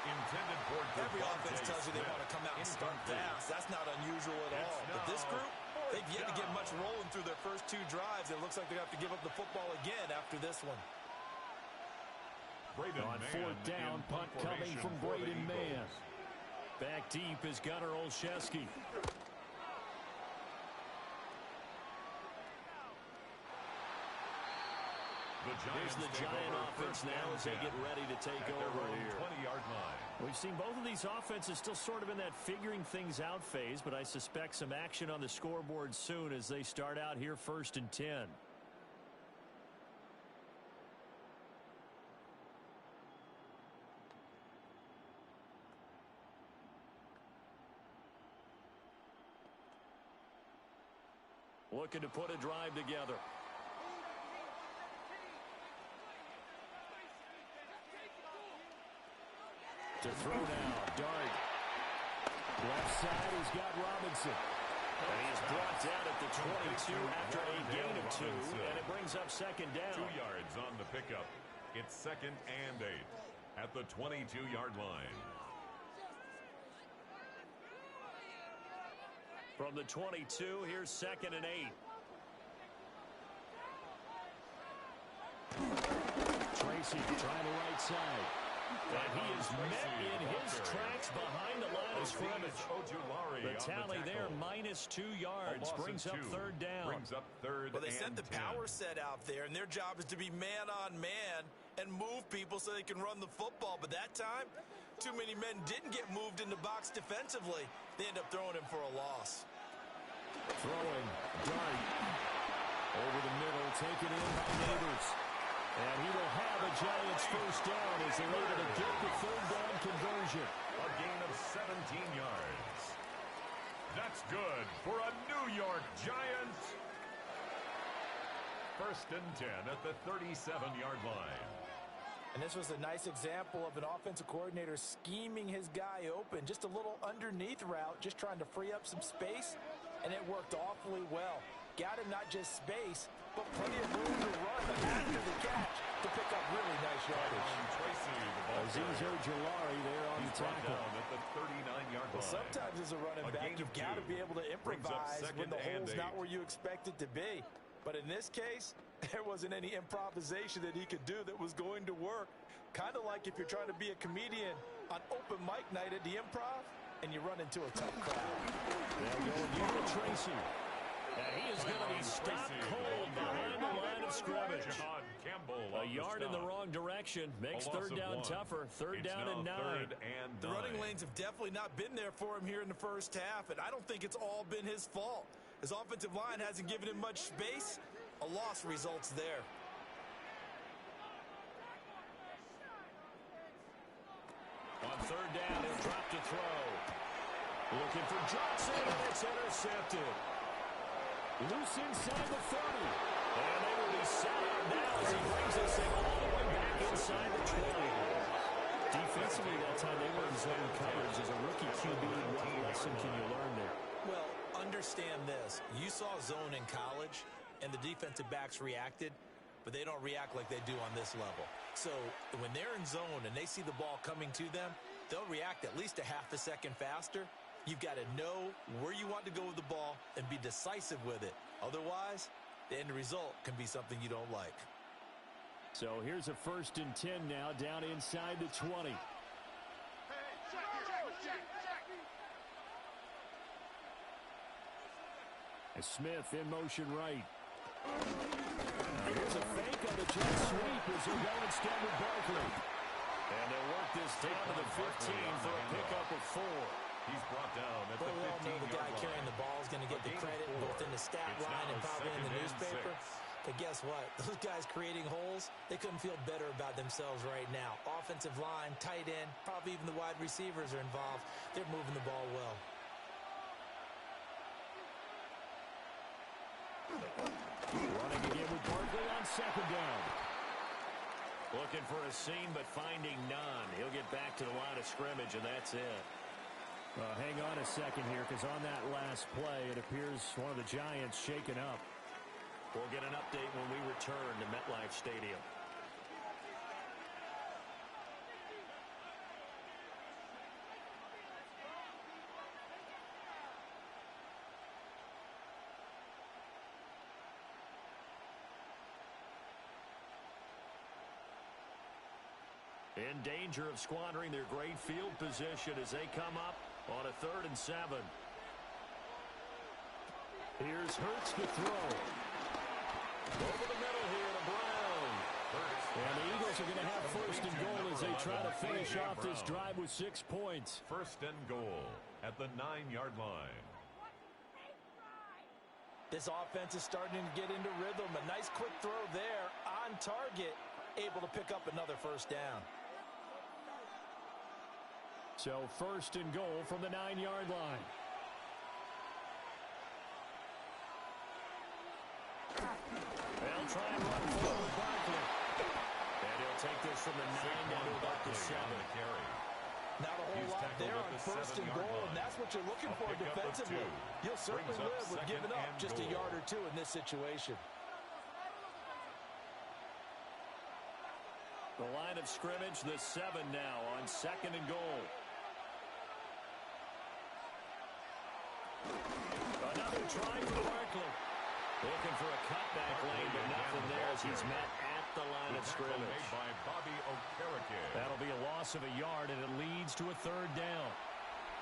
Intended for Every offense tells you they want to come out and start fast. That's not unusual at all. But this group, they've yet to get much rolling through their first 2 drives. It looks like they have to give up the football again after this one. On 4th down, punt coming from Braden Mann. Back deep is Gunnar Olszewski. Here's the Giant offense now as they get ready to take over here. 20-yard line. We've seen both of these offenses still sort of in that figuring things out phase, but I suspect some action on the scoreboard soon as they start out here 1st and 10. Looking to put a drive together. To throw now, Dart. Left side, he's got Robinson. And he is brought down at the 22 after a gain of 2, and it brings up 2nd down. 2 yards on the pickup. It's 2nd and 8 at the 22-yard line. From the 22, here's 2nd and 8. Tracy trying the right side. And he is met in his tracks behind the line of scrimmage. The tally there, -2 yards, brings up 3rd down. Well, they sent the power set out there, and their job is to be man-on-man and move people so they can run the football. But that time, too many men didn't get moved in the box defensively. They end up throwing him for a loss. Throwing, Dart. Over the middle, taken in by Neighbors. And he will have a Giants 1st down as they're able to get the 3rd down conversion. A gain of 17 yards. That's good for a New York Giant. 1st and 10 at the 37-yard line. And this was a nice example of an offensive coordinator scheming his guy open. Just a little underneath route, just trying to free up some space, and it worked awfully well. Got him not just space, but plenty of room to run after the catch to pick up really nice yardage. Azeez Ojulari there on the tackle. At the 39-yard line. Well, sometimes as a running back, you've got to be able to improvise when the hole's not where you expect it to be. But in this case, there wasn't any improvisation that he could do that was going to work. Kind of like if you're trying to be a comedian on open mic night at the Improv and you run into a tough crowd. They'll go again to Tracy. And he is going to be stopped cold behind the line of scrimmage. A yard in the wrong direction makes 3rd down tougher. 3rd down and 9. The running lanes have definitely not been there for him here in the first half, and I don't think it's all been his fault. His offensive line hasn't given him much space. A loss results there. On 3rd down, he'll drop to throw. Looking for Johnson, and it's intercepted. Loose inside the 30. And they will be set up now as he brings this thing all the way back inside the 20. Defensively that time, they were in zone coverage. As a rookie QB, what lesson can you learn there? Well, understand this. You saw zone in college, and the defensive backs reacted, but they don't react like they do on this level. So when they're in zone and they see the ball coming to them, they'll react at least a half a second faster. You've got to know where you want to go with the ball and be decisive with it. Otherwise, the end result can be something you don't like. So here's a 1st and 10 now down inside the 20. Smith in motion right. Here's a fake on the jet sweep as they go instead with Barkley. And they'll work this down to the 15 for a pickup of 4. He's brought down at the 15-yard line. We all know the guy carrying the ball is going to get the credit both in the stat line and probably in the newspaper. But guess what? Those guys creating holes, they couldn't feel better about themselves right now. Offensive line, tight end, probably even the wide receivers are involved. They're moving the ball well. Running again with Barkley on second down. Looking for a seam, but finding none. He'll get back to the line of scrimmage, and that's it. Hang on a second here, because on that last play, it appears one of the Giants shaken up. We'll get an update when we return to MetLife Stadium. In danger of squandering their great field position as they come up on a 3rd and 7. Here's Hurts to throw. Over the middle here to Brown. And the Eagles are going to have 1st and goal as they try to finish off this drive with 6 points. 1st and goal at the 9-yard line. This offense is starting to get into rhythm. A nice quick throw there on target, able to pick up another 1st down. So 1st and goal from the 9-yard line. They'll try and run forward Barkley. And he'll take this from the 9 down to about the 7. Not a whole lot there on 1st and goal, and that's what you're looking for defensively. You'll certainly live with giving up just a yard or 2 in this situation. The line of scrimmage, the 7 now on 2nd and goal. Another try for Barkley. Looking for a cutback lane, but nothing there as he's met at the line of scrimmage. By Bobby Okereke. That'll be a loss of a yard, and it leads to a 3rd down.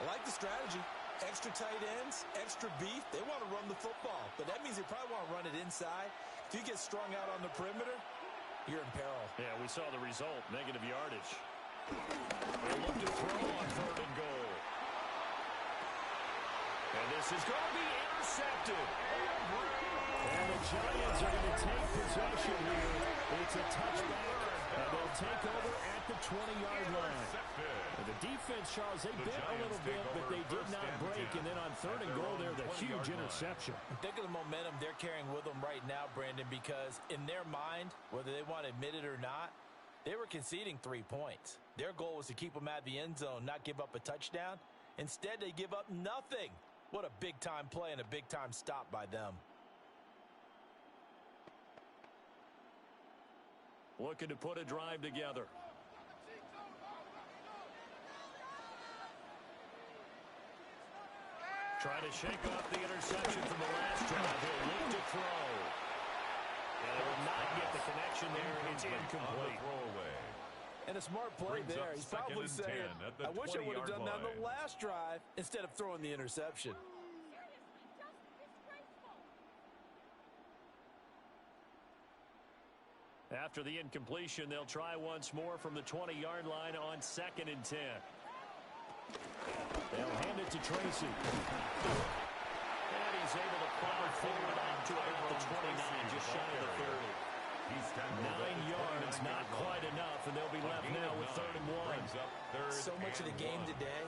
I like the strategy. Extra tight ends, extra beef. They want to run the football, but that means they probably want to run it inside. If you get strung out on the perimeter, you're in peril. Yeah, we saw the result, negative yardage. They look to throw on 3rd and goal. And this is going to be intercepted. And the Giants are going to take possession here. It's a touchback, and they'll take over at the 20-yard line. And the defense, Charles, they bit a little bit, but they did not break. And then on 3rd and goal, there's a huge interception. Think of the momentum they're carrying with them right now, Brandon, because in their mind, whether they want to admit it or not, they were conceding 3 points. Their goal was to keep them out of the end zone, not give up a touchdown. Instead, they give up nothing. What a big-time play and a big-time stop by them. Looking to put a drive together. Try to shake off the interception from the last drive. He'll look to throw. And it will not get the connection there. It's incomplete. And a smart play there. He's probably saying, I wish I would have done that on the last drive instead of throwing the interception. After the incompletion, they'll try once more from the 20-yard line on 2nd and 10. They'll hand it to Tracy. And he's able to plow forward out to about the 29, just shy of the 30. 9 yards, not quite enough, and they'll be left now with 3rd and 1. So much of the game today,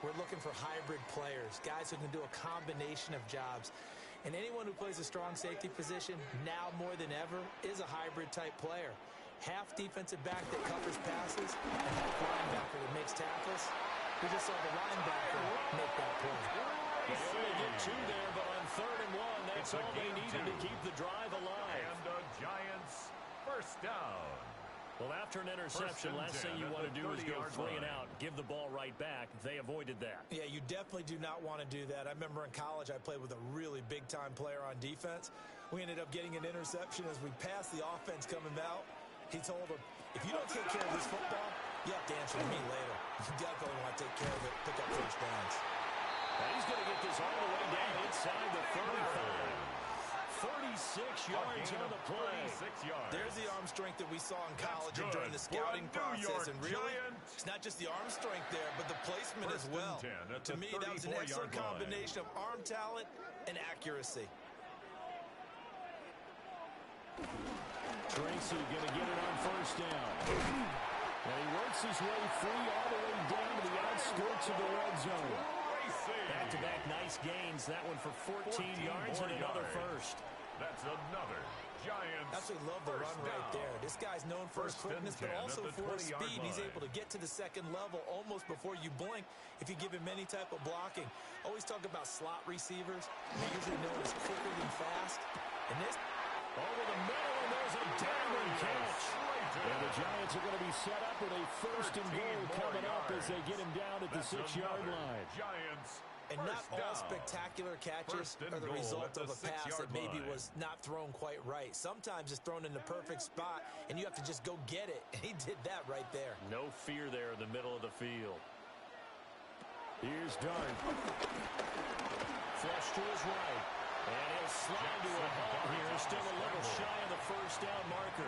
we're looking for hybrid players, guys who can do a combination of jobs. And anyone who plays a strong safety position, now more than ever, is a hybrid-type player. Half defensive back that covers passes, and half linebacker that makes tackles. We just saw the linebacker make that play. They only get 2 there, but on 3rd and 1, that's all they needed to keep the drive alive. And the Giants, 1st down. Well, after an interception, last thing you want to do is go 3 and out, give the ball right back. They avoided that. Yeah, you definitely do not want to do that. I remember in college I played with a really big-time player on defense. We ended up getting an interception as we passed the offense coming out. He told him, if you don't take care of this football, you have to answer to me later. You definitely want to take care of it, pick up 1st downs. And he's going to get this all the way down inside the 35. 36 yards on the play. 36 yards. There's the arm strength that we saw in college and during the scouting process. And really, it's not just the arm strength there, but the placement as well. To me, that was an excellent combination of arm talent and accuracy. Tracy going to get it on first down. And he works his way free all the way down to the outskirts of the red zone. Back-to-back nice gains. That one for 14 yards and another first. That's another Giants. Absolutely love the run right there. This guy's known for his quickness, but also for his speed. He's able to get to the second level almost before you blink if you give him any type of blocking. Always talk about slot receivers. They're usually known as quicker than fast. And this over the middle, and there's a dangling catch. And the Giants are going to be set up with a first and goal coming up as they get him down at the 6-yard line. Giants. And not all spectacular catches are the result of a pass that maybe was not thrown quite right. Sometimes it's thrown in the perfect spot, and you have to just go get it. And he did that right there. No fear there in the middle of the field. Here's Dart. Flush to his right. And he'll slide to a halt here. Still a little shy of the first down marker.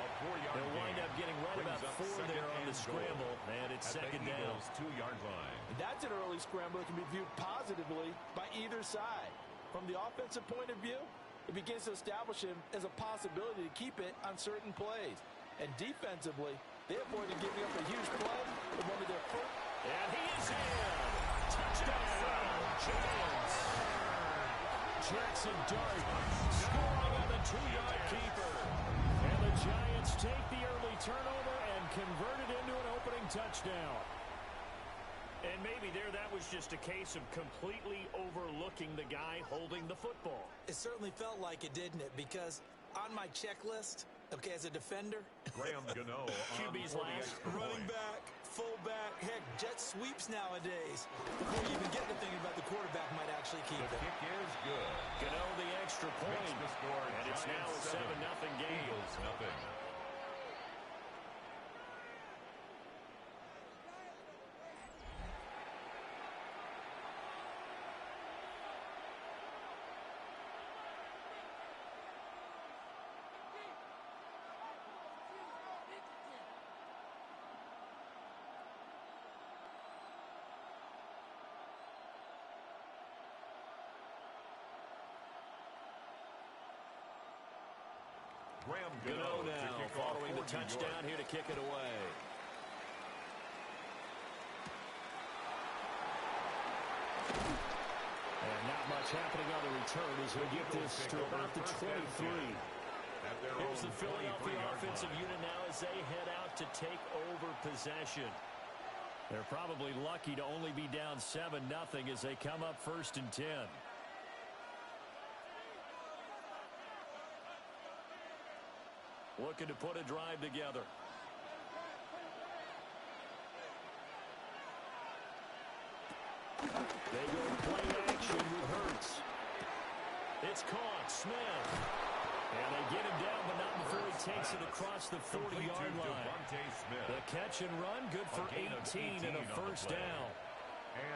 They'll wind up getting right about 4 there on the scramble. And it's second down. 2-yard line. That's an early scramble that can be viewed positively by either side. From the offensive point of view, it begins to establish him as a possibility to keep it on certain plays. And defensively, they avoided giving up a huge play with one of their first. And he is in. Touchdown, Giants. Jackson Dart scoring on the 2-yard keeper. And the Giants take the early turnover and convert it into an opening touchdown. And maybe that was just a case of completely overlooking the guy holding the football. It certainly felt like it, didn't it? Because on my checklist, okay, as a defender, Graham Gano QB's last. Running back, fullback, heck, jet sweeps nowadays. Before you even get to thinking about the quarterback might actually keep The it. kick is good. Gano the extra point. Makes the score. And it's now a 7-0 game. Eagles nothing. Graham Gano Gano now following the touchdown here to kick it away. And not much happening on the return as we get this to about the 23. Here's the Philadelphia offensive unit now as they head out to take over possession. They're probably lucky to only be down 7-0 as they come up 1st and 10. Looking to put a drive together. They go play action with Hurts. It's caught. Smith. And they get him down, but not before he takes it across the 40-yard line. The catch and run, good for 18 and a first down.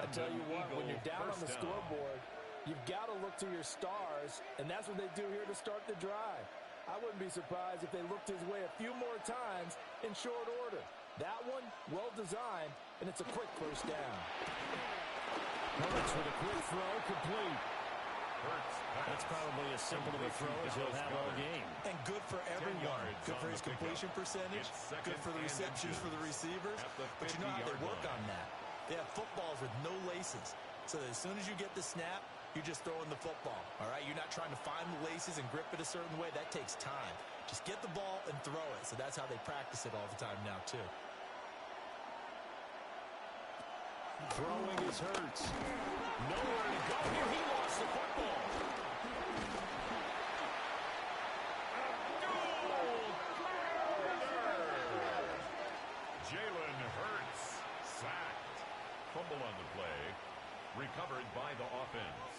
I tell you what, when you're down on the scoreboard, you've got to look to your stars, and that's what they do here to start the drive. I wouldn't be surprised if they looked his way a few more times in short order. That one, well designed, and it's a quick first down. Hurts with a quick throw, complete. That's probably as simple of a throw as he'll have all game. And good for everyone. Good for his completion percentage. Good for the receptions for the receivers. But you know how they work on that. They have footballs with no laces. So that as soon as you get the snap, you're just throwing the football. All right? You're not trying to find the laces and grip it a certain way. That takes time. Just get the ball and throw it. So that's how they practice it all the time now, too. Throwing is Hurts. Nowhere to go here. He lost the football. Jalen Hurts sacked. Fumble on the play. Recovered by the offense.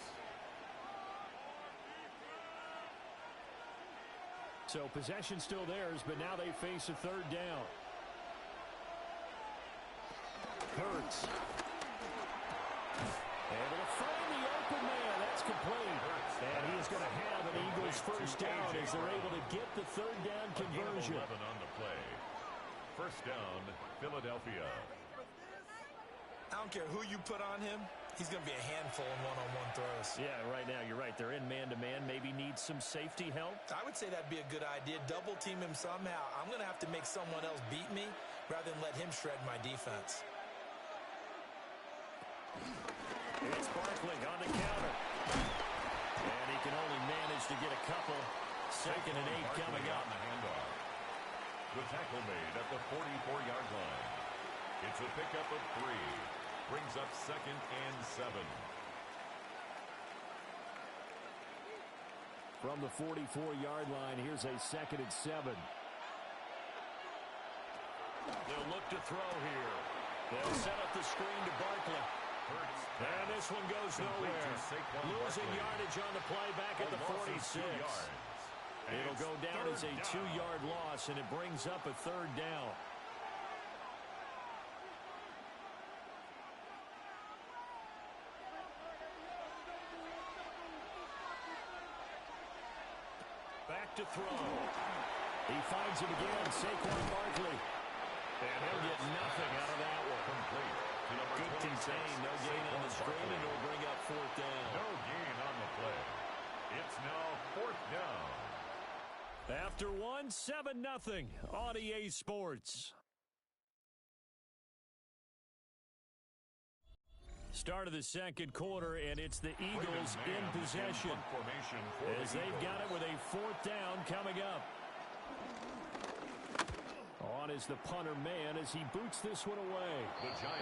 So possession still theirs, but now they face a 3rd down. Hurts. Able to find the open man. That's complete. And he is going to have an Eagles first down as they're able to get the third down conversion. 11 on the play. First down, Philadelphia. I don't care who you put on him. He's going to be a handful in one-on-one throws. Yeah, right now you're right. They're in man-to-man. Maybe need some safety help. I would say that'd be a good idea. Double team him somehow. I'm going to have to make someone else beat me rather than let him shred my defense. It's Barkley on the counter. And he can only manage to get a couple. Second and 8 coming up. The handoff. The tackle made at the 44-yard line. It's a pickup of 3. Brings up second and 7. From the 44-yard line, here's a second and 7. They'll look to throw here. They'll set up the screen to Barkley. And this one goes nowhere. Losing yardage on the play back at the 46. It'll go down as a 2-yard loss, and it brings up a third down. Back to throw. He finds him again, Saquon Barkley. And he'll get nothing out of that one. Complete. Good contain. No gain on the screen, and it'll bring up fourth down. No gain on the play. It's now fourth down. After one, 7-0 on EA Sports. Start of the second quarter, and it's the Eagles in possession as they've got it with a fourth down coming up. On is the punter man as he boots this one away.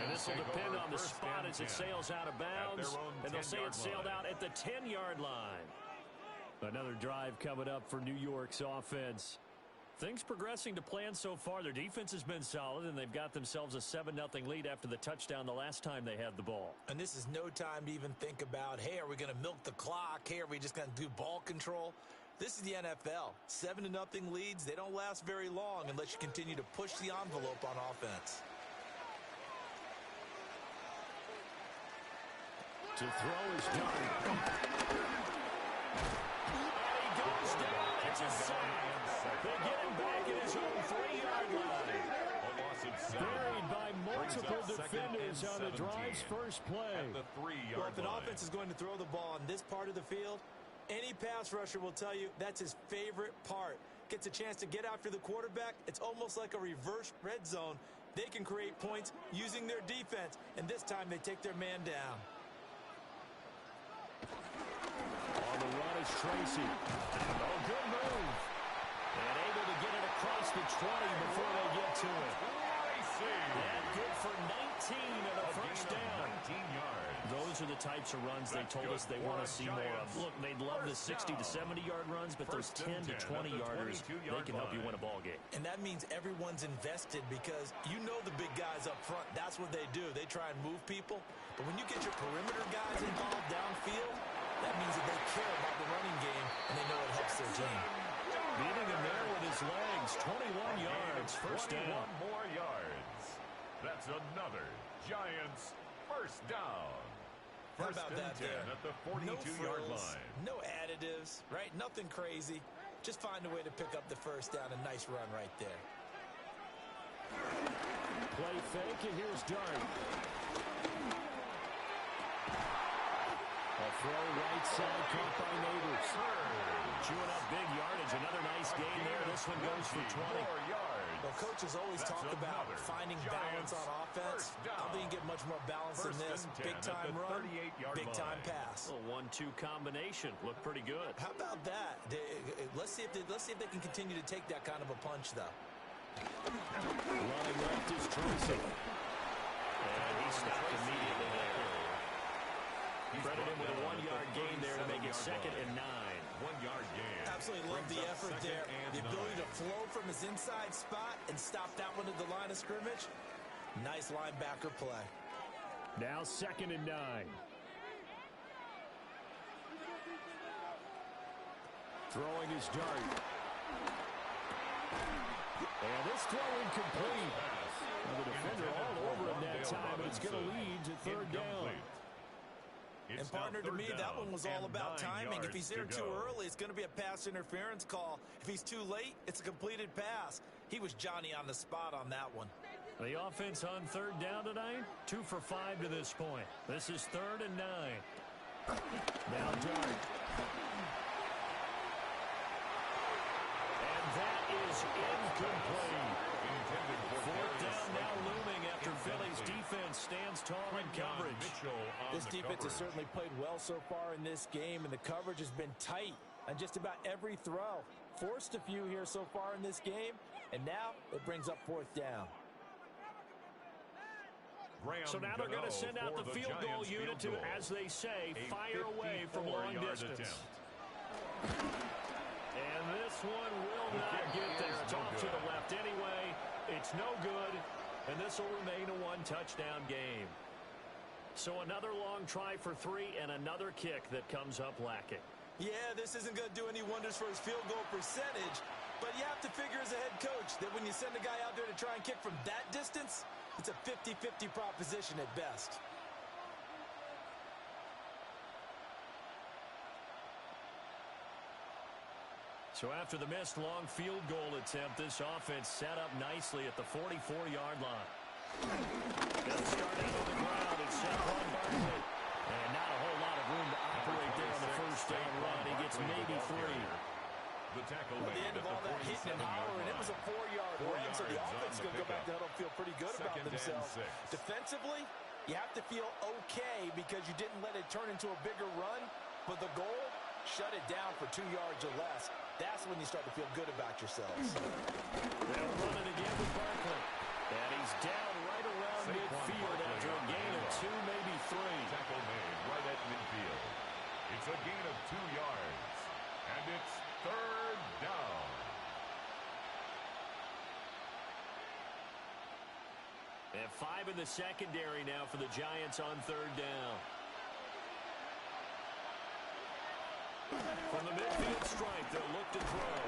And this will depend on the spot as it sails out of bounds. And they'll say it sailed out at the 10-yard line. Another drive coming up for New York's offense. Things progressing to plan so far. Their defense has been solid, and they've got themselves a 7-0 lead after the touchdown the last time they had the ball. And this is no time to even think about, hey, are we going to milk the clock? Hey, are we just going to do ball control? This is the NFL. 7-0 leads, they don't last very long unless you continue to push the envelope on offense. To throw is done. And he goes down. It's a sack. They get him back at his own 3-yard line. Buried by multiple defenders on the drive's first play. Well, if an offense is going to throw the ball on this part of the field, any pass rusher will tell you that's his favorite part. Gets a chance to get after the quarterback. It's almost like a reverse red zone. They can create points using their defense, and this time they take their man down. On the run is Tracy. Oh, good move. And able to get it across the 20 before they get to it. And good for 19 and a first down. 19 yards. Those are the types of runs they told us they want to see more of. Look, they'd love the 60 to 70-yard runs, but those 10 to 20-yarders, they can help you win a ball game. And that means everyone's invested because you know the big guys up front. That's what they do. They try and move people. But when you get your perimeter guys involved downfield, that means that they care about the running game, and they know it helps their team. Beating him there with his legs, 21 yards, first down. 21 more yards. That's another Giants first down. How about that there? At the 42-yard line. No additives, right? Nothing crazy. Just find a way to pick up the first down. A nice run right there. Play fake, and here's Dart. A throw right side caught by Neighbors. Chewing up big yardage. Another nice gain there. This one goes for 20. Well, coaches always talk about finding balance on offense. I don't think you get much more balance than this. Big-time run, big-time pass. A 1-2 combination. Looked pretty good. How about that? Let's see if they can continue to take that kind of a punch, though. Running left is Tracy. And he stopped immediately there. Credit him with a 1-yard gain there to make it second and 9. 1-yard gain. Absolutely love the effort there. The ability to flow from his inside spot and stop that one at the line of scrimmage. Nice linebacker play. Now second and 9. Throwing his Dart. And this throw incomplete. Well, the defender all over him that time, and it's going to lead to third down. It's And partner, to me, that one was all about timing. If he's there too early, it's going to be a pass interference call. If he's too late, it's a completed pass. He was Johnny on the spot on that one. The offense on third down tonight, 2 for 5 to this point. This is 3rd and 9. Now Dart. And that is incomplete. 4th down now looming after Philly's defense stands tall in coverage. This defense has certainly played well so far in this game, and the coverage has been tight on just about every throw. Forced a few here so far in this game, and now it brings up 4th down. So now they're going to send out the field goal unit to, as they say, fire away from long distance. And this one will not get there. It's off to the left anyway. It's no good, and this will remain a 1-touchdown game. So another long try for 3 and another kick that comes up lacking. Yeah, this isn't going to do any wonders for his field goal percentage, but you have to figure as a head coach that when you send a guy out there to try and kick from that distance, it's a 50-50 proposition at best. So after the missed long field goal attempt, this offense set up nicely at the 44-yard line. Going to start out on the ground. It's Saquon Barkley. And not a whole lot of room to operate there on the first down run. He gets maybe 3. The tackle Well, the end of all that hitting and hollering, it was a 4-yard run, so the offense is going to go back to huddle and feel pretty good about themselves. Defensively, you have to feel okay because you didn't let it turn into a bigger run, but the goal, shut it down for 2 yards or less. That's when you start to feel good about yourselves. They'll run it again with Barkley. And he's down right around midfield after a gain of 2, maybe 3. Tackle made right at midfield. It's a gain of 2 yards. And it's 3rd down. And 5 in the secondary now for the Giants on 3rd down. From the midfield strike, they'll look to throw.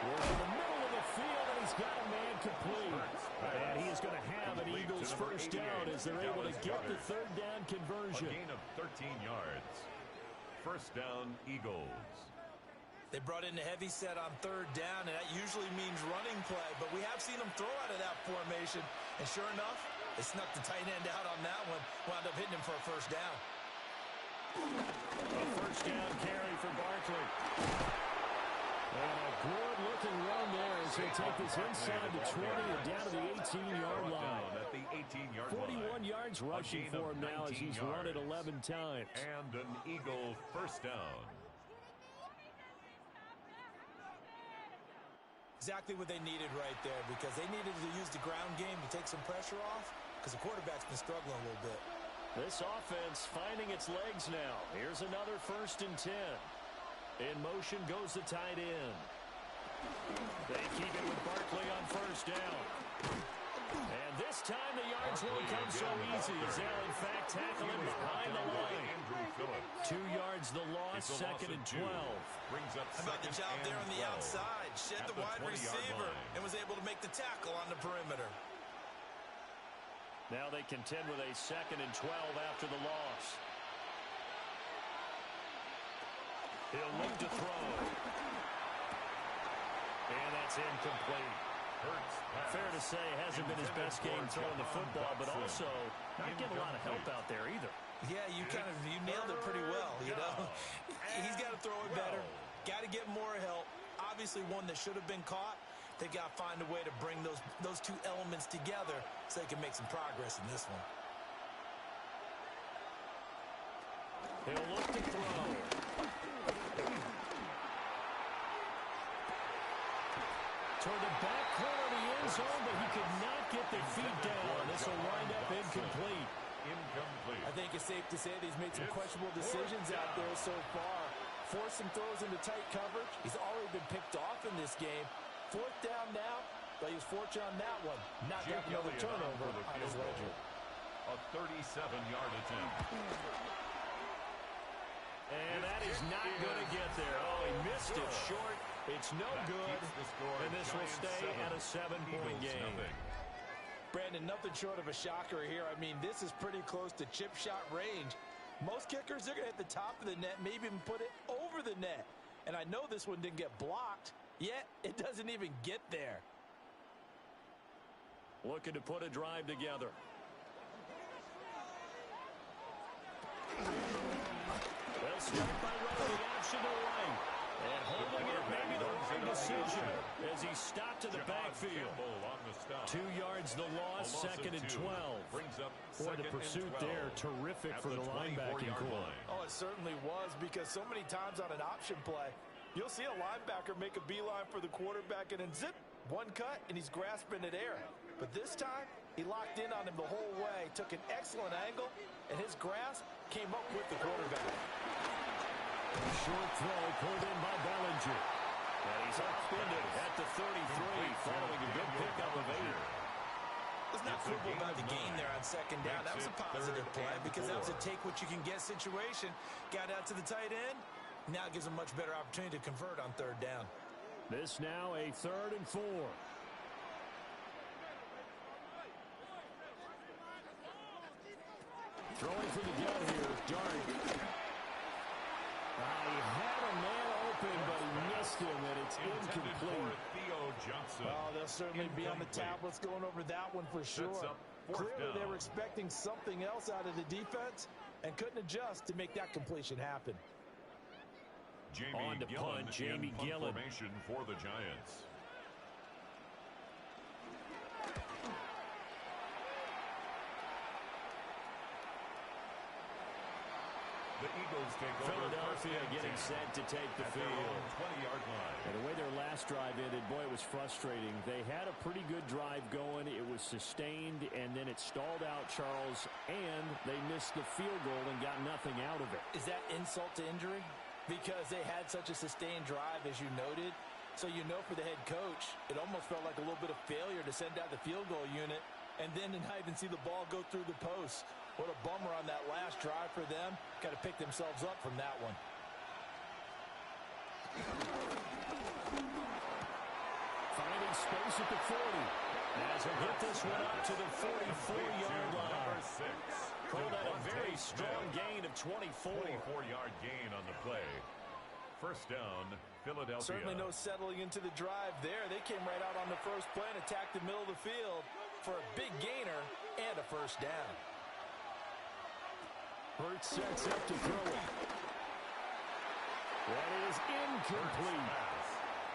We're in the middle of the field, and he's got a man complete. And he is going to have an Eagles first down as they're able to get the 3rd down conversion. A gain of 13 yards. First down, Eagles. They brought in a heavy set on 3rd down, and that usually means running play, but we have seen them throw out of that formation. And sure enough, they snuck the tight end out on that one, wound up hitting him for a first down. A first down carry for Barkley. And a good-looking run there as they take this inside the 20 and down to the 18-yard line. At the 18-yard 41 yards rushing for him now as he's run it 11 times. And an Eagle first down. Exactly what they needed right there, because they needed to use the ground game to take some pressure off, because the quarterback's been struggling a little bit. This offense finding its legs now. Here's another 1st and 10. In motion goes the tight end. They keep it with Barkley on first down. And this time the yards won't come so easy as they'll in fact tackle him behind the line. 2 yards the loss, 2nd and 12. How about the job there on the outside? Shed the wide receiver and was able to make the tackle on the perimeter. Now they contend with a 2nd and 12 after the loss. He'll look to throw. And that's incomplete. Fair to say, hasn't been his best game throwing the football, but also not getting a lot of help out there either. Yeah, you nailed it pretty well, you know. He's got to throw it better. Got to get more help. Obviously one that should have been caught. They got to find a way to bring those 2 elements together so they can make some progress in this one. He'll look to throw. Toward the back corner of the end zone, but he could not get the feet down. This will wind up incomplete. I think it's safe to say that he's made some questionable decisions out there so far. Forced some throws into tight coverage. He's already been picked off in this game. 4th down now, but he was fortunate on that one. Not to have another turnover on his ledger. A 37-yard attempt. And that is not going to get there. Oh, he missed it short. It's no good. And this will stay at a 7-point game. Brandon, nothing short of a shocker here. I mean, this is pretty close to chip shot range. Most kickers, they're going to hit the top of the net, maybe even put it over the net. And I know this one didn't get blocked, yet it doesn't even get there. Looking to put a drive together. They'll start by running the option to the right. And holding it may be the wrong decision as he stopped in the backfield. 2 yards the loss, second and 12. Boy, the pursuit there, terrific for the linebacking core. Oh, it certainly was, because so many times on an option play, you'll see a linebacker make a beeline for the quarterback and then zip, one cut, and he's grasping at air. But this time, he locked in on him the whole way, took an excellent angle, and his grasp came up with the quarterback. Short throw pulled in by Bellinger. And he's upended at the 33 following a good pickup of 8. Let's not quibble about the gain there on second down. That was a positive play because that was a take-what-you-can-get situation. Got out to the tight end. Now gives a much better opportunity to convert on third down. This now a 3rd and 4. Throwing for the gun here, Dart. He had a man open, but he missed him, and it's incomplete. Oh, they'll certainly be on the tablets going over that one for sure. Clearly, they were expecting something else out of the defense and couldn't adjust to make that completion happen. On to punt, Jamie Gillen. Formation for the Giants. The Eagles take over. Philadelphia getting set to take the field. 20-yard line. And the way their last drive ended, boy, it was frustrating. They had a pretty good drive going. It was sustained, and then it stalled out, Charles, and they missed the field goal and got nothing out of it. Is that insult to injury? Because they had such a sustained drive, as you noted. So you know for the head coach, it almost felt like a little bit of failure to send out the field goal unit and then to not even see the ball go through the post. What a bummer on that last drive for them. Got to pick themselves up from that one. Finding space at the 40. As he'll hit this one up to the 44-yard line. Call that a very strong gain of 24. 24-yard gain on the play. First down, Philadelphia. Certainly no settling into the drive there. They came right out on the first play and attacked the middle of the field for a big gainer and a first down. Hurts sets up to throw it. That is incomplete.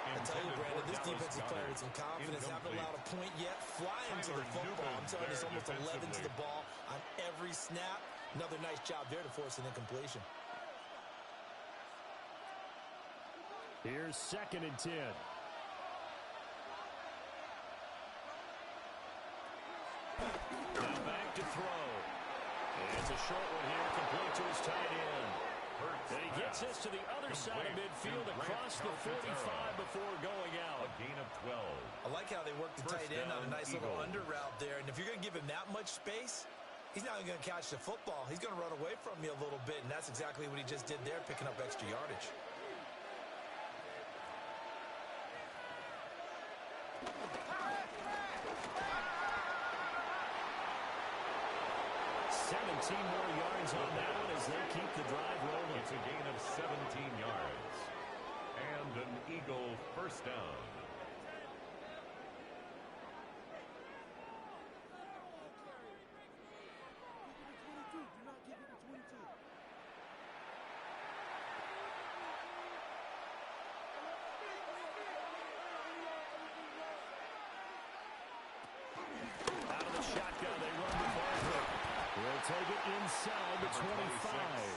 I tell you, Brandon, this defensive player with some confidence, haven't allowed a point yet, flying to the football. I'm telling you, it's almost 11 to the ball on every snap. Another nice job there to force an incompletion. Here's 2nd and 10. Now back to throw. And it's a short one here, complete to his tight end. And he gets this to the other side of midfield across the 45 before going out. A gain of 12. I like how they work the tight end on a nice little under route there. And if you're going to give him that much space, he's not even going to catch the football. He's going to run away from you a little bit, and that's exactly what he just did there, picking up extra yardage. More yards on that one as they keep the drive rolling. It's a gain of 17 yards. And an Eagle first down. Out of the shotgun, they run the ball. They'll take it inside the 25.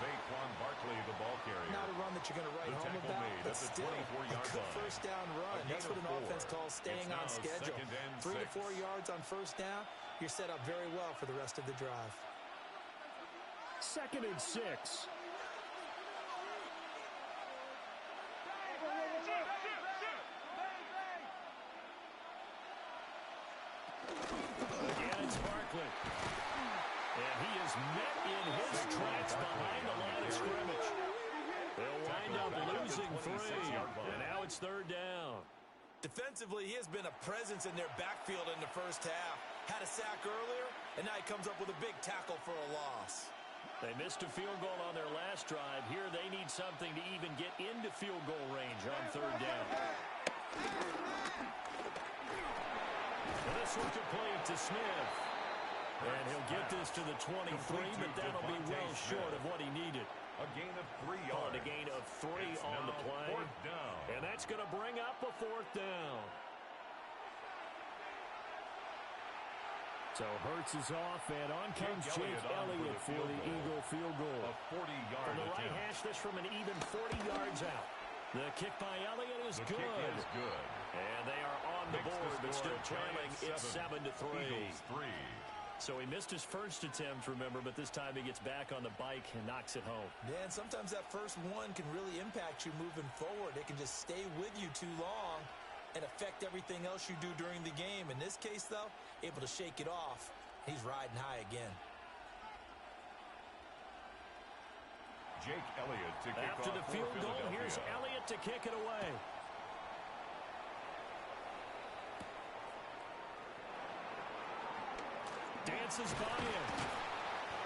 Saquon Barkley, the ball carrier. Not a run that you're going to write home about, but still a good first down run. That's what an offense calls staying on schedule. 3 to 4 yards on first down, you're set up very well for the rest of the drive. 2nd and 6. Again, it's Barkley. And he is met in his tracks behind the line of scrimmage. They'll wind up losing 3. And now it's 3rd down. Defensively, he has been a presence in their backfield in the first half. Had a sack earlier, and now he comes up with a big tackle for a loss. They missed a field goal on their last drive. Here they need something to even get into field goal range on third down. Well, this one complete to Smith. And he'll get this to the 23, but that'll be well short of what he needed. A gain of 3 yards. A gain of 3 on the play. And that's going to bring up a fourth down. So Hurts is off, and on comes Jake Elliott for the Eagle field goal. A 40-yard From the right hash, this from an even 40 yards out. The kick by Elliott is good. And they are on the board, but still trailing. It's 7-3. Eagles 3. So he missed his first attempt, remember, but this time he gets back on the bike and knocks it home. Yeah, and sometimes that first one can really impact you moving forward. It can just stay with you too long and affect everything else you do during the game. In this case, though, able to shake it off. He's riding high again. Jake Elliott to kick After off the field for goal, here's Philadelphia. Elliott to kick it away. Dances by him.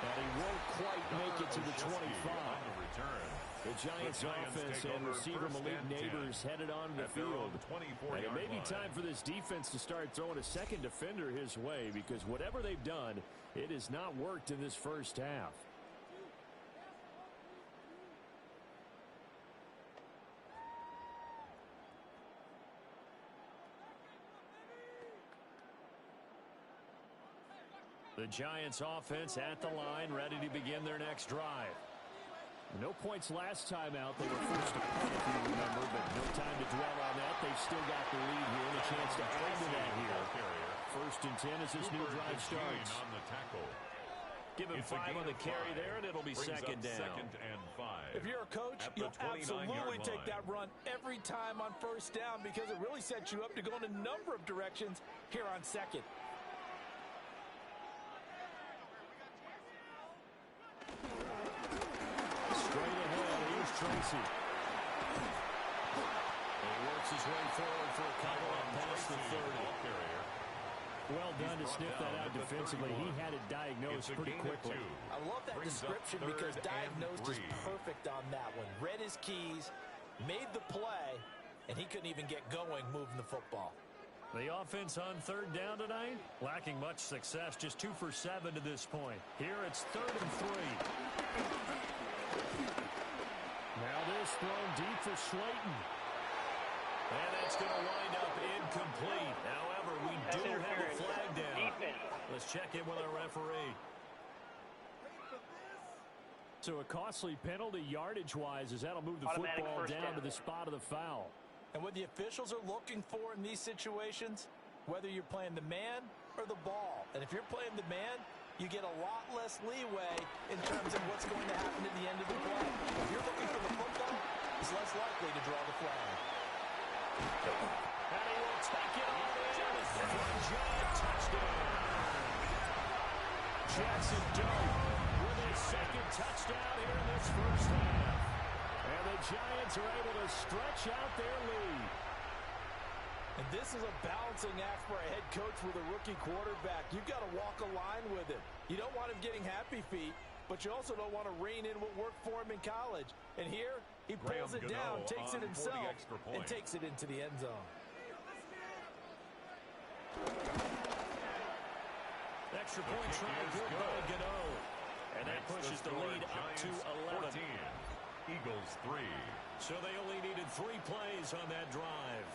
And he won't quite make it to the 25. On the return. The Giants offense and receiver Malik Neighbors headed on the field. And it may be time for this defense to start throwing a second defender his way, because whatever they've done, it has not worked in this first half. The Giants offense at the line, ready to begin their next drive. No points last time out. They were forced to punt, if you remember, but no time to dwell on that. They've still got the lead here and a chance to add to that here. First and 10 as this new drive starts. On the tackle. Give him 5 on the carry there, and it'll be second down. Second and 5. If you're a coach, you'll absolutely take that run every time on first down, because it really sets you up to go in a number of directions here on second. Straight ahead, here's Tracy. He works his way forward for a couple up past the 30. Well done to sniff that out defensively. He had it diagnosed pretty quickly. I love that description, because diagnosed is perfect on that one. Read his keys, made the play, and he couldn't even get going moving the football. The offense on third down tonight, lacking much success, just 2 for 7 to this point. Here it's 3rd and 3. Now this thrown deep for Slayton. And that's going to wind up incomplete. However, we do have a flag down. Let's check in with our referee. So a costly penalty yardage-wise, as that'll move the football down to the spot of the foul. And what the officials are looking for in these situations, whether you're playing the man or the ball. And if you're playing the man, you get a lot less leeway in terms of what's going to happen at the end of the play. If you're looking for the football, it's less likely to draw the flag. And he will take it on in for a giant touchdown. Jackson Dart with his second touchdown here in this first half. And the Giants are able to stretch out their lead. And this is a balancing act for a head coach with a rookie quarterback. You've got to walk a line with him. You don't want him getting happy feet, but you also don't want to rein in what worked for him in college. And here, he pulls it down, takes it himself, and takes it into the end zone. Extra point try good by Gano. And that pushes the lead up to 11. 14. Eagles 3. So they only needed 3 plays on that drive.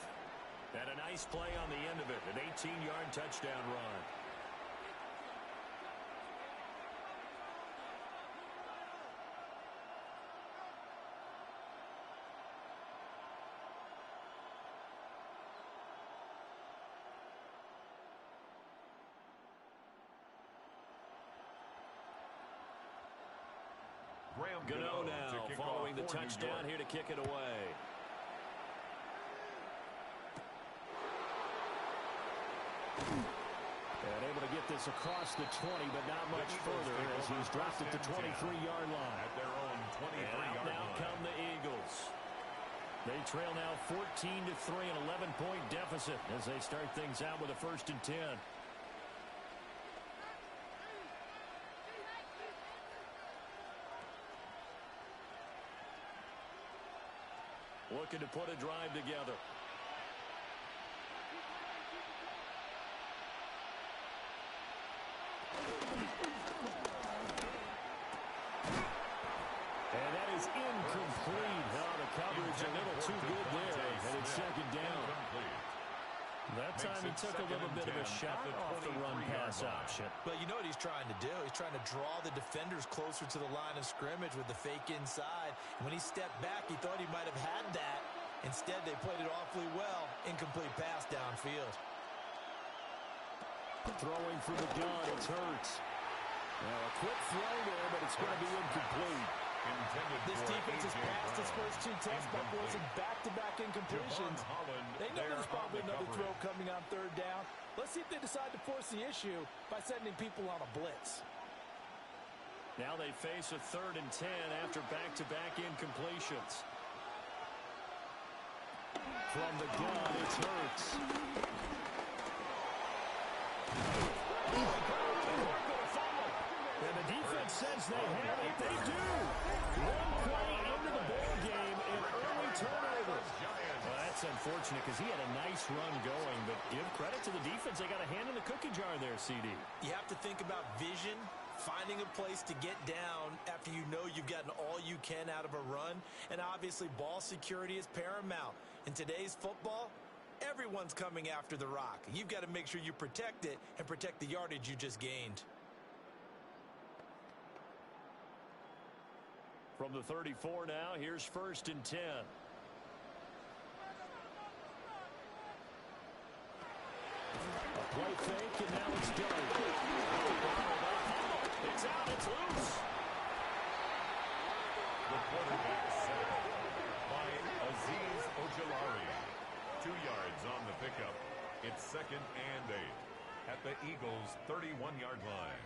And a nice play on the end of it, an 18-yard touchdown run. Gano now following the touchdown here to kick it away. And able to get this across the 20, but not much further as he's dropped at the 23-yard line. At their own 23-yard line. Now come the Eagles. They trail now 14-3, an 11-point deficit as they start things out with a 1st and 10. looking to put a drive together. And that is incomplete. Oh, the coverage a little too good there, and it's second down. That time he took a little bit of a shot off the run-pass option. But you know what he's trying to do? He's trying to draw the defenders closer to the line of scrimmage with the fake inside. When he stepped back, he thought he might have had that. Instead, they played it awfully well. Incomplete pass downfield. Throwing from the gun, it's Hurts. Well, a quick throw there, but it's going to be incomplete. This defense has passed its first two tests by forcing back-to-back incompletions. They know there's probably another throw coming on third down. Let's see if they decide to force the issue by sending people on a blitz. Now they face a 3rd and 10 after back-to-back incompletions. From the gun, it's Hurts. And the defense says they have it. They do. One play into the ball game, an early turnover. Well, that's unfortunate because he had a nice run going, but give credit to the defense. They got a hand in the cookie jar there, CD. You have to think about vision, finding a place to get down after you know you've gotten all you can out of a run, and obviously ball security is paramount. In today's football, everyone's coming after the rock. You've got to make sure you protect it and protect the yardage you just gained. From the 34 now, here's 1st and 10. A play fake, and now it's done. It's out, it's loose. The quarterback sacked by Azeez Ojulari. 2 yards on the pickup. It's 2nd and 8 at the Eagles' 31-yard line.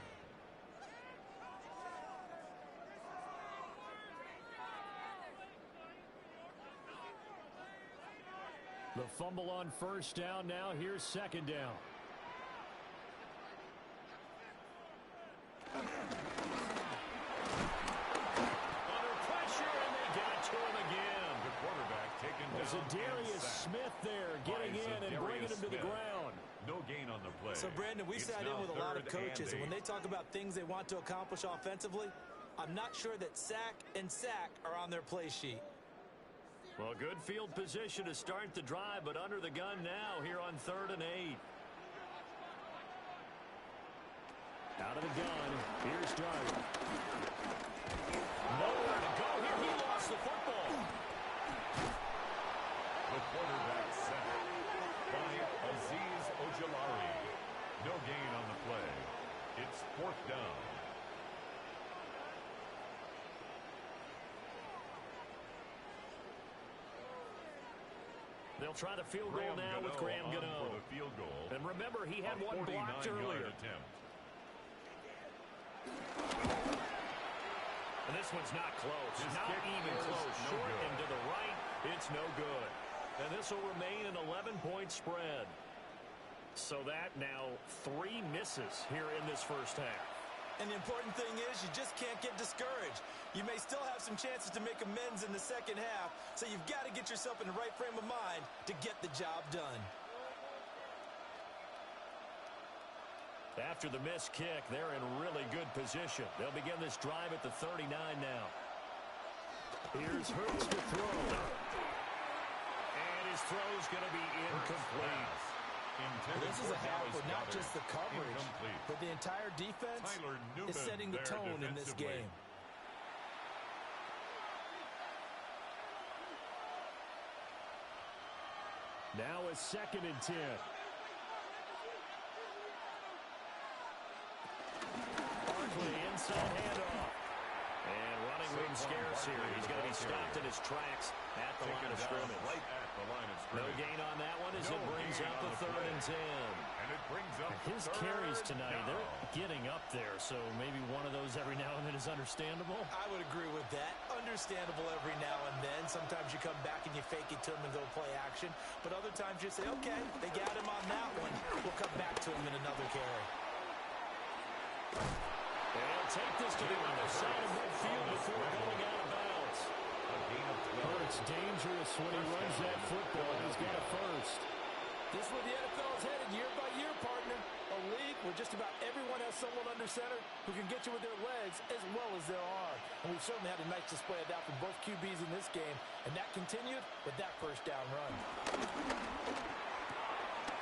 The fumble on 1st down now. Here's 2nd down. Under pressure, and they got to him again. The quarterback taken down. Zadarius Smith there getting in and bringing him to the ground. No gain on the play. So, Brandon, we sat in with a lot of coaches, and when they talk about things they want to accomplish offensively, I'm not sure that sack and sack are on their play sheet. Well, good field position to start the drive, but under the gun now here on 3rd and 8. Out of the gun. Here's Dart. Nowhere to go here. He lost the football. The quarterback sacked by Azeez Ojulari. No gain on the play. It's 4th down. They'll try the field goal now with Graham Gano. For the field goal. And remember, he had one blocked earlier. Attempt. And this one's not close. Not even close. Short and to the right, it's no good. And this will remain an 11-point spread. So that now 3 misses here in this first half. And the important thing is you just can't get discouraged. You may still have some chances to make amends in the second half, so you've got to get yourself in the right frame of mind to get the job done. After the missed kick, they're in really good position. They'll begin this drive at the 39 now. Here's Hurts to throw. And his throw's going to be incomplete. This is a half with not just the coverage, but the entire defense is setting the tone in this game. Now a 2nd and 10. Barkley inside handoff. And running room scarce here. He's going to be stopped in his tracks at the line of scrimmage. Right at the line of No scrimmage. gain on that one as it brings up the 3rd and 10. And it brings up His carries tonight, they're getting up there, so maybe one of those every now and then is understandable. I would agree with that. Understandable every now and then. Sometimes you come back and you fake it to him and go play action. But other times you say, okay, they got him on that one. We'll come back to him in another carry. They'll take this to the other side of midfield before going out of bounds. a gain of 12. It's dangerous when he runs that football. He's got a first. This is where the NFL is headed year by year, partner. A league where just about everyone has someone under center who can get you with their legs as well as their arm. And we've certainly had a nice display of that from both QBs in this game. And that continued with that first down run.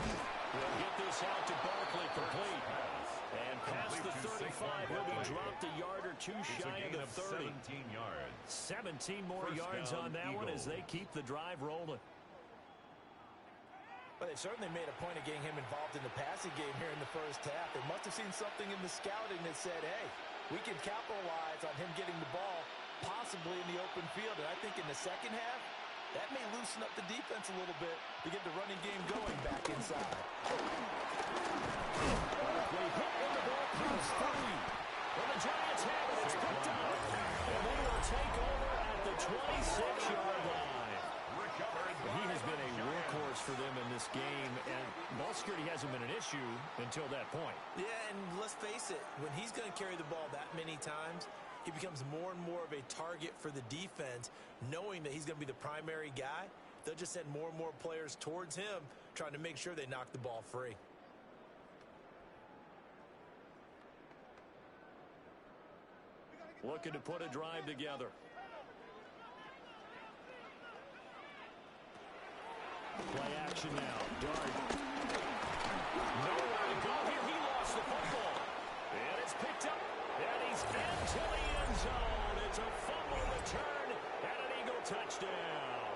We'll get this out to Barkley complete. And past the 35, he'll be dropped a yard or two shy of the 30. 17 yards. 17 more yards on that one as they keep the drive rolling. But they certainly made a point of getting him involved in the passing game here in the first half. They must have seen something in the scouting that said, hey, we can capitalize on him getting the ball possibly in the open field. And I think in the second half, that may loosen up the defense a little bit to get the running game going back inside. Barkley hit in the ball comes free. And the Giants have it. It's picked up. And they will take over at the 26-yard line. He has been a workhorse for them in this game, and ball security hasn't been an issue until that point. Yeah, and let's face it, when he's going to carry the ball that many times, he becomes more and more of a target for the defense, knowing that he's going to be the primary guy. They'll just send more and more players towards him, trying to make sure they knock the ball free. Looking to put a drive together. Play action now. Dart. Nowhere to go here. He lost the football. And it's picked up. And he's into the end zone. It's a fumble return and an Eagle touchdown.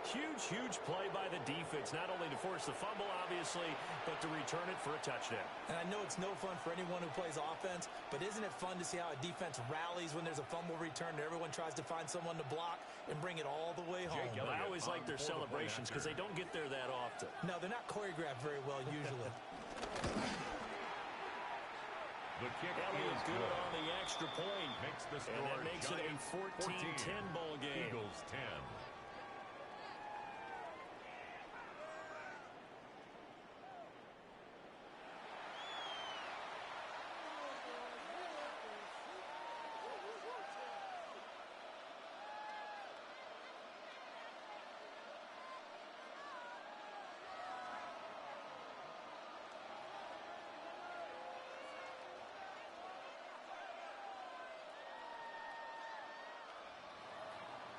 Huge, huge play by the defense. Not only to force the fumble, obviously, but to return it for a touchdown. And I know it's no fun for anyone who plays offense, but isn't it fun to see how a defense rallies when there's a fumble return and everyone tries to find someone to block and bring it all the way home? I always like their celebrations because they don't get there that often. No, they're not choreographed very well usually. The kick Elliott is good on the extra point. Makes the score. And that makes it a 14-10 ball game. Eagles 10.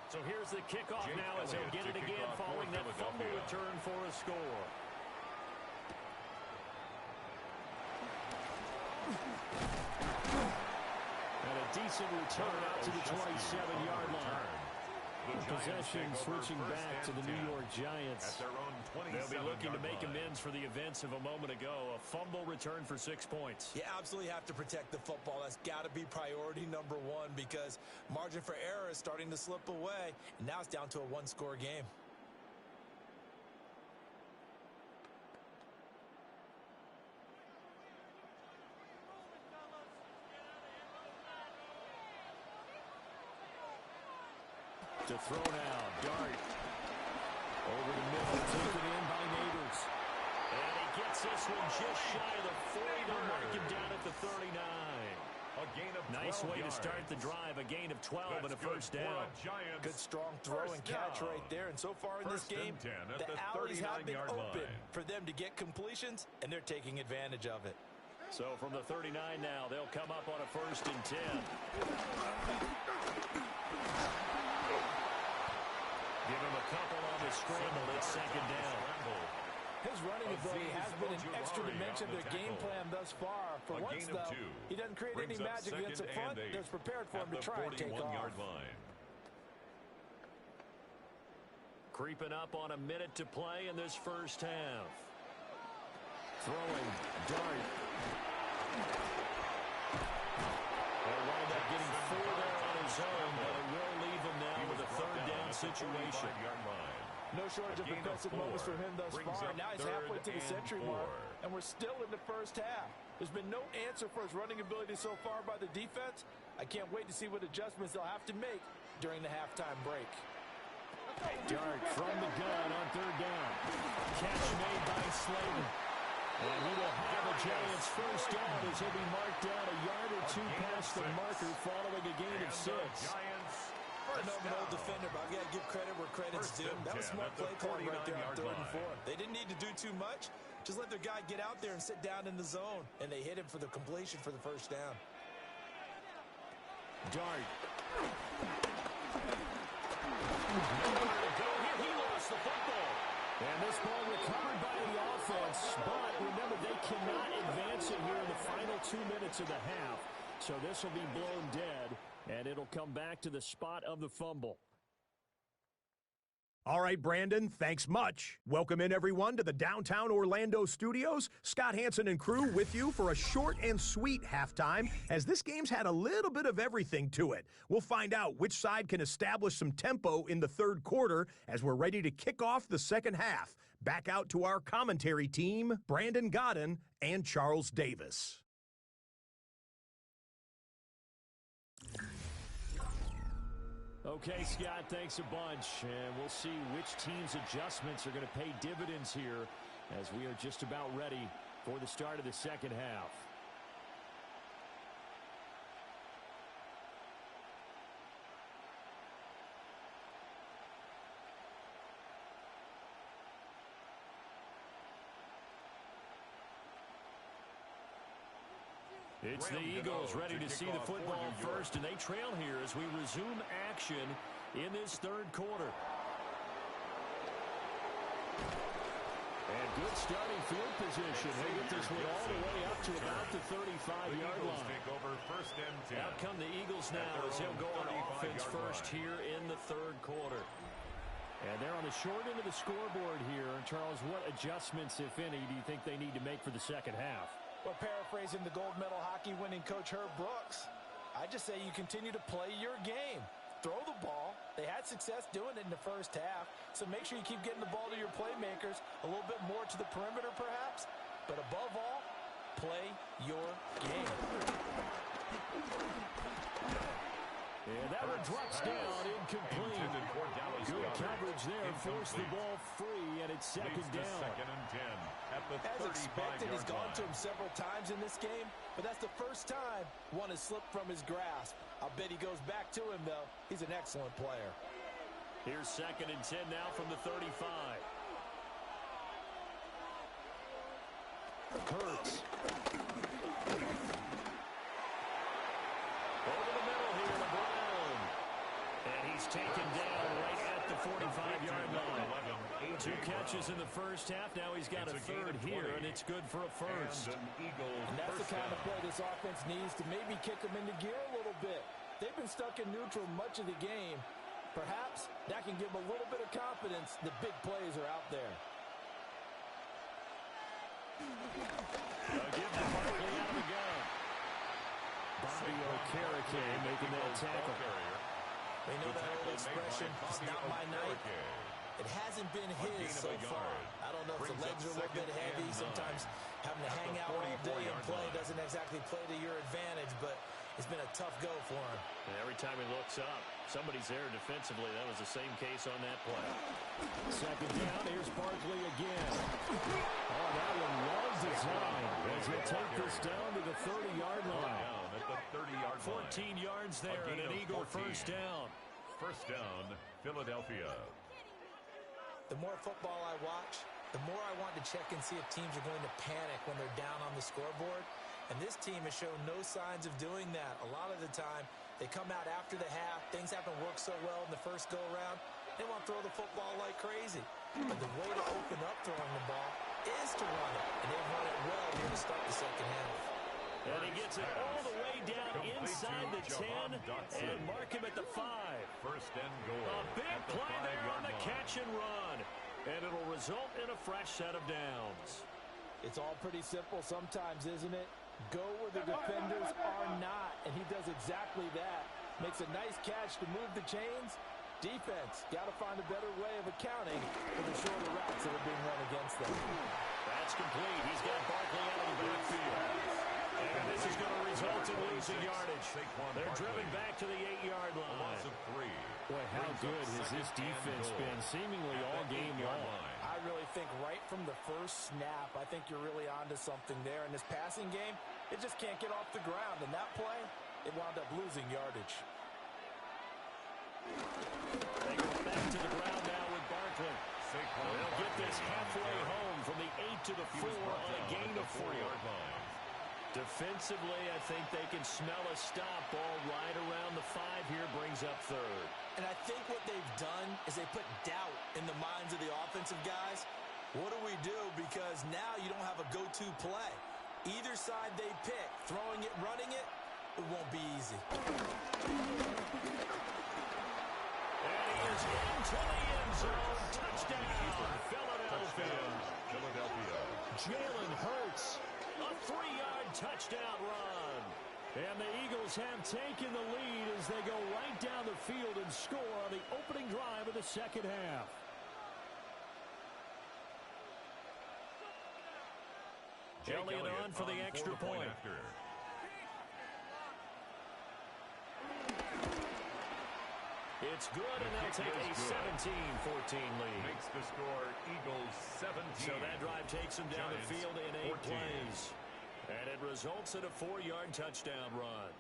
So here's the kickoff now as they'll get it again following that fumble return for a score. And a decent return out to the 27-yard line. Possession switching back to the New York Giants. They'll be looking to make amends for the events of a moment ago. A fumble return for 6 points. You absolutely have to protect the football. That's got to be priority number one because margin for error is starting to slip away. And now it's down to a one-score game. To throw now, Dart. Over the middle, taken in by Neighbors. And he gets this one just shy of the 40 to mark him down at the 39. A gain of 12 nice way yards. to start the drive. A gain of 12 and a first down. Good strong throw and catch right there. And so far in this game, the alleys have been open for them to get completions, and they're taking advantage of it. So from the 39 now, they'll come up on a 1st and 10. Give him a couple on the scramble. It's 2nd down. His running ability has been an extra dimension of their game plan thus far. For once, though, he doesn't create any magic against the front that's prepared for him to try and take off. Creeping up on a minute to play in this first half. Throwing, Dart. They'll wind up getting 4 there on his own, but it will leave him now with a 3rd down situation. No shortage of impressive moments for him thus far. Now he's halfway to the century mark, and we're still in the first half. There's been no answer for his running ability so far by the defense. I can't wait to see what adjustments they'll have to make during the halftime break. Dart from the gun on 3rd down. Catch made by Slayton. And he will have a Giants first down as he'll be marked down a yard or two past the marker following a gain of 6. Giants I know I'm an old defender, but I've got to give credit where credit's due. That was smart play calling right there on 3rd and 4. They didn't need to do too much. Just let their guy get out there and sit down in the zone. And they hit him for the completion for the first down. Dart. He lost the football. And this ball recovered by the offense. But remember, they cannot advance it here in the final 2 minutes of the half. So this will be blown dead, and it'll come back to the spot of the fumble. All right, Brandon, thanks much. Welcome in, everyone, to the downtown Orlando studios. Scott Hansen and crew with you for a short and sweet halftime, as this game's had a little bit of everything to it. We'll find out which side can establish some tempo in the 3rd quarter as we're ready to kick off the 2nd half. Back out to our commentary team, Brandon Godden and Charles Davis. Okay, Scott, thanks a bunch. And we'll see which team's adjustments are going to pay dividends here as we are just about ready for the start of the 2nd half. It's the Eagles ready to see the football first, and they trail here as we resume action in this 3rd quarter. And good starting field position. They get this one all the way up to about the 35-yard line. Take over 1st and 10. Out come the Eagles now as he'll go on offense first here in the 3rd quarter. And they're on the short end of the scoreboard here. Charles, what adjustments, if any, do you think they need to make for the 2nd half? Well, paraphrasing the gold medal hockey winning coach Herb Brooks, I just say you continue to play your game. Throw the ball. They had success doing it in the 1st half, so make sure you keep getting the ball to your playmakers, a little bit more to the perimeter perhaps, but above all, play your game. And that one drops down incomplete. Good coverage there. Forced the ball free, and it's 2nd down. 2nd and 10 at the 35-yard line. As expected, he's gone to him several times in this game, but that's the first time one has slipped from his grasp. I'll bet he goes back to him, though. He's an excellent player. Here's 2nd and 10 now from the 35. Kurtz. Over the middle here to Brown. And he's taken down right at the 45-yard line. 2 catches in the 1st half. Now he's got a 3rd here, and it's good for a 1st. And that's the kind of play this offense needs to maybe kick them into gear a little bit. They've been stuck in neutral much of the game. Perhaps that can give them a little bit of confidence that big plays are out there. They'll give the Barkley out of the gun. Bobby Okereke making that tackle. They know that old expression, it's not my night. It hasn't been his so far. I don't know if the legs are a little bit heavy. Sometimes having to hang out all day and play doesn't exactly play to your advantage, but it's been a tough go for him. And every time he looks up, somebody's there defensively. That was the same case on that play. 2nd down, here's Barkley again. Oh, that one was designed as he'll take this down to the 30-yard line. Down at the 30-yard line. 14 yards there and an Eagle 1st down. 1st down, Philadelphia. The more football I watch, the more I want to check and see if teams are going to panic when they're down on the scoreboard. And this team has shown no signs of doing that. A lot of the time, they come out after the half. Things haven't worked so well in the first go-around. They want to throw the football like crazy. But the way to open up throwing the ball is to run it. And they've run it well here to start the 2nd half. And he gets it all the way down inside the 10 and mark him at the 5. 1st and goal. A big play there on the catch and run. And it'll result in a fresh set of downs. It's all pretty simple sometimes, isn't it? Go where the defenders are not, and he does exactly that. Makes a nice catch to move the chains. Defense, got to find a better way of accounting for the shorter routes that are being run against them. That's complete. He's got Barkley out of the backfield. And this is going to result in losing yardage. They're driven back to the 8-yard line. Loss of 3. Boy, how good has this defense been seemingly all game long? I really think right from the first snap, I think you're really onto something there. In this passing game, it just can't get off the ground. And that play, it wound up losing yardage. They go back to the ground now with Barkley. They'll get this halfway home from the 8 to the 4 on a gain of 4. Defensively, I think they can smell a stop. Ball right around the 5 here, brings up third. And I think what they've done is they put doubt in the minds of the offensive guys. What do we do? Because now you don't have a go-to play. Either side they pick, throwing it, running it, it won't be easy. And he is into the end zone. Touchdown, Philadelphia. Jalen Hurts, a 3-yard touchdown run. And the Eagles have taken the lead as they go right down the field and score on the opening drive of the second half. Elliott on for the extra point. It's good, and they'll take a 17-14 lead. Makes the score Eagles 17. So that drive takes them down the field in 8 14. plays. And it results in a 4-yard touchdown run.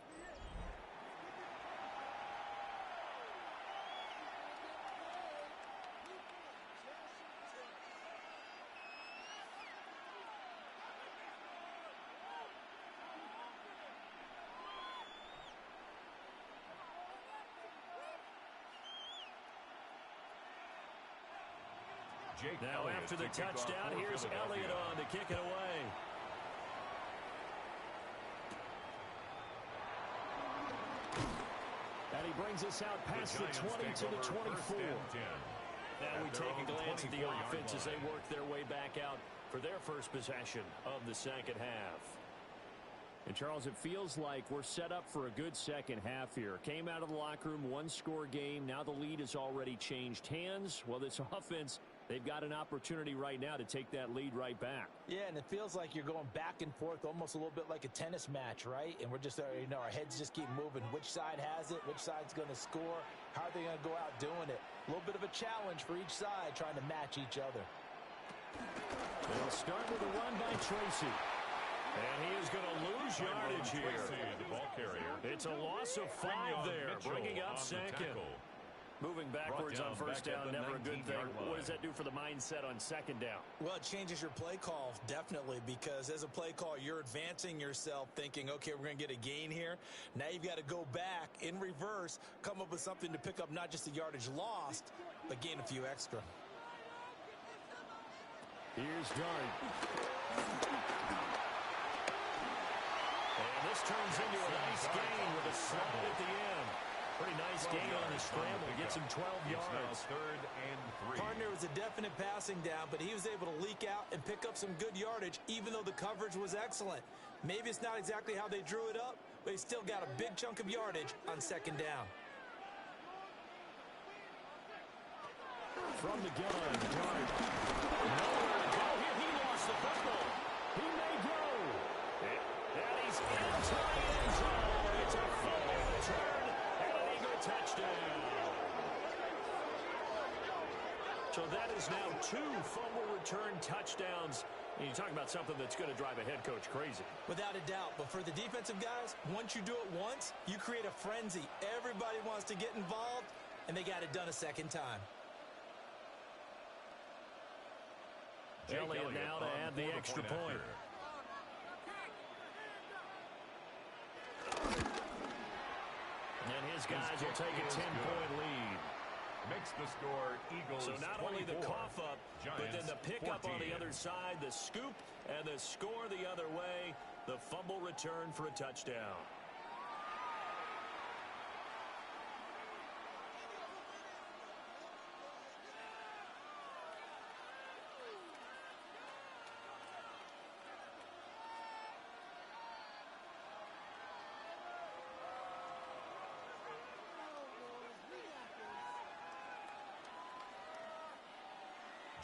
Now after the touchdown, here's Elliott on to kick it away. And he brings us out past the 20 to the 24. Now we take a glance at the offense as they work their way back out for their first possession of the second half. And, Charles, it feels like we're set up for a good second half here. Came out of the locker room, one-score game. Now the lead has already changed hands. Well, this offense, they've got an opportunity right now to take that lead right back. Yeah, and it feels like you're going back and forth almost a little bit like a tennis match, right? And we're just, our heads just keep moving. Which side has it? Which side's going to score? How are they going to go out doing it? A little bit of a challenge for each side trying to match each other. They'll start with a run by Tracy. And he is going to lose yardage here. The ball carrier. It's a loss of 5 there, bringing up second. Moving backwards on first down, never a good thing. What does that do for the mindset on second down? Well, it changes your play call, definitely, because as a play call, you're advancing yourself thinking, okay, we're going to get a gain here. Now you've got to go back in reverse, come up with something to pick up not just the yardage lost, but gain a few extra. Here's Dart. And this turns into a nice gain with a slide at the end. Pretty nice gain on the scramble. Gets him 12 yards. Third and 3. Partner was a definite passing down, but he was able to leak out and pick up some good yardage, even though the coverage was excellent. Maybe it's not exactly how they drew it up, but he still got a big chunk of yardage on second down. From the gun, Dart. Nowhere to go here. He lost the football. He may go. And he's into the end zone. It's a fumble return and an Eagle touchdown. So that is now 2 fumble return touchdowns. And you talk about something that's going to drive a head coach crazy. Without a doubt. But for the defensive guys, once you do it once, you create a frenzy. Everybody wants to get involved, and they got it done a second time. Elliott now to add the extra point. And his guys will take a 10-point lead. Makes the score Eagles. So not only the cough up, but then the pickup 14. on the other side, the scoop, and the score the other way, the fumble return for a touchdown.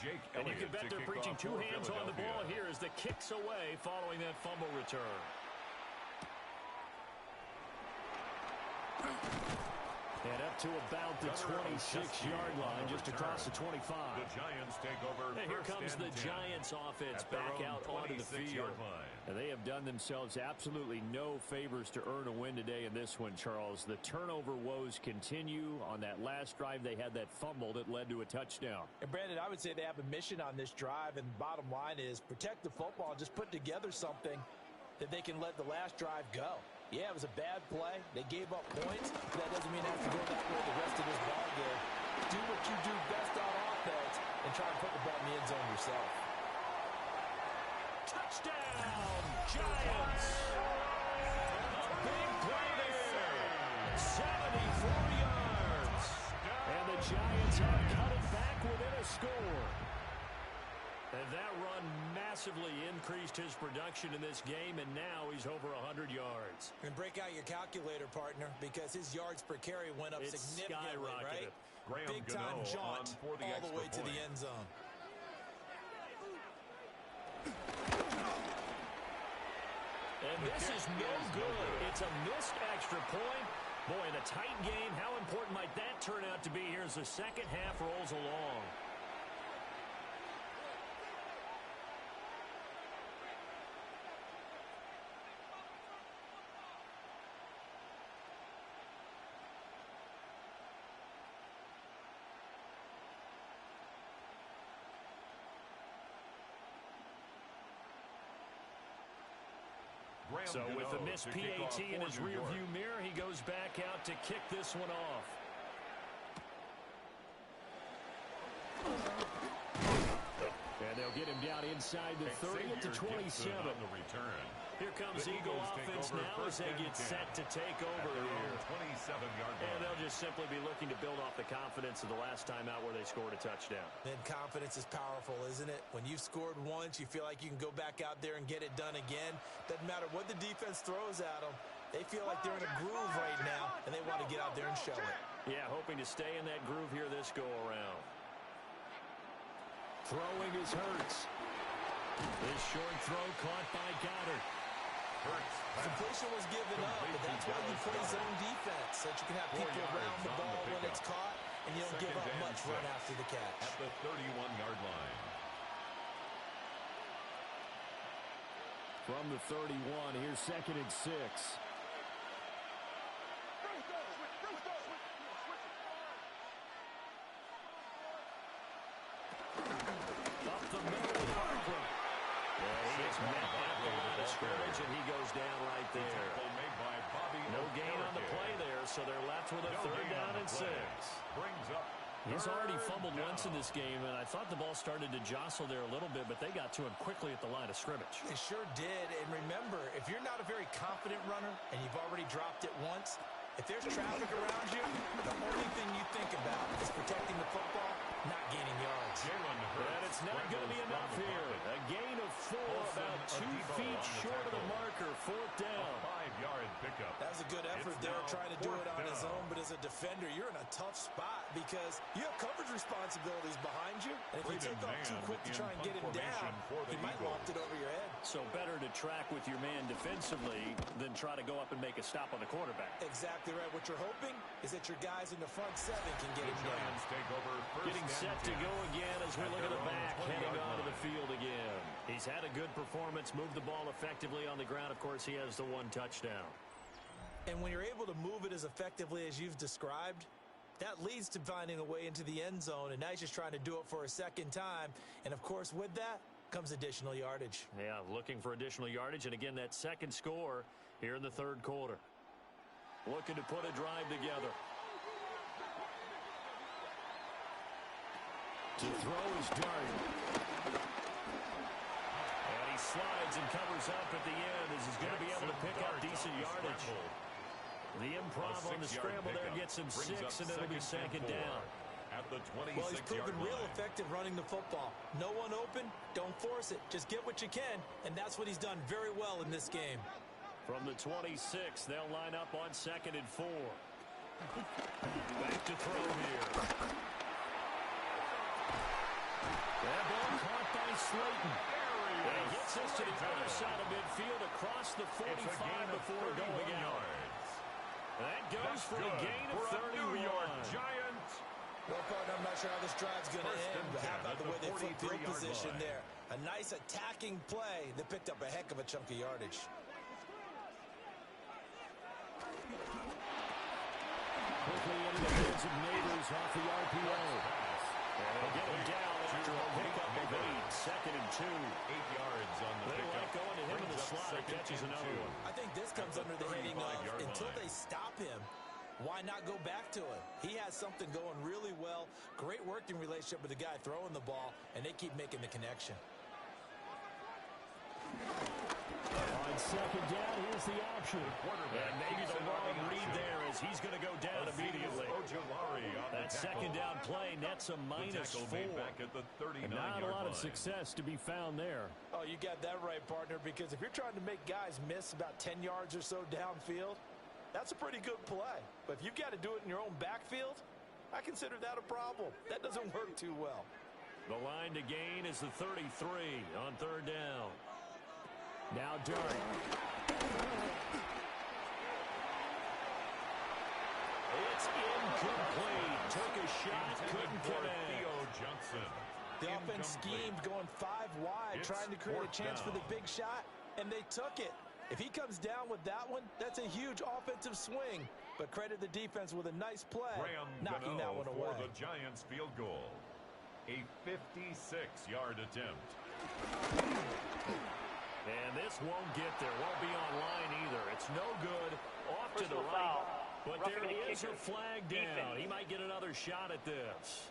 Jake And you Elliott can bet to they're kick preaching off 2 for hands on the ball Philadelphia. here as the kick's away following that fumble return. And up to about the 26-yard line, just across the 25. The Giants take over. And here comes the 10 Giants offense at their back own out onto the field. 26-yard line. And they have done themselves absolutely no favors to earn a win today in this one, Charles. The turnover woes continue. On that last drive, they had that fumble that led to a touchdown. And, Brandon, I would say they have a mission on this drive, and the bottom line is protect the football and just put together something that they can let the last drive go. Yeah, it was a bad play. They gave up points. But that doesn't mean it has to go that way the rest of this ball game. Do what you do best on offense and try and put the ball in the end zone yourself. Touchdown, Giants! A big play there. 74 yards. And the Giants are cutting back within a score. And that run massively increased his production in this game, and now he's over 100 yards. And break out your calculator, partner, because his yards per carry went up significantly, right? Big-time jaunt all the way to the end zone. And this is no good. It's a missed extra point. Boy, in a tight game, how important might that turn out to be here as the second half rolls along? So with the missed PAT in his rearview mirror, he goes back out to kick this one off. And they'll get him down inside the 30 at the 27. On the return. Here comes Eagle offense now as they get set to take over here. 27-yard line. And they'll just simply be looking to build off the confidence of the last time out where they scored a touchdown. Then confidence is powerful, isn't it? When you've scored once, you feel like you can go back out there and get it done again. Doesn't matter what the defense throws at them. They feel like they're in a groove right now, and they want to get out there and show it. Yeah, hoping to stay in that groove here this go-around. Throwing is Hurts. This short throw caught by Goddard. Completion was given up, but that's why you play zone defense, so that you can have people around the ball when it's caught, and you don't give up much run after the catch. At the 31-yard line. From the 31, here's 2nd and 6. Up the middle with Barkley. Yeah, he is met at the line of scrimmage, and he goes down right there. No gain on the play there, so they're left with a 3rd down and 6. Brings up. He's already fumbled once in this game, and I thought the ball started to jostle there a little bit, but they got to him quickly at the line of scrimmage. They sure did, and remember, if you're not a very confident runner and you've already dropped it once, if there's traffic around you, the only thing you think about is protecting the football, not gaining yards. And it's not going to be enough here. A gain of 4, about 2 feet short of the marker, 4th down. 5-yard pickup. That was a good effort there, trying to do it on his own, but as a defender, you're in a tough spot because you have coverage responsibilities behind you, and if you take off too quick to try and get him down, he might loft it over your head. So better to track with your man defensively than try to go up and make a stop on the quarterback. Exactly right. What you're hoping is that your guys in the front 7 can get him down. Take over Getting set to go again as we look at the back, heading onto the field again. He's had a good performance, moved the ball effectively on the ground. Of course, he has the 1 touchdown. And when you're able to move it as effectively as you've described, that leads to finding a way into the end zone, and now he's just trying to do it for a 2nd time. And, of course, with that comes additional yardage. Yeah, looking for additional yardage, and again, that 2nd score here in the 3rd quarter. Looking to put a drive together. To throw is Darden. And he slides and covers up at the end as he's going to be able to pick up decent yardage. The improv on the scramble there gets him 6, and it'll be 2nd down. At the 26-yard Well, he's proven real line. effective running the football. No one open, don't force it. Just get what you can, and that's what he's done very well in this game. From the 26, they'll line up on 2nd and 4. Back to throw here. That ball caught by Slayton. And he gets us to the other side of midfield across the 45 before going out. That goes for a gain of 31. New York Giant. Well, partner, I'm not sure how this drive's going to end, but how about the way they flip field position there? A nice attacking play that picked up a heck of a chunk of yardage. Quickly into the hands of Neighbors off the RPO. They'll get him down after a pickup of 8. 2nd and 2. 8 yards on the They pickup. like going to him in the slot. He catches another one. I think this comes under the heading of until they stop him, why not go back to it? He has something going really well. Great working relationship with the guy throwing the ball, and they keep making the connection. On 2nd down, here's the option. And maybe the wrong read there as he's going to go down immediately. That 2nd down play nets a -4. And not a lot of success to be found there. Oh, you got that right, partner, because if you're trying to make guys miss about 10 yards or so downfield, that's a pretty good play. But if you've got to do it in your own backfield, I consider that a problem. That doesn't work too well. The line to gain is the 33 on 3rd down. Now Dart. It's incomplete. Took a shot, couldn't connect. Theo Johnson. The offense schemed going 5 wide, trying to create a chance for the big shot, and they took it. If he comes down with that one, that's a huge offensive swing. But credit the defense with a nice play, knocking that one away. For the Giants field goal. A 56-yard attempt. And this won't get there. Won't be online either. It's no good. Off to the right. But there is a flag down. He might get another shot at this.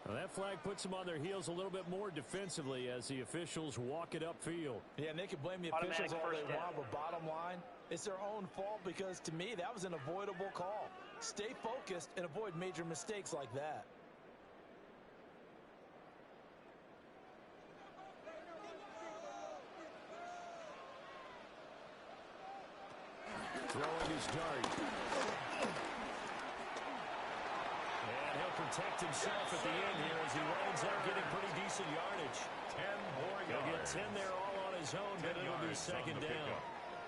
Well, that flag puts them on their heels a little bit more defensively as the officials walk it upfield. Yeah, and they can blame the officials all they want, but bottom line, it's their own fault because, to me, that was an avoidable call. Stay focused and avoid major mistakes like that. Throwing his dart. And he'll protect himself at the end here as he winds up getting pretty decent yardage. 10 more yards. He'll get 10 there all on his own, but it'll be 2nd down.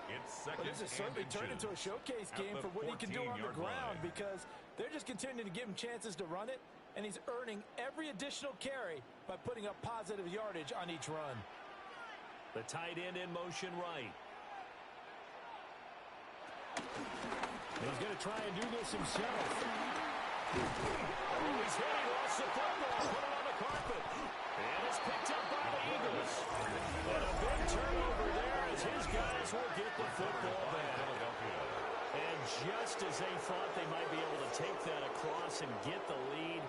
It's 2nd But this has certainly turned into a showcase game for what he can do on the ground because they're just continuing to give him chances to run it, and he's earning every additional carry by putting up positive yardage on each run. The tight end in motion right. He's going to try and do this himself. Oh, he's hit. He lost the football. Put it on the carpet. And it's picked up by the Eagles. And a big turnover there as his guys will get the football back. And just as they thought they might be able to take that across and get the lead,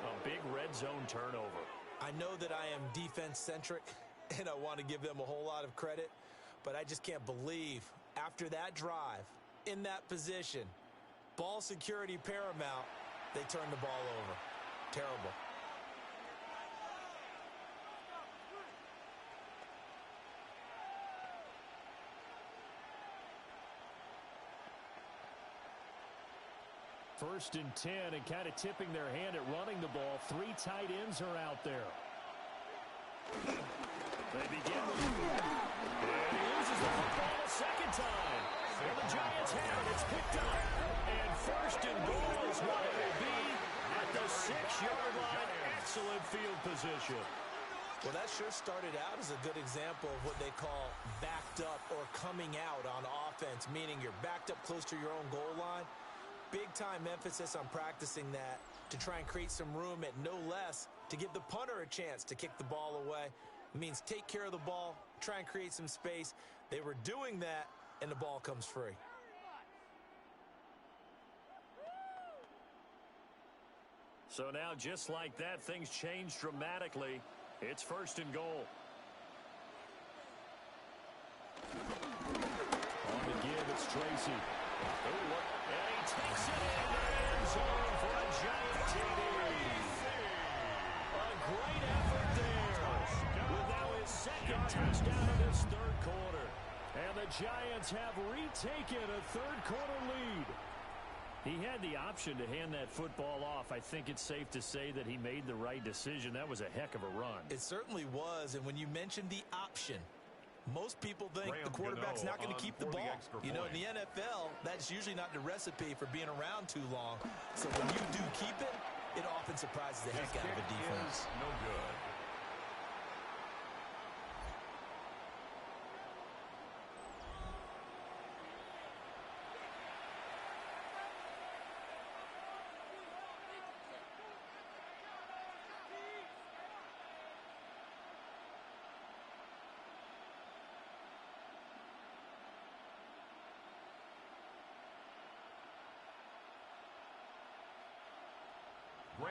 a big red zone turnover. I know that I am defense-centric, and I want to give them a whole lot of credit, but I just can't believe after that drive, in that position, ball security paramount, they turned the ball over. Terrible. First and 10, and kind of tipping their hand at running the ball. 3 tight ends are out there. They begin with... And he loses the football a second time. And the Giants have it. It's picked up. And 1st and goal is what it will be at the 6-yard line. Excellent field position. Well, that sure started out as a good example of what they call backed up or coming out on offense, meaning you're backed up close to your own goal line. Big-time emphasis on practicing that to try and create some room at no less to give the punter a chance to kick the ball away. It means take care of the ball, try and create some space. They were doing that, and the ball comes free. So now, just like that, things change dramatically. It's 1st and goal. On the give, it's Tracy. And he takes it in the end zone for a giant TD. A great effort there. With now his 2nd touchdown of this 3rd quarter. And the Giants have retaken a 3rd quarter lead. He had the option to hand that football off. I think it's safe to say that he made the right decision. That was a heck of a run. It certainly was, and when you mentioned the option, Most people think the quarterback's not going to keep the ball. You know, in the NFL, that's usually not the recipe for being around too long. So when you do keep it, it often surprises the heck out of a defense. No good.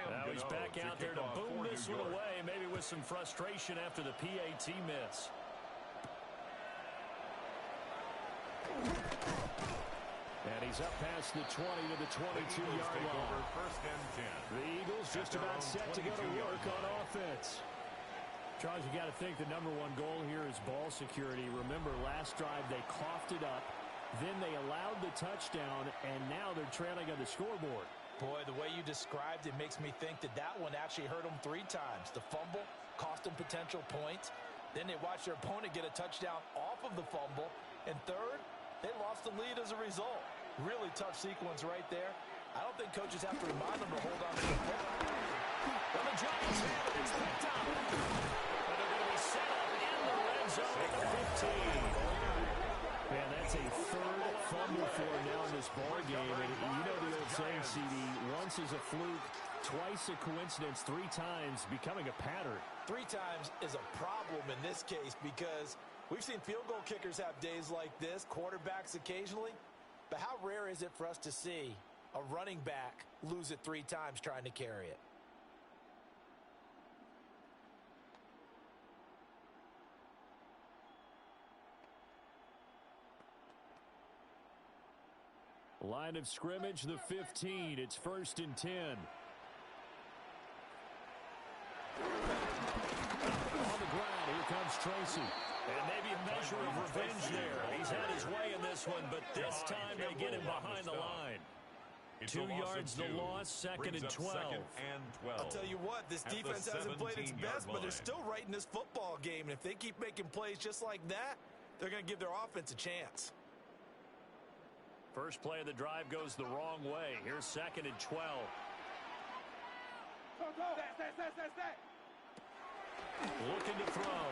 Now he's back out there to boom this one away, maybe with some frustration after the PAT miss. And he's up past the 20 to the 22-yard line. First and 10. The Eagles just about set to go to work on offense. Charles, you got to think the number one goal here is ball security. Remember, last drive they coughed it up, then they allowed the touchdown, and now they're trailing on the scoreboard. Boy, the way you described it makes me think that that one actually hurt them 3 times. The fumble cost them potential points. Then they watched their opponent get a touchdown off of the fumble. And third, they lost the lead as a result. Really tough sequence right there. I don't think coaches have to remind them to hold on to the ball. Well, the Giants have it. It's picked up. But they're going to be set up in the red zone at the 15. Man, that's a third fumble for him now in this ball game. And you know the old saying, CD, once is a fluke, twice a coincidence, 3 times becoming a pattern. 3 times is a problem in this case because we've seen field goal kickers have days like this, quarterbacks occasionally. But how rare is it for us to see a running back lose it 3 times trying to carry it? Line of scrimmage, the 15. It's 1st and 10. On the ground, here comes Tracy. And maybe a measure of revenge there. He's had his way in this one, but this time they get him behind the line. 2 yards the loss, 2nd and 12. I'll tell you what, this defense hasn't played its best, but they're still right in this football game. And if they keep making plays just like that, they're going to give their offense a chance. First play of the drive goes the wrong way. Here's 2nd and 12. Looking to throw.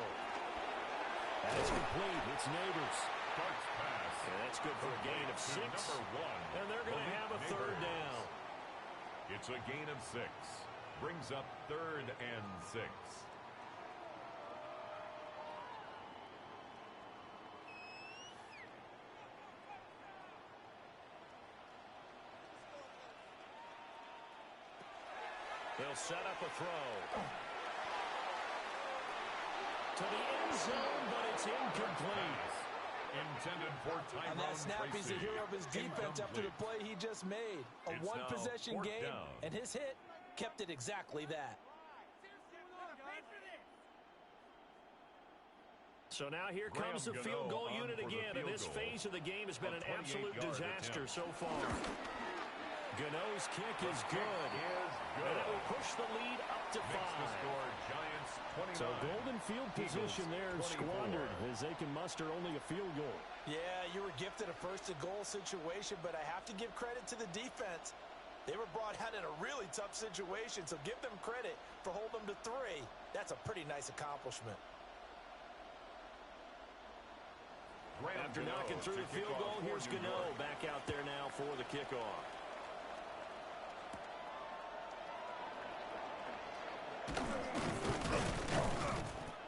That's complete. It's Neighbors. That's good for a gain of 6. And they're going to have a 3rd down. It's a gain of 6. Brings up 3rd and 6. They'll set up a throw. To the end zone, but it's incomplete. Intended for Tyrone And that snap, he's a hero of his defense after the play he just made. A one-possession game, and his hit kept it exactly that. So now here comes the field goal unit again, and this phase of the game has been an absolute disaster so far. Gano's kick is good, and it will push the lead up to 5. So golden field position there squandered as they can muster only a field goal. Yeah, you were gifted a first-to-goal situation, but I have to give credit to the defense. They were brought out in a really tough situation, so give them credit for holding them to 3. That's a pretty nice accomplishment. After knocking through the field goal, here's Gano back out there now for the kickoff.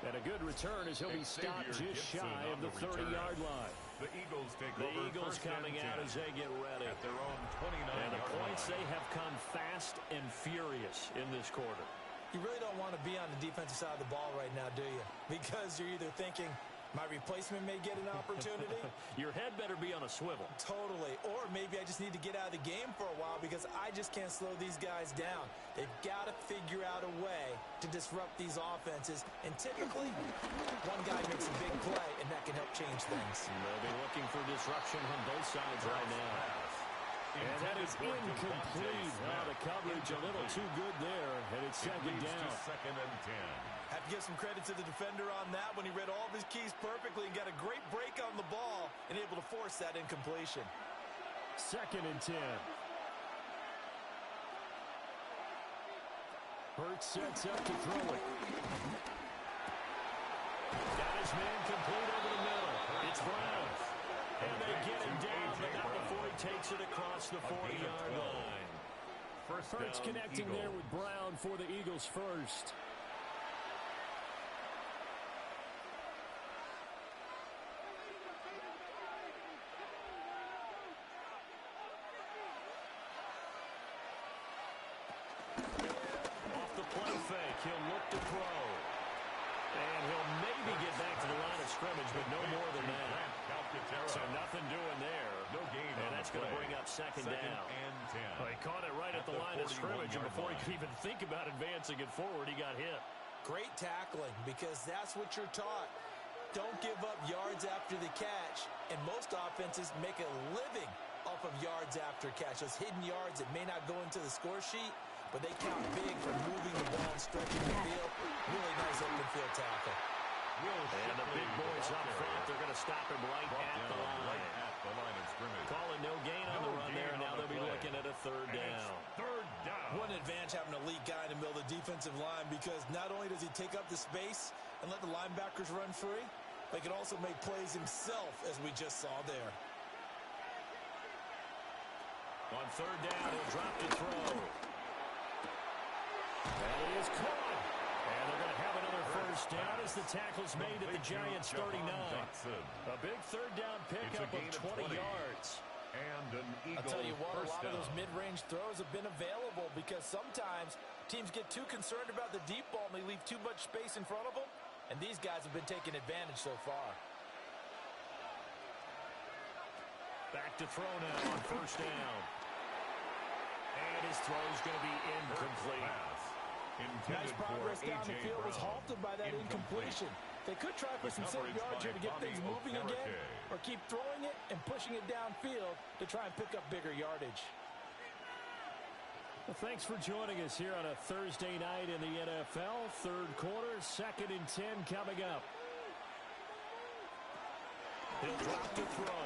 And a good return as he'll be stopped just shy of the 30-yard line. The Eagles take the over. Eagles coming out as they get ready. At their own 29-yard and the points, line. they have come fast and furious in this quarter. You really don't want to be on the defensive side of the ball right now, do you? Because you're either thinking, my replacement may get an opportunity. Your head better be on a swivel. Totally. Or maybe I just need to get out of the game for a while because I just can't slow these guys down. They've got to figure out a way to disrupt these offenses. And typically, one guy makes a big play, and that can help change things. They'll be looking for disruption on both sides right now. And that is incomplete. The coverage a little too good there, and it's second down. Second and 10. Have to give some credit to the defender on that when he read all of his keys perfectly and got a great break on the ball and able to force that incompletion. Second and 10. Hurts sets up to throw it. Got his man complete over the middle. It's Brown. And they get him down, but not before he takes it across the 40-yard line. Hurts connecting there with Brown for the Eagles first. He'll look to throw. And he'll maybe get back to the line of scrimmage, but no more than that. So nothing doing there. No gain. And that's going to bring up second down. And 10. Well, he caught it right at the line of scrimmage, and before he could even think about advancing it forward, he got hit. Great tackling, because that's what you're taught. Don't give up yards after the catch, and most offenses make a living off of yards after catch. Those hidden yards that may not go into the score sheet, but they count big for moving the ball and stretching the field. Really nice open field tackle. And the big boys up front, they're going to stop him right at the line. Of scrimmage. Calling no gain on the run there, and now they'll be looking at a third down. Third down. One advantage having an elite guy in the middle of the defensive line, because not only does he take up the space and let the linebackers run free, but he can also make plays himself, as we just saw there. On third down, he'll drop to throw. And he is caught. And they're going to have another first down as the tackle's made at the Giants' 39. A big third down pickup of 20 yards. And an Eagle. I'll tell you what, a lot down. of those mid-range throws have been available, because sometimes teams get too concerned about the deep ball and they leave too much space in front of them, and these guys have been taking advantage so far. Back to throw now on first down. And his throw's going to be incomplete. Nice progress down the field was halted by that incompletion. They could try for some safe yards here to get things moving again, or keep throwing it and pushing it downfield to try and pick up bigger yardage. Well, thanks for joining us here on a Thursday night in the NFL. Third quarter, second and 10 coming up. He'll drop to throw.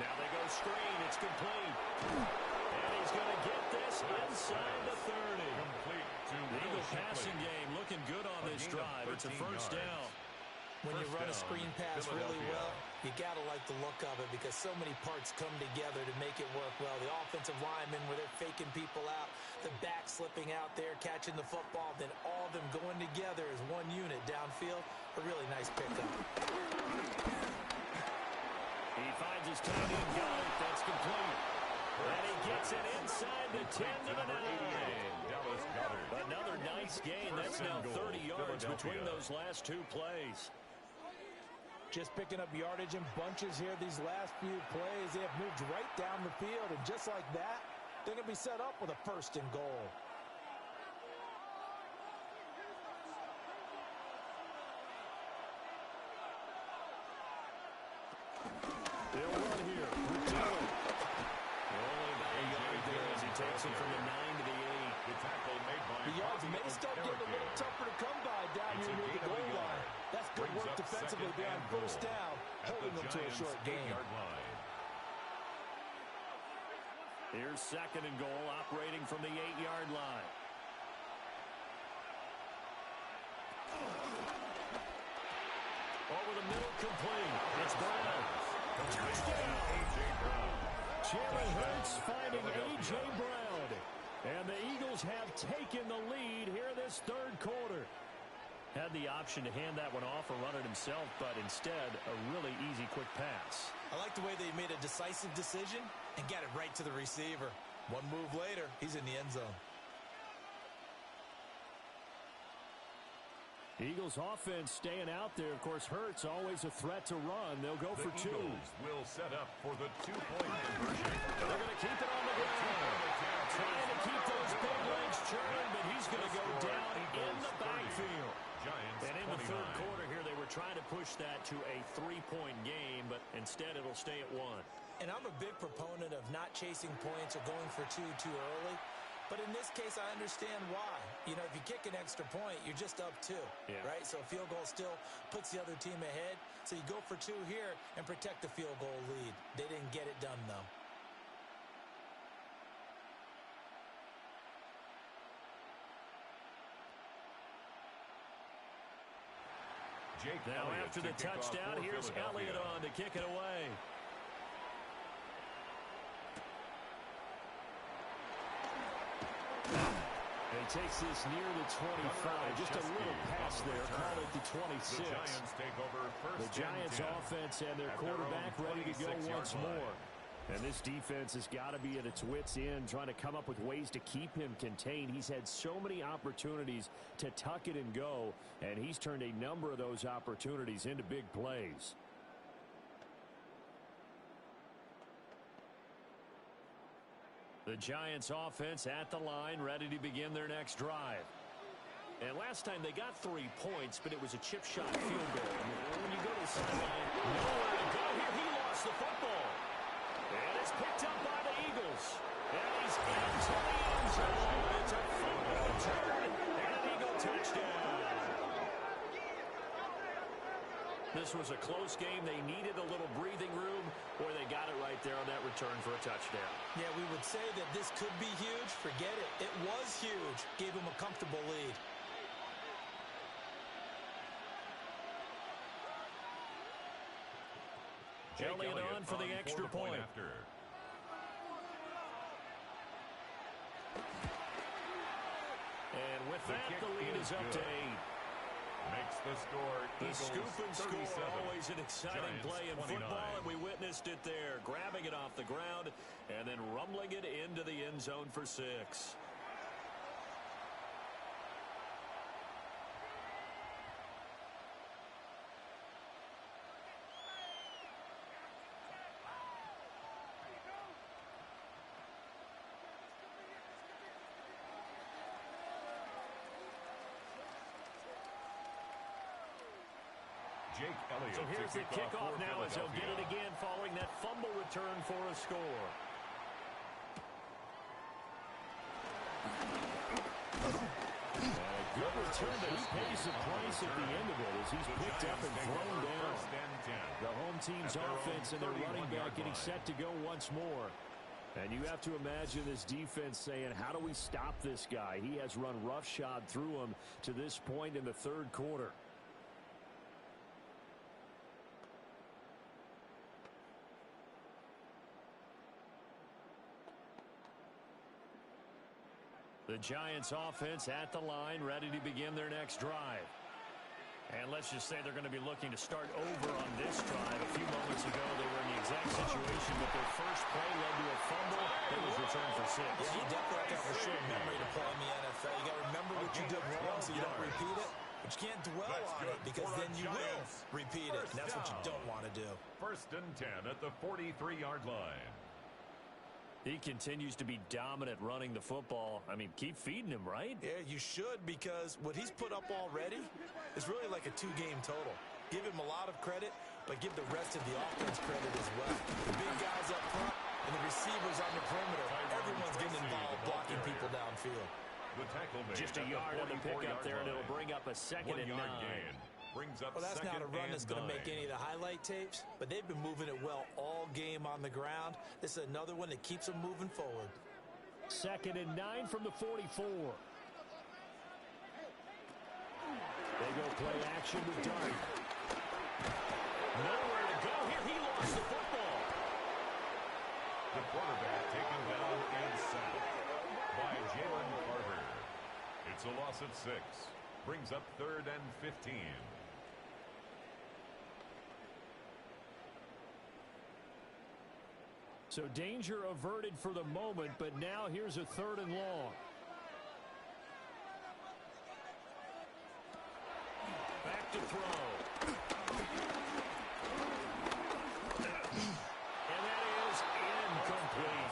Now they go screen. It's complete. And he's going to get this inside the 30. Complete to The Eagle passing game looking good on this drive. It's a first down. When you run a screen pass really well, you got to like the look of it, because so many parts come together to make it work well. The offensive linemen, where they're faking people out, the back slipping out there, catching the football, then all of them going together as one unit downfield. A really nice pickup. He finds his tight end, got it. That's complete. And he gets it inside the 10 to the 9. Another nice gain. That's now 30 yards between those last two plays. Just picking up yardage in bunches here these last few plays. They have moved right down the field, and just like that, they're going to be set up with a first and goal. They'll run here. Only about a yard there as he takes it from the 9 to the 8. The tackle made by The yards may start getting a little tougher to come by down here near the goal line. That's good work defensively there on first down, holding them to a short gain. Here's second and goal, operating from the 8-yard line. Over the middle, complete. It's Brown. Touchdown. Jalen Hurts finding A.J. Brown. And the Eagles have taken the lead here this third quarter. Had the option to hand that one off or run it himself, but instead, a really easy, quick pass. I like the way they made a decisive decision and got it right to the receiver. One move later, he's in the end zone. Eagles offense staying out there. Of course, Hurts always a threat to run. They'll go for two. Eagles will set up for the two-point conversion. They're going to keep it on the ground. Trying to keep those big legs churning, but he's going to go down in the backfield. And in the third quarter here, they were trying to push that to a 3-point game, but instead it'll stay at 1. And I'm a big proponent of not not chasing points or going for two too early. But in this case, I understand why. You know, if you kick an extra point, you're just up 2, right? So a field goal still puts the other team ahead. So you go for 2 here and protect the field goal lead. They didn't get it done, though. Jake now Elliott after the to kick off touchdown, for here's Philadelphia. Elliott on to kick it away. He takes this near the 25. Just a little pass there. Call it the 26. The Giants take over first. The Giants offense and their quarterback ready to go once more. And this defense has got to be at its wits' end, trying to come up with ways to keep him contained. He's had so many opportunities to tuck it and go, and he's turned a number of those opportunities into big plays. The Giants offense at the line, ready to begin their next drive. And last time they got 3 points, but it was a chip shot field goal. And when you go to the sideline, nowhere to go here. He lost the football. And it's picked up by the Eagles. And he's into the end zone. It's a fumble return and an Eagle touchdown. This was a close game. They needed a little breathing room, or they got it right there on that return for a touchdown. Yeah, we would say that this could be huge. Forget it. It was huge. Gave him a comfortable lead. Elliott on for the extra point. And with that, the lead is up to 8. Makes the score The scoop and score, 37. always an exciting Giants play in 29. football, and we witnessed it there, grabbing it off the ground and then rumbling it into the end zone for 6. Jake Elliott So here's the kickoff for now as they'll get it again following that fumble return for a score. And a good return, but he pays the price at the end of it as he's picked up and thrown down. The home team's offense and their running back getting set to go once more. And you have to imagine this defense saying, how do we stop this guy? He has run roughshod through him to this point in the third quarter. The Giants offense at the line, ready to begin their next drive. And let's just say they're going to be looking to start over on this drive. A few moments ago, they were in the exact situation that their first play led to a fumble that was returned for 6. Yeah, you definitely have to have a short memory to play in the NFL. You got to remember what you did wrong so you don't repeat it. But you can't dwell on it because then you will repeat it. And that's what you don't want to do. First and 10 at the 43-yard line. He continues to be dominant running the football. I mean, keep feeding him, right? Yeah, you should, because what he's put up already is really like a 2-game total. Give him a lot of credit, but give the rest of the offense credit as well. The big guys up front and the receivers on the perimeter, everyone's getting involved blocking people downfield. The tackle made Just a yard on the pickup there, and it'll bring up a second and 9. Gain. Brings up Well, that's not a run that's going to make 9. any of the highlight tapes, but they've been moving it well all game on the ground. This is another one that keeps them moving forward. Second and 9 from the 44. They go play action with Dart. Nowhere to go here. He lost the football. The quarterback taken down and sacked by Jalen Carter. It's a loss of 6. Brings up 3rd and 15. So danger averted for the moment, but now here's a 3rd and long. Back to throw. And that is incomplete.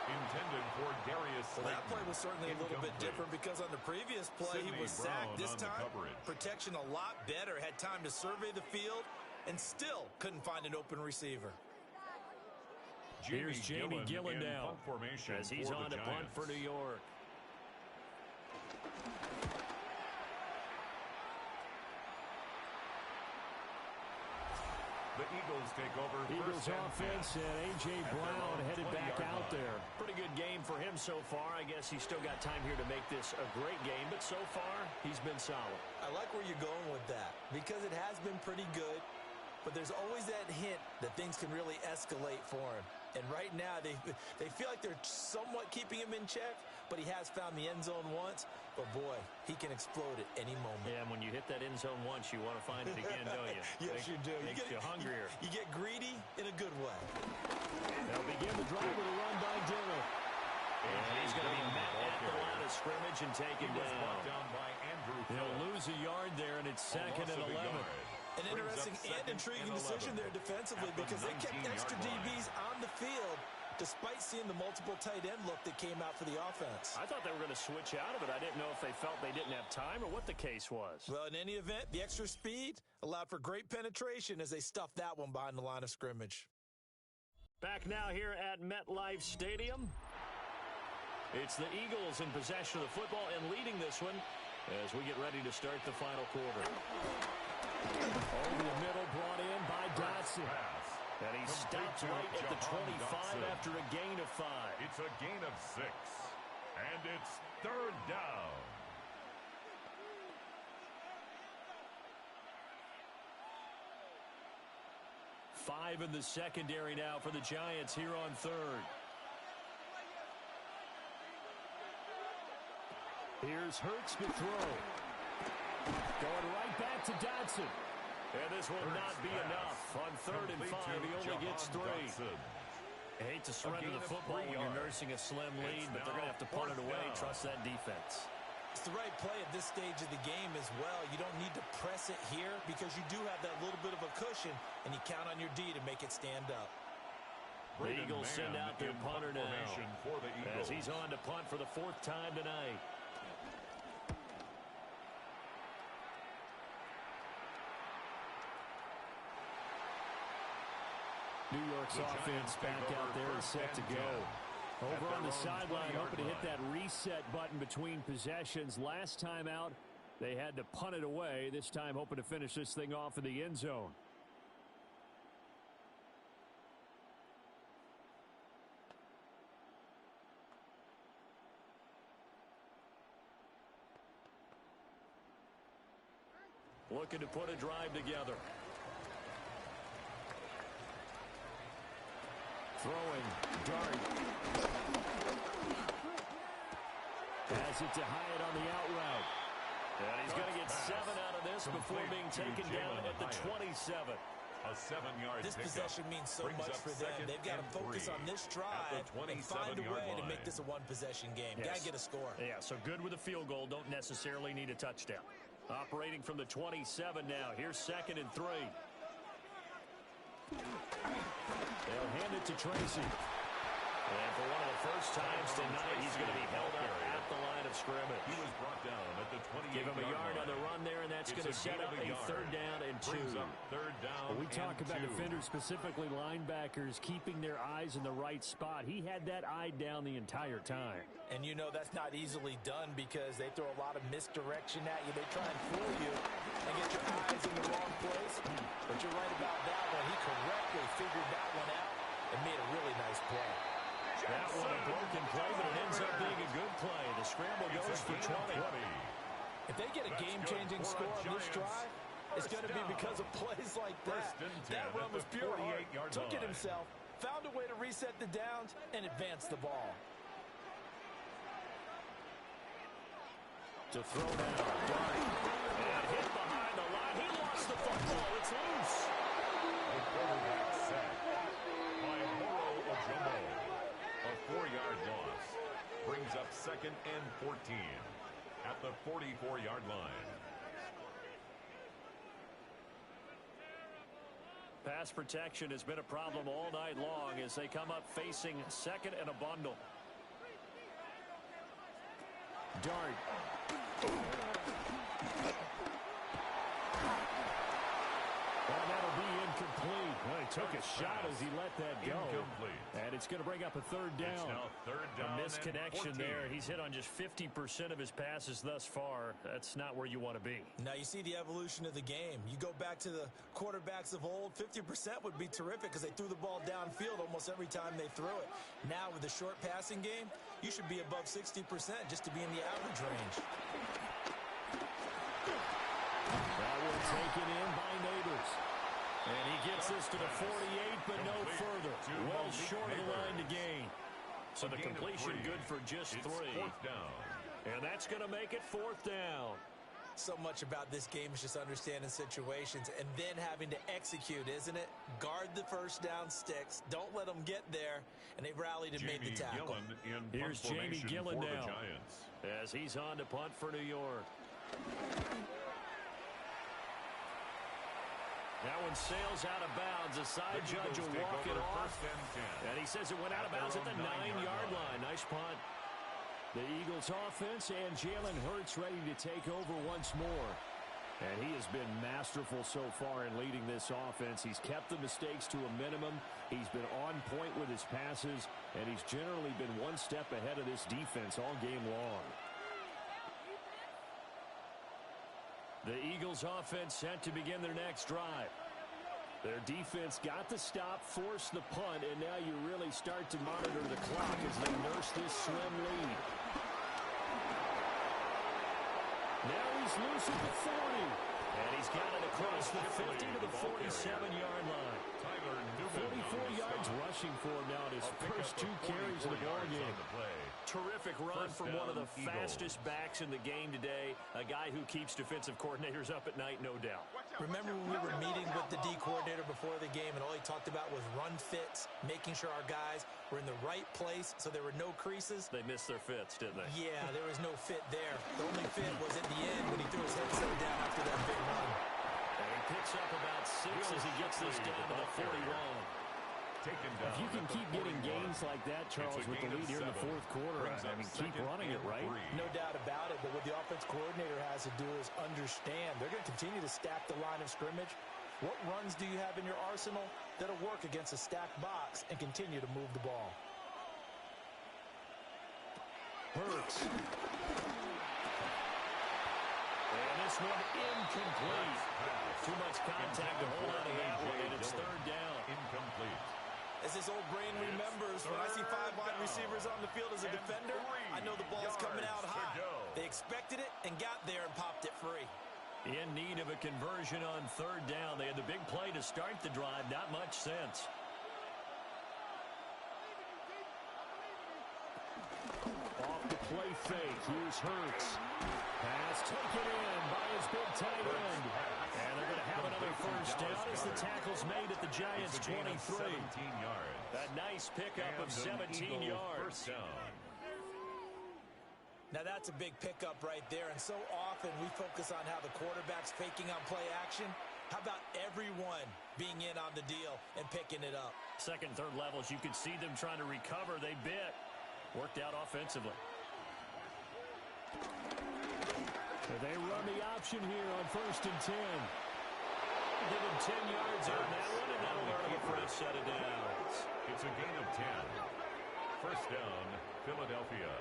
Intended for Darius Well, that Slayton. play was certainly a little bit different because on the previous play he was sacked. This time, protection a lot better. Had time to survey the field and still couldn't find an open receiver. Here's Jamie Gillen in now punt formation as he's for on the to punt Giants. for New York. The Eagles take over Eagles first and offense 10. and A.J. At their Brown own headed back 20-yard out line. there. Pretty good game for him so far. I guess he's still got time here to make this a great game, but so far he's been solid. I like where you're going with that because it has been pretty good, but there's always that hint that things can really escalate for him. And right now, they feel like they're somewhat keeping him in check, but he has found the end zone once. But, boy, he can explode at any moment. Yeah, and when you hit that end zone once, you want to find it again, don't you? Yes, you do. Makes you hungrier. You get greedy in a good way. They'll begin the drive with a run by Dillon. And he's going to be met at the line of scrimmage and taken down. By Andrew He'll Phillips. lose a yard there, and it's second and 11. An interesting and intriguing decision there defensively because they kept extra DBs on the field despite seeing the multiple tight end look that came out for the offense. I thought they were going to switch out of it. I didn't know if they felt they didn't have time or what the case was. Well, in any event, the extra speed allowed for great penetration as they stuffed that one behind the line of scrimmage. Back now here at MetLife Stadium. It's the Eagles in possession of the football and leading this one as we get ready to start the final quarter. Over the middle, brought in by Dotson. And he stops right at the 25 after a gain of 5. It's a gain of 6. And it's third down. Five in the secondary now for the Giants here on third. Here's Hurts to throw. Going right back to Dotson. And this will not be enough. On third and 5, he only gets 3. I hate to surrender the football when you're nursing a slim lead, but they're going to have to punt it away. Trust that defense. It's the right play at this stage of the game as well. You don't need to press it here because you do have that little bit of a cushion, and you count on your D to make it stand up. The Eagles send out their punter now for the Eagles. as he's on to punt for the 4th time tonight. New York's offense back out there and set to go. Over on the sideline, hoping to hit that reset button between possessions. Last time out, they had to punt it away. This time, hoping to finish this thing off in the end zone. Looking to put a drive together. Throwing, dart. Has it to Hyatt on the out route. And he's going to get 7 out of this before being taken down at the 27. A 7-yard This possession means so much for them. They've got to focus on this drive and find a way to make this a one-possession game. Got to get a score. Yeah, so good with a field goal. Don't necessarily need a touchdown. Operating from the 27 now. Here's 2nd and 3. They'll hand it to Tracy. And for one of the first times tonight, he's going to be held up at the line of scrimmage. He was brought down at the 28-yard line. Give him a yard on the run there, and that's going to set up a 3rd down and 2. Third down Well, we talk about 2. defenders, specifically linebackers, keeping their eyes in the right spot. He had that eye down the entire time. And you know that's not easily done because they throw a lot of misdirection at you. They try and fool you and get your eyes in the wrong place. But you're right about that one. He correctly figured that one out and made a really nice play. That one a broken play, but it ends up being a good play. The scramble goes for 20. If they get a game-changing score on this drive, it's going to be because of plays like that. That run was pure heart. Took it himself, found a way to reset the downs, and advance the ball. To throw down, Dart. And hit behind the line. He lost the football. It's loose. The quarterback sack by Moro Ojomo. A 4-yard loss brings up 2nd and 14 at the 44-yard line. Pass protection has been a problem all night long as they come up facing 2nd and a bundle. Dart. Well, that'll be incomplete. Well, he took a shot as he let that go. Incomplete. And it's going to bring up a third down. It's now third down A misconnection and 14. there. He's hit on just 50% of his passes thus far. That's not where you want to be. Now you see the evolution of the game. You go back to the quarterbacks of old, 50% would be terrific because they threw the ball downfield almost every time they threw it. Now with the short passing game, you should be above 60% just to be in the average range. That one taken in by Neighbors. And he gets this to the 48, but no further. Well short of the line to gain. So the completion good for just 3. Fourth down. And that's going to make it 4th down. So much about this game is just understanding situations and then having to execute, isn't it? Guard the first down sticks. Don't let them get there. And they rallied and made the tackle. Here's Jamie Gillen now as he's on to punt for New York. That one sails out of bounds. The side judge will walk it off. And he says it went out of bounds at the 9-yard line. Nice punt. The Eagles offense and Jalen Hurts ready to take over once more. And he has been masterful so far in leading this offense. He's kept the mistakes to a minimum. He's been on point with his passes. And he's generally been one step ahead of this defense all game long. The Eagles offense set to begin their next drive. Their defense got the stop, forced the punt, and now you really start to monitor the clock as they nurse this slim lead. Now he's loose at the 40. And he's got it across the 50 to the 47-yard line. 44 yards rushing for him now in his first 2 carries of the ball game. Terrific run from one of the fastest backs in the game today. A guy who keeps defensive coordinators up at night, no doubt. Remember when we were meeting with the D coordinator before the game and all he talked about was run fits, making sure our guys were in the right place so there were no creases? They missed their fits, didn't they? Yeah, there was no fit there. The only fit was at the end when he threw his headset down after that big run. And he picks up about 6 as he gets this down to the 41. If you can keep getting gains like that, Charles, with the lead here in the 4th quarter, I mean, keep running it, right? No doubt about it, but what the offense coordinator has to do is understand. They're going to continue to stack the line of scrimmage. What runs do you have in your arsenal that'll work against a stacked box and continue to move the ball? Hurts. And this one incomplete. Too much contact to hold on to that one, and it's 3rd down. Incomplete. As this old brain remembers, when I see 5 wide receivers on the field as a defender, I know the ball's coming out high. They expected it and got there and popped it free. In need of a conversion on 3rd down. They had the big play to start the drive. Not much sense. Off the play fake. Here's Hurts. Pass taken in by his big tight end. And they're going to have another first down as the tackle's made at the Giants' 23. A nice pickup of 17 yards. Now that's a big pickup right there, and so often we focus on how the quarterback's faking on play action. How about everyone being in on the deal and picking it up? 2nd, 3rd levels, you could see them trying to recover. They bit. Worked out offensively. They run the option here on 1st and 10. Give him 10 yards on that one, and that'll learn him a fresh set of downs. It's a gain of 10. First down, Philadelphia.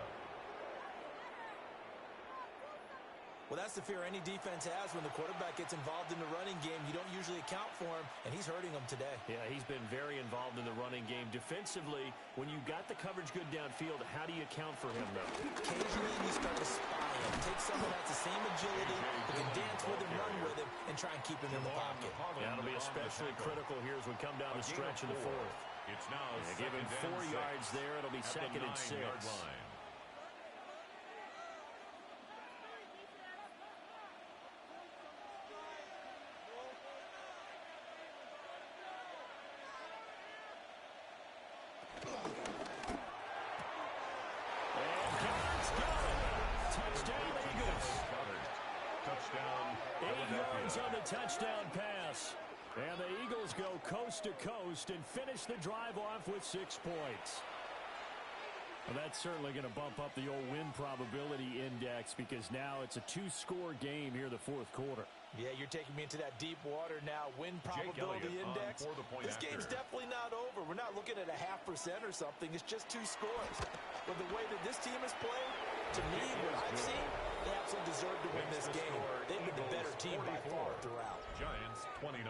Well, that's the fear any defense has when the quarterback gets involved in the running game. You don't usually account for him, and he's hurting them today. Yeah, he's been very involved in the running game. Defensively, when you got the coverage good downfield, how do you account for him, though? Occasionally, you start to spy him. Take someone that's the same agility, who can dance with him, run with him, and try and keep him in the pocket. Yeah, it'll be especially critical here as we come down the stretch in the 4th. It's now give him 4 yards there. It'll be 2nd and 6. On the touchdown pass. And the Eagles go coast to coast and finish the drive off with 6 points. Well, that's certainly going to bump up the old win probability index because now it's a 2-score game here in the 4th quarter. Yeah, you're taking me into that deep water now. Win probability index. This game's definitely not over. We're not looking at a 0.5% or something. It's just 2 scores. But the way that this team has played, to me, what I've seen, they absolutely deserve to win this game. They've been the better team by far throughout. Giants 29.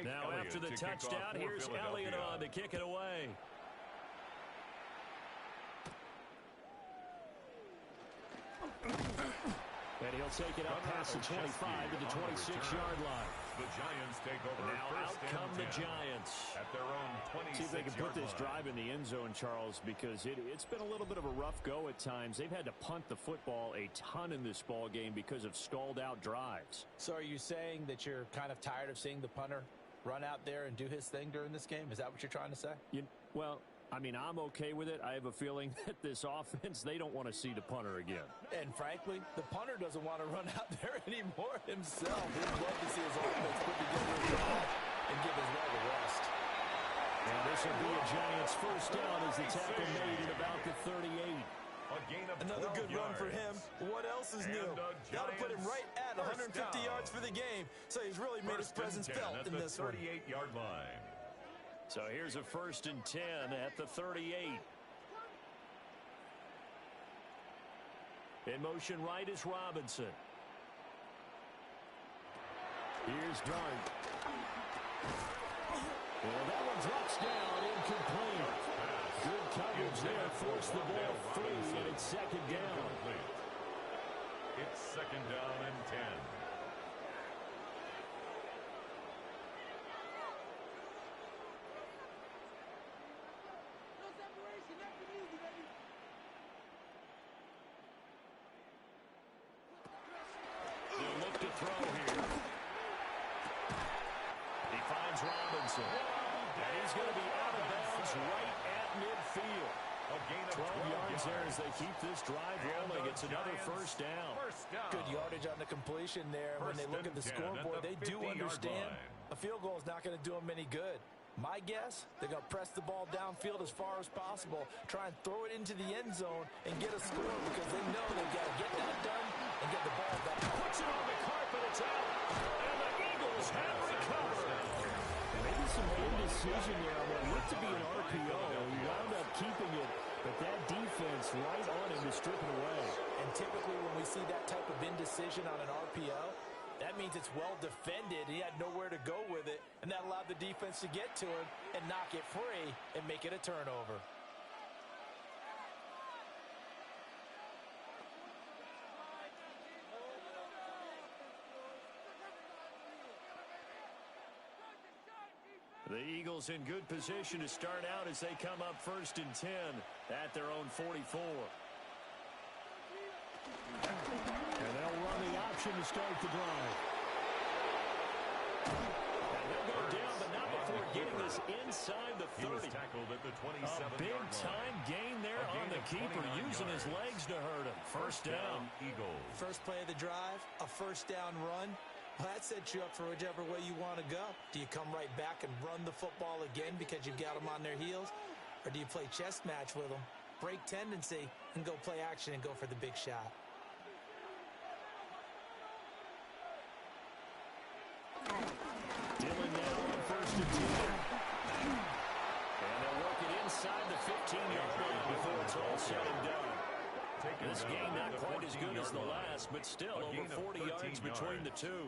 Now after the touchdown, here's Elliott on to kick it away. And he'll take it up past the 25 to the 26-yard line. The Giants take over. Now out come the Giants. At their own 26-yard line. See if they can put this drive in the end zone, Charles, because it's been a little bit of a rough go at times. They've had to punt the football a ton in this ball game because of stalled-out drives. So are you saying that you're kind of tired of seeing the punter run out there and do his thing during this game? Is that what you're trying to say? Well, I mean, I'm okay with it. I have a feeling that this offense, they don't want to see the punter again. And frankly, the punter doesn't want to run out there anymore himself. He'd love to see his offense put together a drive and give his leg a rest. And this will be a Giants first down as the tackle made at about the 38. Another good run for him. What else is new? Got to put him right at 150 yards for the game. So he's really made his presence felt in this one. 38-yard line. So here's a 1st and 10 at the 38. In motion right is Robinson. Here's Dart. Well, that one drops down, incomplete. Good coverage there, forced the ball free, and it's 2nd down. It's 2nd down and 10. They'll look to throw here. He finds Robinson. And he's going to be out of bounds right at midfield. 12 yards there as they keep this drive rolling. It's another first down. Good yardage on the completion there. When they look at the scoreboard, they do understand a field goal is not going to do them any good. My guess, they're going to press the ball downfield as far as possible, try and throw it into the end zone and get a score because they know they've got to get that done and get the ball back. Puts it on the carpet, it's out. And the Eagles have recovered. Maybe some indecision there on what looked to be an RPO. He wound up keeping it, but that defense right on him to strip it away. And typically when we see that type of indecision on an RPO, that means it's well defended. He had nowhere to go with it, and that allowed the defense to get to him and knock it free and make it a turnover. The Eagles in good position to start out as they come up 1st and 10 at their own 44. And they'll run the option to start the drive. And they'll go down, but not before getting this inside the 30. He was tackled at the 27-yard line. A big-time gain there on the keeper, using his legs to hurt him. First down. Eagles. First play of the drive, a first down run. Well, that sets you up for whichever way you want to go. Do you come right back and run the football again because you've got them on their heels? Or do you play chess match with them, break tendency, and go play action and go for the big shot? Dillon now on 1st and 10. And they'll work it inside the 15-yard line before it's all said and done. This game not quite as good as the last, but still over 40 yards between the two.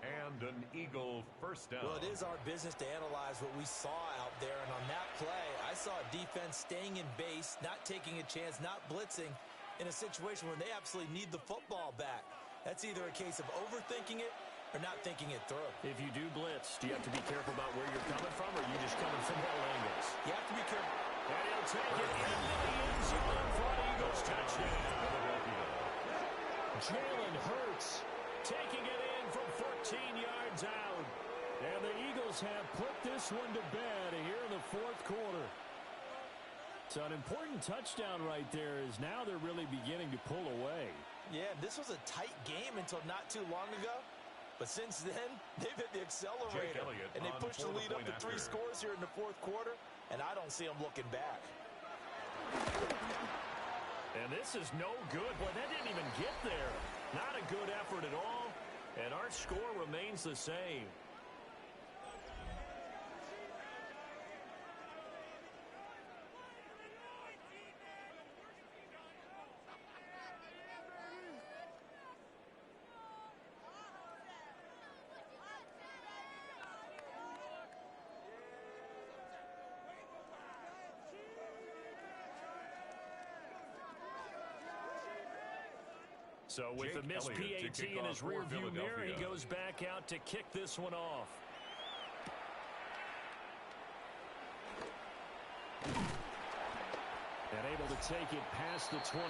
And an Eagle first down. Well, it is our business to analyze what we saw out there. And on that play, I saw a defense staying in base, not taking a chance, not blitzing in a situation where they absolutely need the football back. That's either a case of overthinking it or not thinking it through. If you do blitz, do you have to be careful about where you're coming from, or are you just coming from all angles? You have to be careful. And he'll take it into the end zone for an Eagles touchdown. Jalen Hurts taking it in from 14 yards out. And the Eagles have put this one to bed here in the 4th quarter. So an important touchdown right there is now they're really beginning to pull away. Yeah, this was a tight game until not too long ago. But since then, they've hit the accelerator. And they pushed the lead up to 3 scores here in the fourth quarter. And I don't see them looking back. And this is no good. Boy, that didn't even get there. Not a good effort at all. And our score remains the same. So with the missed PAT in his rearview mirror, he goes back out to kick this one off. And able to take it past the 25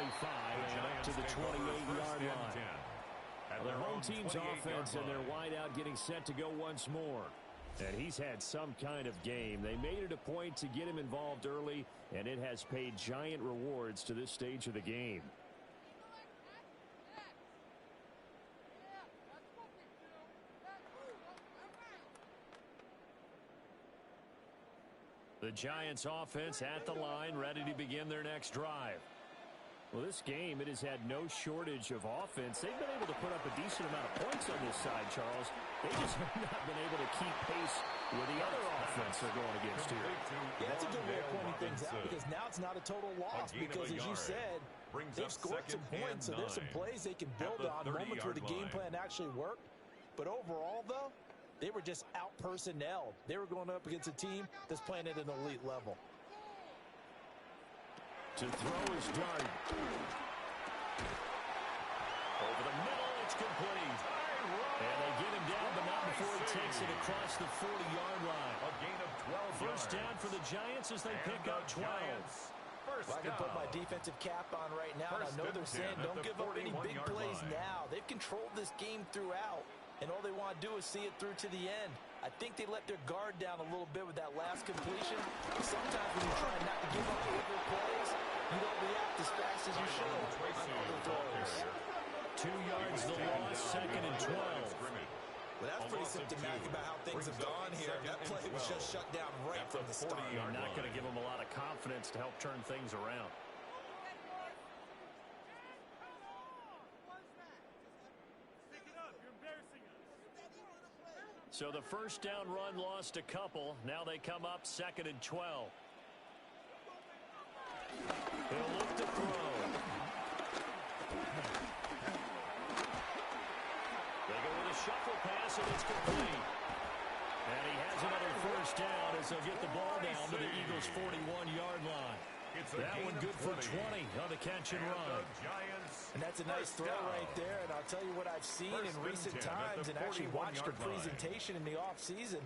and up to the 28-yard line. The home team's offense and their wideout getting set to go once more. And he's had some kind of game. They made it a point to get him involved early, and it has paid giant rewards to this stage of the game. The Giants offense at the line, ready to begin their next drive. Well, this game, it has had no shortage of offense. They've been able to put up a decent amount of points on this side, Charles. They just have not been able to keep pace with the other offense they're going against here. Yeah, that's a good way of pointing things out because now it's not a total loss because, as you said, they've scored some points, so there's some plays they can build on, moments where the game plan actually worked. But overall, though, they were just out-personnelled. They were going up against a team that's playing at an elite level. To throw his dart. Over the middle, it's complete. And they get him down, but not before he takes it across the 40-yard line. A gain of 12 First down for the Giants as they pick up 12. Well, I can put my defensive cap on right now, and I know they're saying don't give up any big plays now. They've controlled this game throughout, and all they want to do is see it through to the end. I think they let their guard down a little bit with that last completion. Sometimes when you try not to give up bigger plays, you don't react as fast as you should on other throws. 2 yards the loss, second and 12. Well, that's pretty symptomatic about how things have gone here. That play was just shut down right from the start. You're not going to give them a lot of confidence to help turn things around. So the first down run lost a couple. Now they come up second and 12. He'll look to throw. They go with a shuffle pass, and it's complete. And he has another first down as they'll get the ball down to the Eagles' 41-yard line. That one good for 20 on the catch and run. And that's a nice throw right there. And I'll tell you what I've seen in recent times and actually watched a presentation in the offseason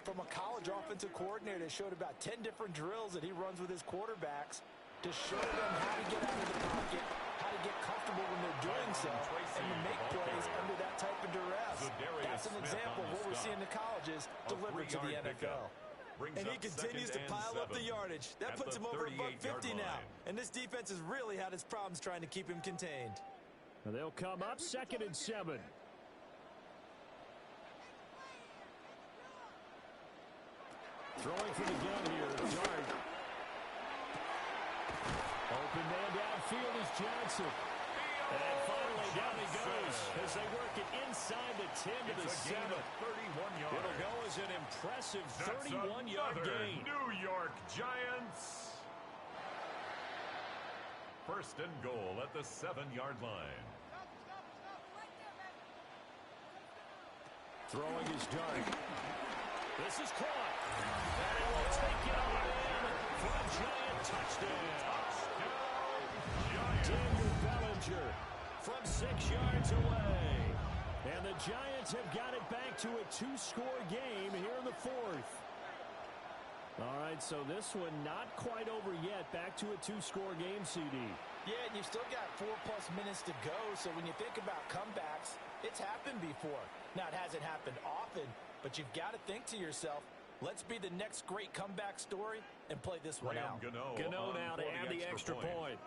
from a college offensive coordinator that showed about 10 different drills that he runs with his quarterbacks to show them how to get out of the pocket, how to get comfortable when they're doing so, and to make plays under that type of duress. That's an example of what we're seeing in the colleges delivered to the NFL. And he continues to pile up the yardage. That puts him over $150 now. And this defense has really had its problems trying to keep him contained. And they'll come up second and 7. Throwing for the gun here, Dart. Open man downfield is Johnson. And finally down he goes as they work it inside the 10 to the 7. It'll go as an impressive 31-yard gain. New York Giants. First and goal at the 7-yard line. Throwing his dart. This is caught. And it will take it on in for a Giant touchdown. Daniel Bellinger from 6 yards away. And the Giants have got it back to a 2-score game here in the fourth. All right, so this one not quite over yet. Back to a 2-score game, CD. Yeah, and you've still got 4+ minutes to go. So when you think about comebacks, it's happened before. Now, it hasn't happened often, but you've got to think to yourself, Let's be the next great comeback story and play this one out. Gano now to add the extra point.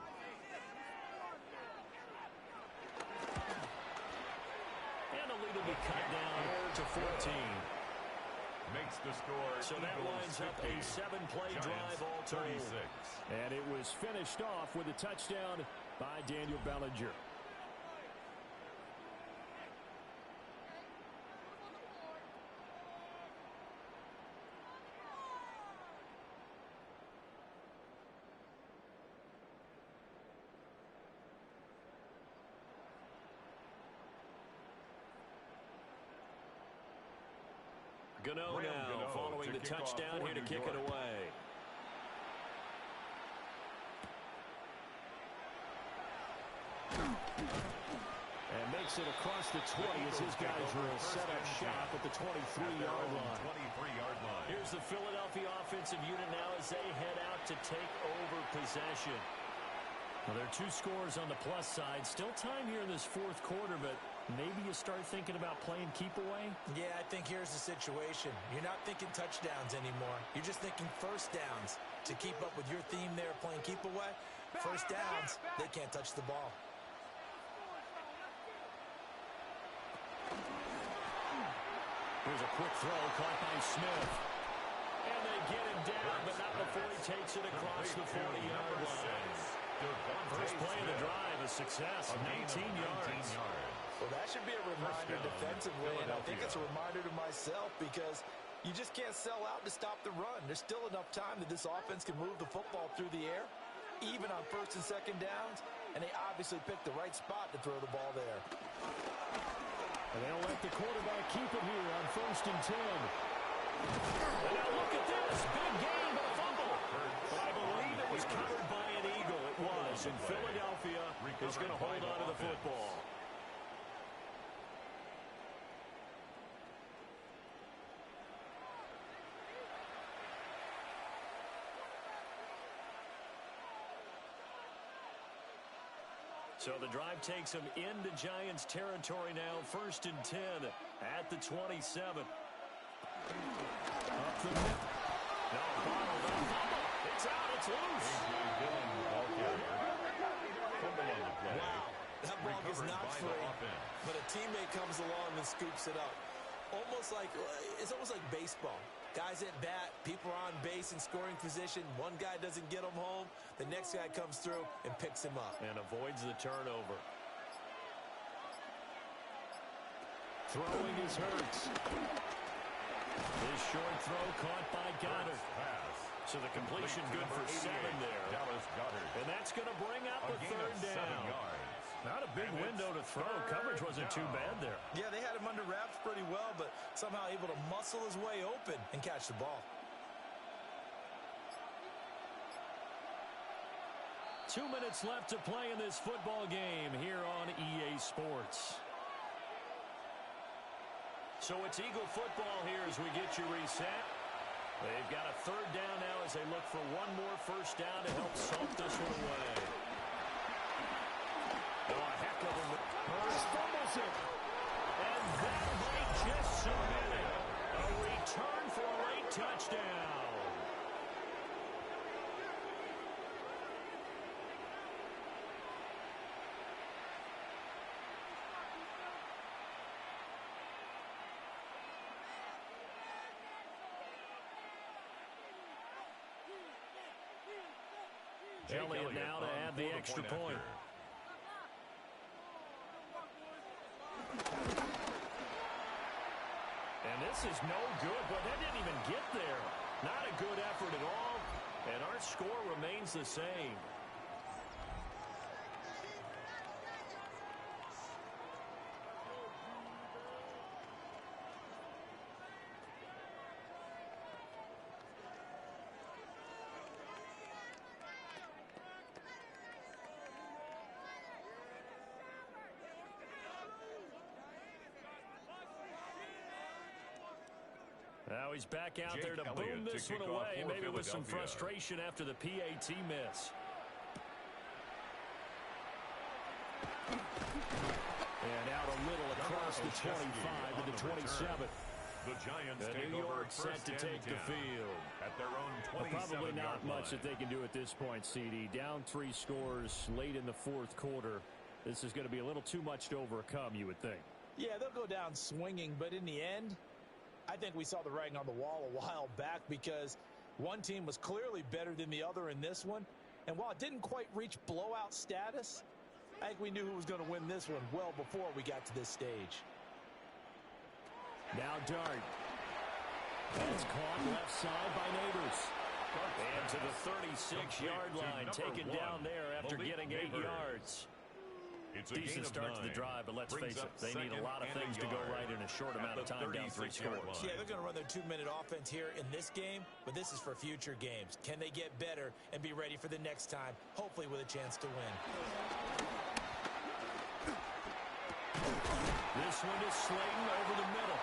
And the lead will be cut down to 14. Makes the score. So that lines up a 7-play drive all told. 36. And it was finished off with a touchdown by Daniel Bellinger. Gano now following the touchdown here to kick it away. And makes it across the 20 as his guys will set up shop at the 23-yard line. 23-yard line. Here's the Philadelphia offensive unit now as they head out to take over possession. Well, there are 2 scores on the plus side. Still time here in this fourth quarter, but maybe you start thinking about playing keep away? Yeah, I think here's the situation. You're not thinking touchdowns anymore. You're just thinking first downs. To keep up with your theme there, playing keep away, first downs, they can't touch the ball. Here's a quick throw caught by Smith. And they get him down, but not before he takes it across the 40-yard line. First play of the drive, a success, 19 yards. Well, that should be a reminder defensively, and I think it's a reminder to myself because you just can't sell out to stop the run. There's still enough time that this offense can move the football through the air, even on first and second downs, and they obviously picked the right spot to throw the ball there. And they'll let the quarterback keep it here on first and 10. And now look at this. Big game, but a fumble. But I believe it was covered by an Eagle. It was. And Philadelphia is going to hold on to the football. So the drive takes them into Giants territory now. First and 10 at the 27. Up the middle. No, bottled up. Fumble. It's out. It's loose. Wow, that ball is not free, but a teammate comes along and scoops it up. It's almost like baseball. Guys at bat, people are on base in scoring position. One guy doesn't get him home. The next guy comes through and picks him up. And avoids the turnover. Throwing is Hurts. His short throw caught by Goddard. So the completion good for 7 there. And that's going to bring up a third down. Not a big window to throw. Coverage wasn't too bad there. Yeah, they had him under wraps pretty well, but somehow able to muscle his way open and catch the ball. 2 minutes left to play in this football game here on EA Sports. So it's Eagle football here as we get you reset. They've got a third down now as they look for one more first down to help salt this one away. Oh, a heck of a... Hurts fumbles it. And that might just submit it. A return for a late touchdown. Elliott now to add the extra point. And this is no good, but that didn't even get there. Not a good effort at all, and our score remains the same. Now he's back out there to boom this one away, maybe with some frustration after the PAT miss. And out a little across the 25 to the 27. The Giants The take New over York set first to and take 10 the field. at their own Well, 27-yard probably not much line. that they can do at this point, CD. Down 3 scores late in the fourth quarter. This is going to be a little too much to overcome, you would think. Yeah, they'll go down swinging, but in the end, I think we saw the writing on the wall a while back because one team was clearly better than the other in this one. And while it didn't quite reach blowout status, I think we knew who was going to win this one well before we got to this stage. Now Dart. It's caught left side by Neighbors. And to the 36-yard line, taken down there after getting 8 yards. It's a Decent start to the drive, but let's face it, they need a lot of things to go right in a short amount of time down 3 scores. Yeah, they're going to run their 2-minute offense here in this game, but this is for future games. Can they get better and be ready for the next time, hopefully with a chance to win? This one is Slayton over the middle.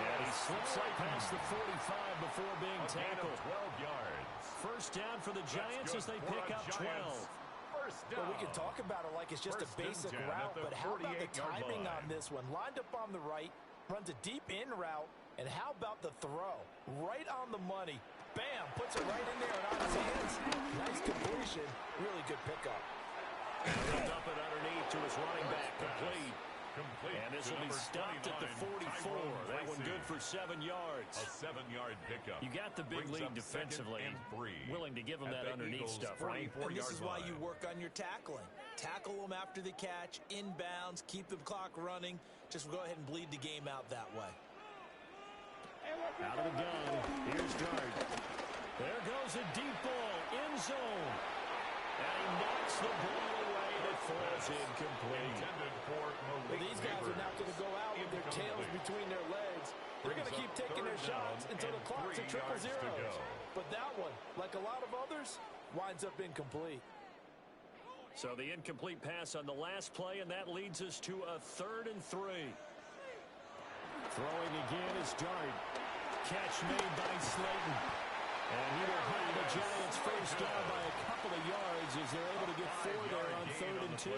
And he slips right past the 45 before being tackled. 12 yards. First down for the Giants as they pick up 12. Well, we can talk about it like it's just a basic route, but how about the timing on this one? Lined up on the right, runs a deep in route, and how about the throw? Right on the money. Bam! Puts it right in there and on his hands. Nice completion. Really good pickup. He'll dump it underneath to his running back, complete. And this will be stopped at the 44. That one good for 7 yards. A 7-yard pickup. You got the big lead defensively. Willing to give them that underneath stuff, right? And this is why you work on your tackling. Tackle them after the catch, inbounds, keep the clock running. Just go ahead and bleed the game out that way. Out of the gun. Here's Dart. There goes a deep ball. End zone. And he knocks the ball away. It falls incomplete. Well, these guys are not going to go out with their tails between their legs. They're going to keep taking their shots until the clock's at triple zeros. But that one, like a lot of others, winds up incomplete. So the incomplete pass on the last play, and that leads us to a 3rd and 3. Throwing again is Dart. Catch made by Slayton. And he will hold the Giants first down by a couple of yards as they're able to get 4 there on 3rd and 2.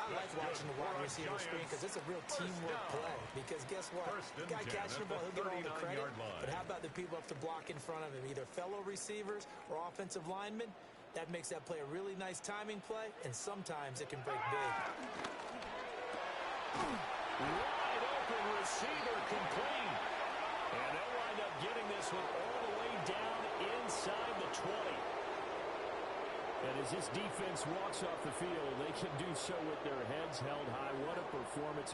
I like watching the wide receiver screen because it's a real teamwork play. Because guess what? The guy catching the ball, he'll get all the credit. But how about the people up to block in front of him? Either fellow receivers or offensive linemen. That makes that play a really nice timing play, and sometimes it can break big. Wide open receiver complete. And they'll wind up getting this one all the way down inside the 20. And as this defense walks off the field, they can do so with their heads held high. What a performance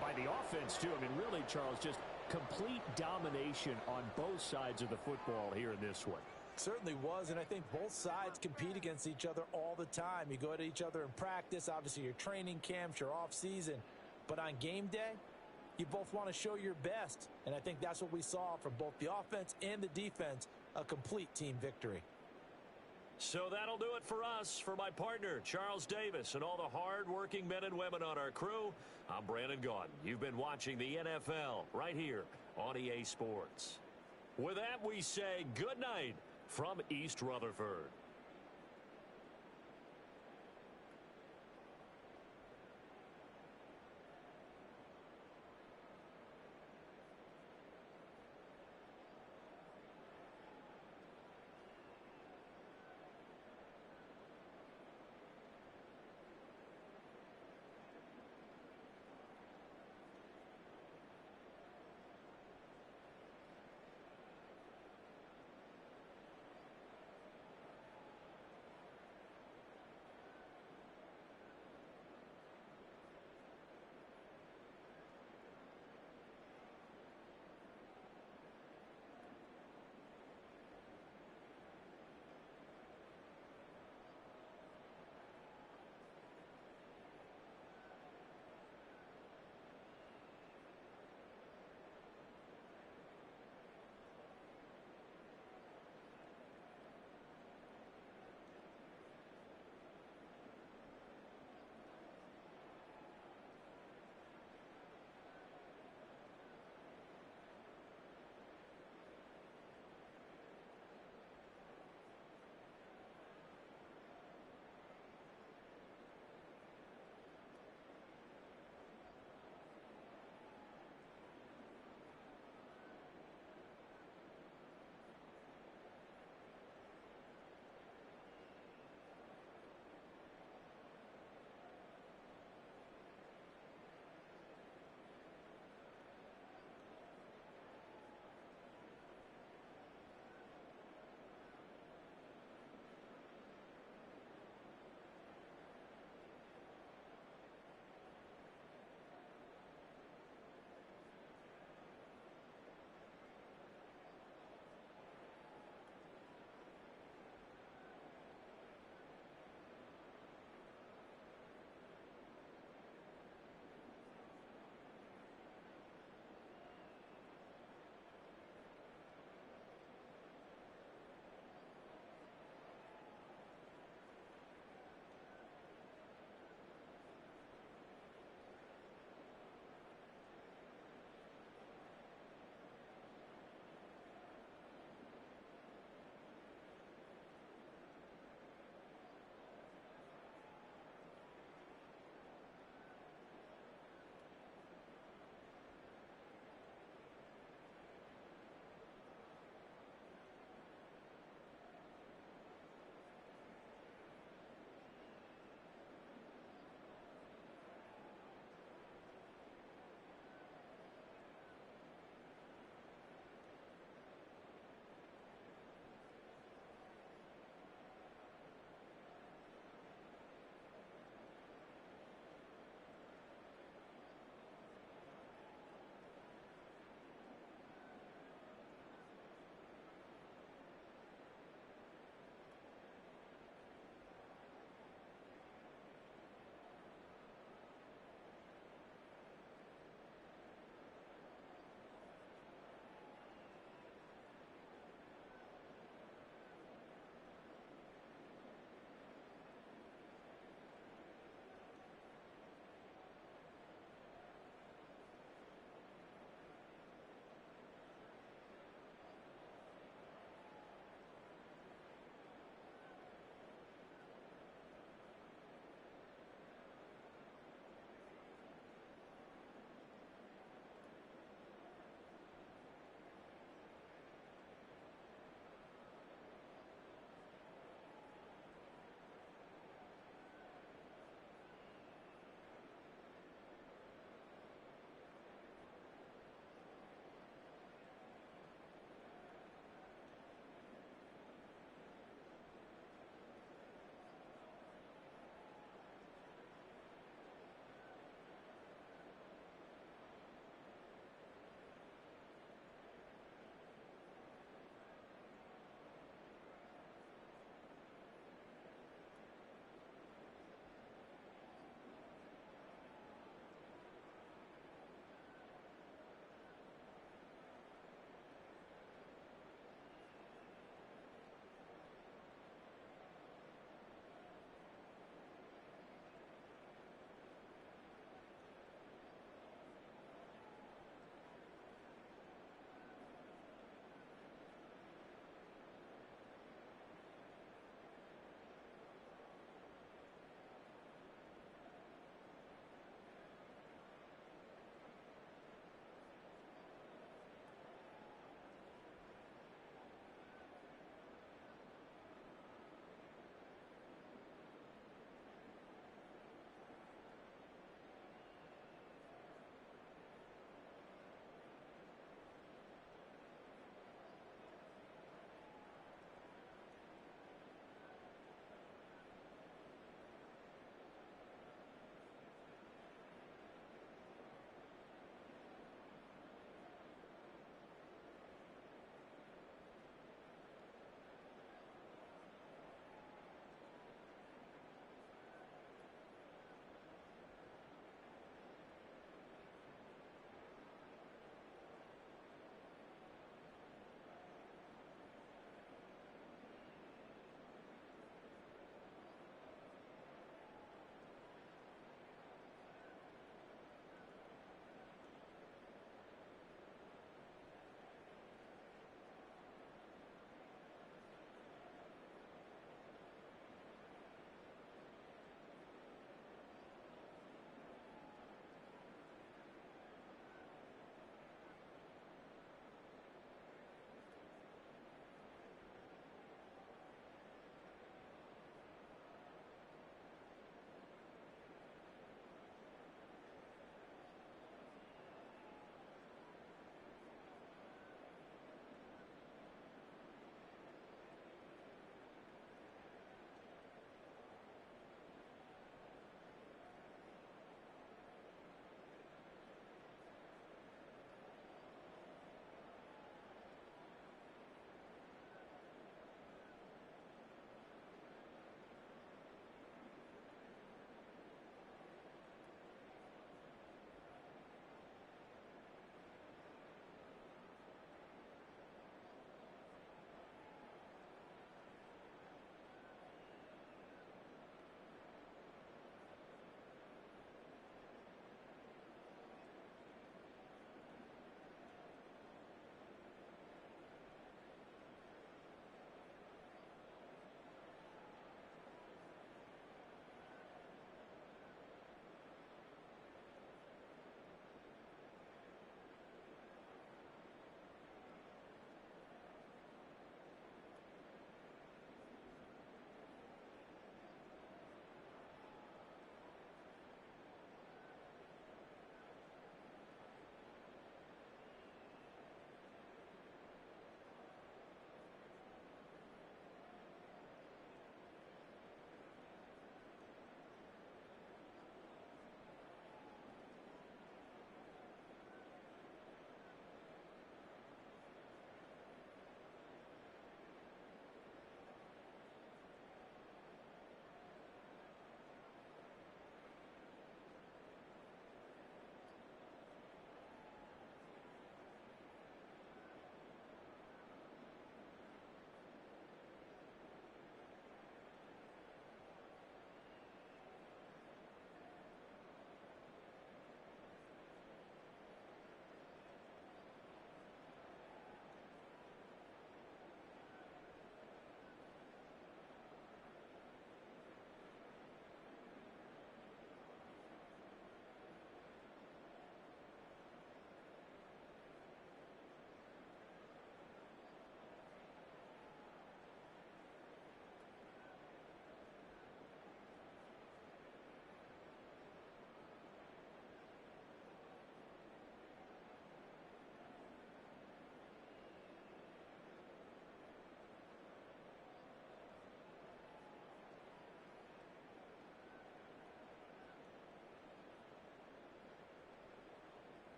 by the offense, too. I mean, really, Charles, just complete domination on both sides of the football here in this one. Certainly was, and I think both sides compete against each other all the time. You go at each other in practice, obviously your training camps, your off-season. But on game day, you both want to show your best. And I think that's what we saw from both the offense and the defense, a complete team victory. So that'll do it for us. For my partner, Charles Davis, and all the hard-working men and women on our crew, I'm Brandon Gaudin. You've been watching the NFL right here on EA Sports. With that, we say good night from East Rutherford.